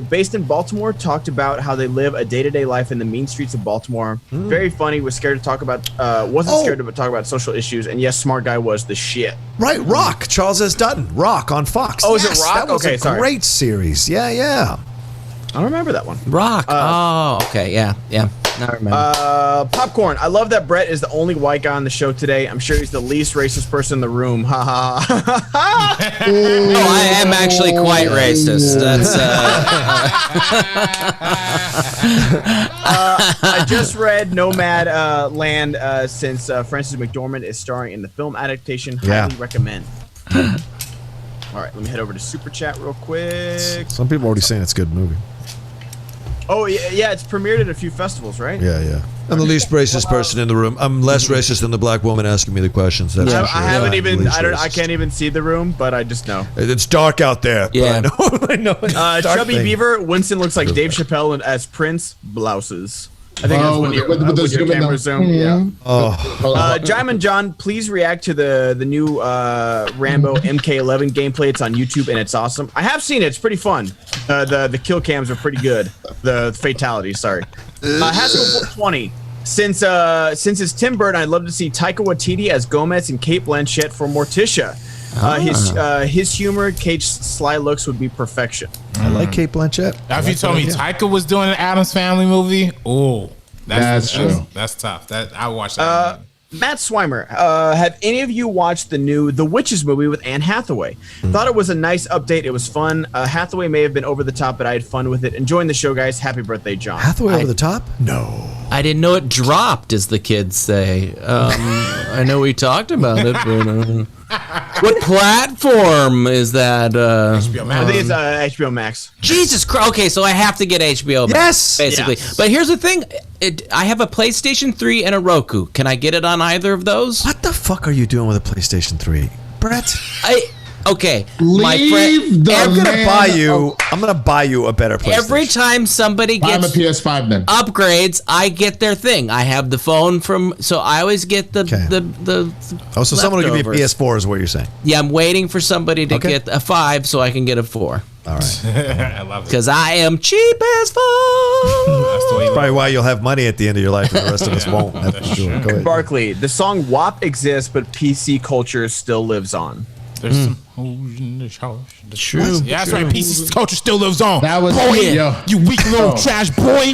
Based in Baltimore, talked about how they live a day-to-day life in the mean streets of Baltimore. Very funny. Was scared to talk about. Wasn't scared to talk about social issues. And yes, Smart Guy was the shit. Right, Rock. Charles S. Dutton. Rock on Fox. Oh, is it Rock? That was a great series. Yeah. I don't remember that one. Rock. Okay. Yeah. I remember. Popcorn. I love that Brett is the only white guy on the show today. I'm sure he's the least racist person in the room. Ha ha. No, I am actually quite racist. That's. I just read Nomad Land since Frances McDormand is starring in the film adaptation. Highly recommend. All right, let me head over to Super Chat real quick. Some people already saying it's a good movie. Oh, yeah, it's premiered at a few festivals, right? Yeah. I'm the least racist person in the room. I'm less rachist than the black woman asking me the questions. That's for sure. I haven't even, I can't even see the room, but I just know. It's dark out there. Yeah. I know. Chubby Beaver, Winston looks like Dave Chappelle as Prince, blouses. I think that's when your camera zoom. Yeah. Jaimin John, please react to the new Rambo MK11 gameplay. It's on YouTube and it's awesome. I have seen it. It's pretty fun. The kill cams are pretty good. The fatalities, sorry. Haskell 420. Since it's Tim Burton, I'd love to see Taika Waititi as Gomez and Kate Blanchett for Morticia. His humor, Kate's sly looks would be perfection. I like Kate Blanchett. Now, if you told me Taika was doing an Addams Family movie, that's true. That's tough. I watched that. Matt Swimer, have any of you watched the new The Witches movie with Anne Hathaway? Thought it was a nice update. It was fun. Hathaway may have been over the top, but I had fun with it. Enjoying the show, guys. Happy birthday, John. Hathaway over the top? No. I didn't know it dropped, as the kids say. I know we talked about it, but what platform is that? HBO Max. I think it's HBO Max. Jesus Christ. Okay, so I have to get HBO Max. Yes. Basically. Yes. But here's the thing. I have a PlayStation 3 and a Roku. Can I get it on either of those? What the fuck are you doing with a PlayStation 3? Brett? Okay, my friend, I'm gonna buy you a better PlayStation. Every time somebody gets a PS5 then upgrades, I get their thing. I have the phone so I always get the so someone will give me a PS4 is what you're saying? Yeah, I'm waiting for somebody to get a 5 so I can get a 4. All right. I love it. Because I am cheap as fuck. That's probably why you'll have money at the end of your life and the rest of us won't. Go ahead. Barkley, the song WAP exists, but PC culture still lives on. There's some hoes in the house. True. Yeah, that's right. PC culture still lives on. That was you weak little trash boy.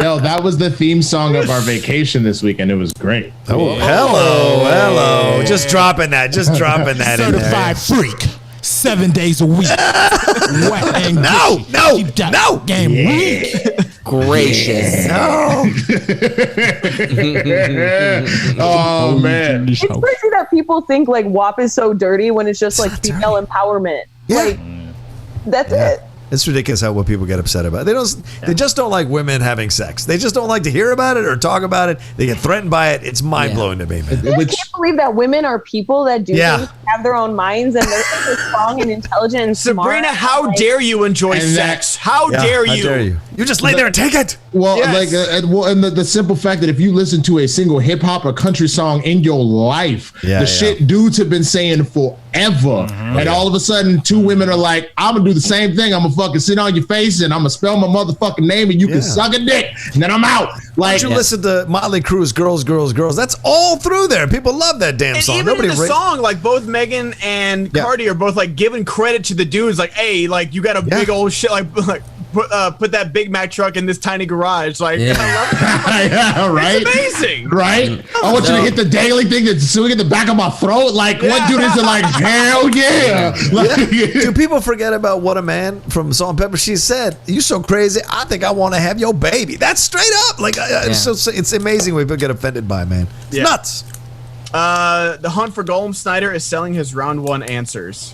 Yo, that was the theme song of our vacation this weekend. It was great. Oh, hello. Just dropping that in there. Certified freak. 7 days a week. Wet and no. Game weak. gracious. Oh man. It's crazy that people think like WAP is so dirty when it's just like female empowerment. Yeah. Like that's it. It's ridiculous what people get upset about. They just don't like women having sex. They just don't like to hear about it or talk about it. They get threatened by it. It's mind blowing to me, man. I can't believe that women are people that do things, have their own minds, and they're strong and intelligent and smart. Sabrina, how dare you enjoy sex? How dare you? How dare you? You just lay there and take it. Well, and the simple fact that if you listen to a single hip hop or country song in your life, shit dudes have been saying forever, and all of a sudden 2 women are like, I'm gonna do the same thing. I'm gonna fucking sit on your face and I'm gonna spell my motherfucking name and you can suck a dick, and then I'm out. Like, you listen to Motley Crue's "Girls, Girls, Girls"? That's all through there. People love that damn song. Even in the song, like both Megan and Cardi are both like giving credit to the dudes. Like, hey, like you got a big old shit. Like put that Big Mac truck in this tiny garage. Like, I love it. Yeah, right. It's amazing, right? I want you to hit the daily thing that's swing in the back of my throat. Like, what dude is it? Like, hell yeah! Like, Do people forget about What a Man from Salt and Pepper? She said, "You so crazy. I think I want to have your baby." That's straight up. Like, it's amazing when people get offended by, man. It's nuts. The hunt for Golem Snyder is selling his round 1 answers.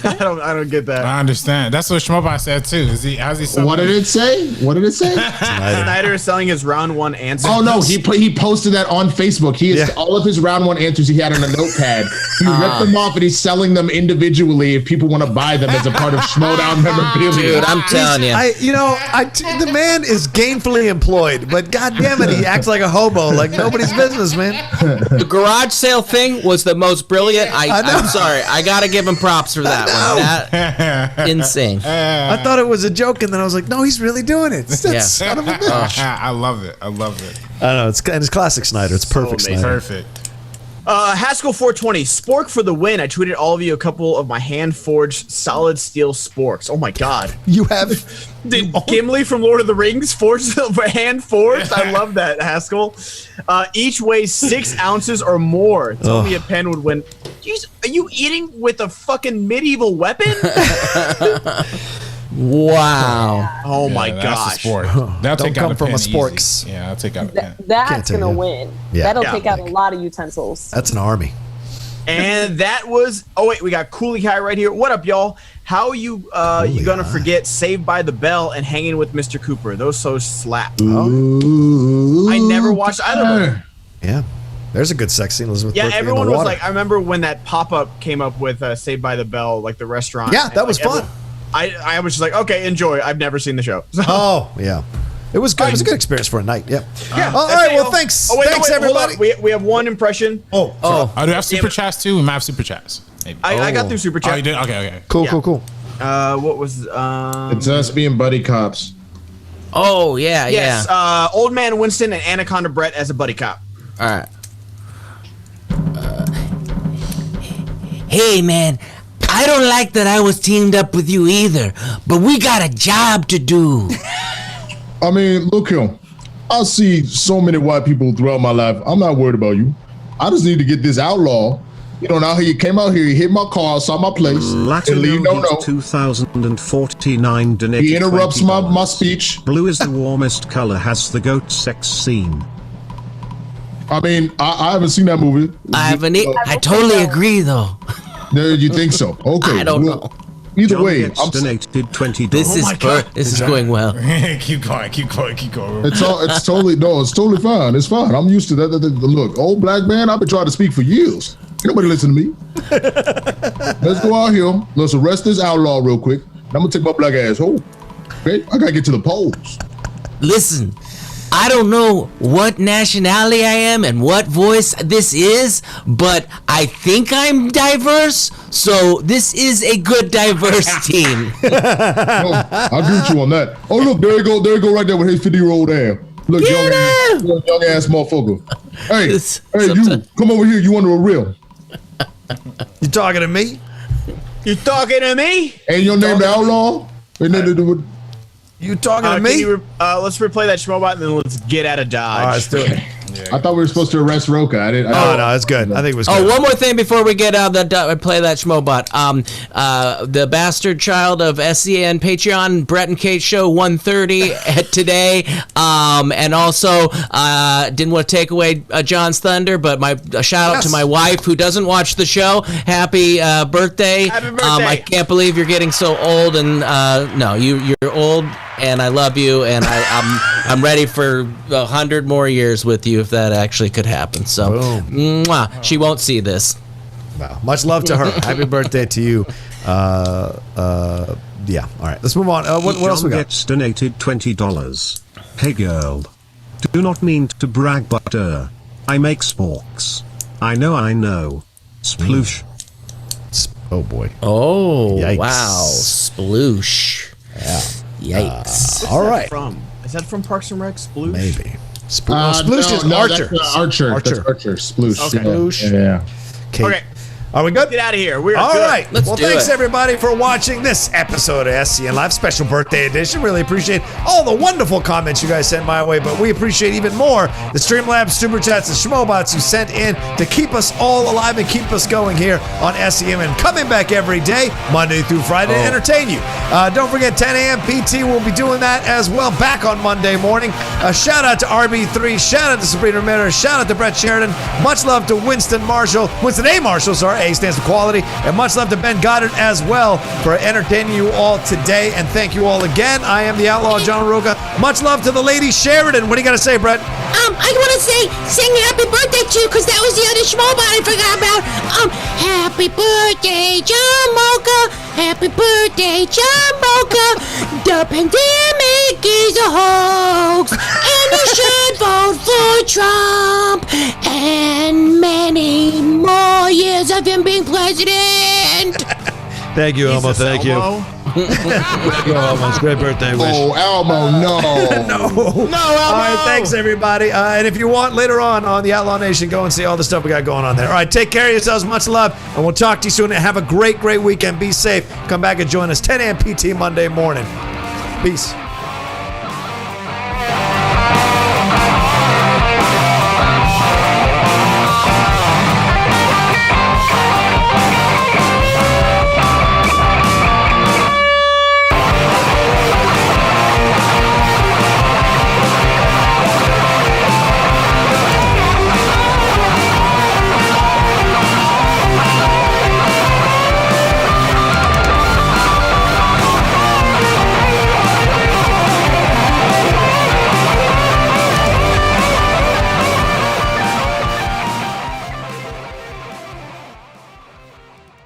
I don't get that. I understand. That's what Shmobot said too. How's he selling? What did it say? Snyder is selling his round 1 answers. Oh no, he posted that on Facebook. He is all of his round 1 answers he had on a notepad. He ripped them off and he's selling them individually if people want to buy them as a part of Schmodown memorabilia. Dude, I'm telling you. The man is gainfully employed, but goddamn it, he acts like a hobo, like nobody's business, man. The garage sale thing was the most brilliant. I'm sorry. I gotta give him props for that one. Insane. I thought it was a joke, and then I was like, no, he's really doing it. Son of a bitch. I love it. I don't know. It's classic Snyder. It's perfect Snyder. Perfect. Haskell 420, Spork for the win. I tweeted all of you a couple of my hand-forged solid steel sporks. Oh my god. You have... Did Gimli from Lord of the Rings forge hand-forged? I love that, Haskell. Each weighs 6 ounces or more. Tell me a pen would win. Jeez, are you eating with a fucking medieval weapon? Wow. Oh my gosh. Don't come from a sporks. Yeah, I'll take out a pen. That's going to win. Yeah. That'll take out a lot of utensils. That's an army. And that was... Oh, wait. We got Cooley High right here. What up, y'all? How are you going to forget Saved by the Bell and Hanging with Mr. Cooper? Those shows slap. I never watched either of them. Yeah. There's a good sex scene. Elizabeth Berkley everyone in the was water. like... I remember when that pop-up came up with Saved by the Bell, like the restaurant. Yeah, that was fun. I was just like, okay, enjoy. I've never seen the show. So. Oh, yeah. It was good. It was a good experience for a night. Yeah. All that's right. it, Well, thanks. Thanks, hold everybody. on. We have one impression. Oh, do we have super chats too? We might have super chats. Maybe. I got through super chat. Oh, you did? Okay. Cool. What was It's us being buddy cops. Oh, yeah, yes, Old Man Winston and Anaconda Brett as a buddy cop. All right. Hey, man. I don't like that I was teamed up with you either, but we got a job to do. I mean, look here. I see so many white people throughout my life. I'm not worried about you. I just need to get this outlaw. You know, now he came out here, he hit my car, saw my place, and leave no note. 2049 donated. He interrupts my speech. Blue is the warmest color, has the goat sex scene. I mean, I haven't seen that movie. I totally agree, though. You think so? Okay. I don't know. Either John way, I'm donated $20. This is going well. keep going. It's totally fine. It's fine. I'm used to that. Look, old black man, I've been trying to speak for years. Ain't nobody listen to me. Let's go out here. Let's arrest this outlaw real quick. I'm gonna take my black ass home. Okay, I gotta get to the polls. Listen, I don't know what nationality I am and what voice this is, but I think I'm diverse, so this is a good diverse team. I agree with you on that. Oh look, there you go right there with his 50-year-old ass. Look, young ass motherfucker. Hey, you come over here. You under a real? You talking to me? You talking to me? Ain't your name the outlaw? You talking to me? Let's replay that Schmobot and then let's get out of Dodge. All right, let's do it. I thought we were supposed to arrest Rocha. I didn't. No, it's good. I think it was good. Oh, one more thing before we get out of play that schmobot. The bastard child of SEN Patreon, Brett and Kate show 1:30 today. And also, didn't want to take away John's thunder, but a shout out to my wife who doesn't watch the show. Happy birthday. Happy birthday. I can't believe you're getting so old, and no, you're old, and I love you, and I'm ready for 100 more years with you if that actually could happen. So, mwah, she won't see this. Wow. Much love to her. Happy birthday to you. Yeah. All right. Let's move on. What else we got? Gets donated $20. Hey girl. Do not mean to brag, but I make sporks. I know. Sploosh. Oh boy. Oh, yikes. Wow. Sploosh. Yeah. Yikes. All right. Is that from Parks and Rec? Sploosh? Maybe. Sploosh is Archer. Archer. That's Archer. Sploosh. Okay. Sploosh. Yeah. Okay. Are we good? Get out of here. We're All good. right. Let's well, do thanks it. everybody for watching this episode of SCN Live Special Birthday Edition. Really appreciate all the wonderful comments you guys sent my way, but we appreciate even more the Streamlabs, Super Chats, and Schmobots you sent in to keep us all alive and keep us going here on SEM and coming back every day, Monday through Friday, to entertain you. Don't forget 10 a.m. PT will be doing that as well, back on Monday morning. Shout out to RB3, shout out to Sabrina Ramirez, shout out to Brett Sheridan. Much love to Winston A. Marshall, A stands for quality, and much love to Ben Goddard as well for entertaining you all today, and thank you all again. I am the Outlaw John Rocha. Much love to the lady Sheridan. What do you got to say, Brett? I want to sing happy birthday to you, because that was the other schmobot I forgot about. Happy birthday, John Rocha. Happy birthday, John Rocha. The pandemic is a hoax, and you should vote for Trump. And many more years of him being president. Thank you, Elmo. Thank you. Thank you, Elmo. It's a great birthday wish. Oh, Elmo, no. No, Elmo. All right, thanks, everybody. And if you want, later on the Outlaw Nation, go and see all the stuff we got going on there. All right, take care of yourselves. Much love, and we'll talk to you soon. Have a great weekend. Be safe. Come back and join us 10 a.m. PT Monday morning. Peace.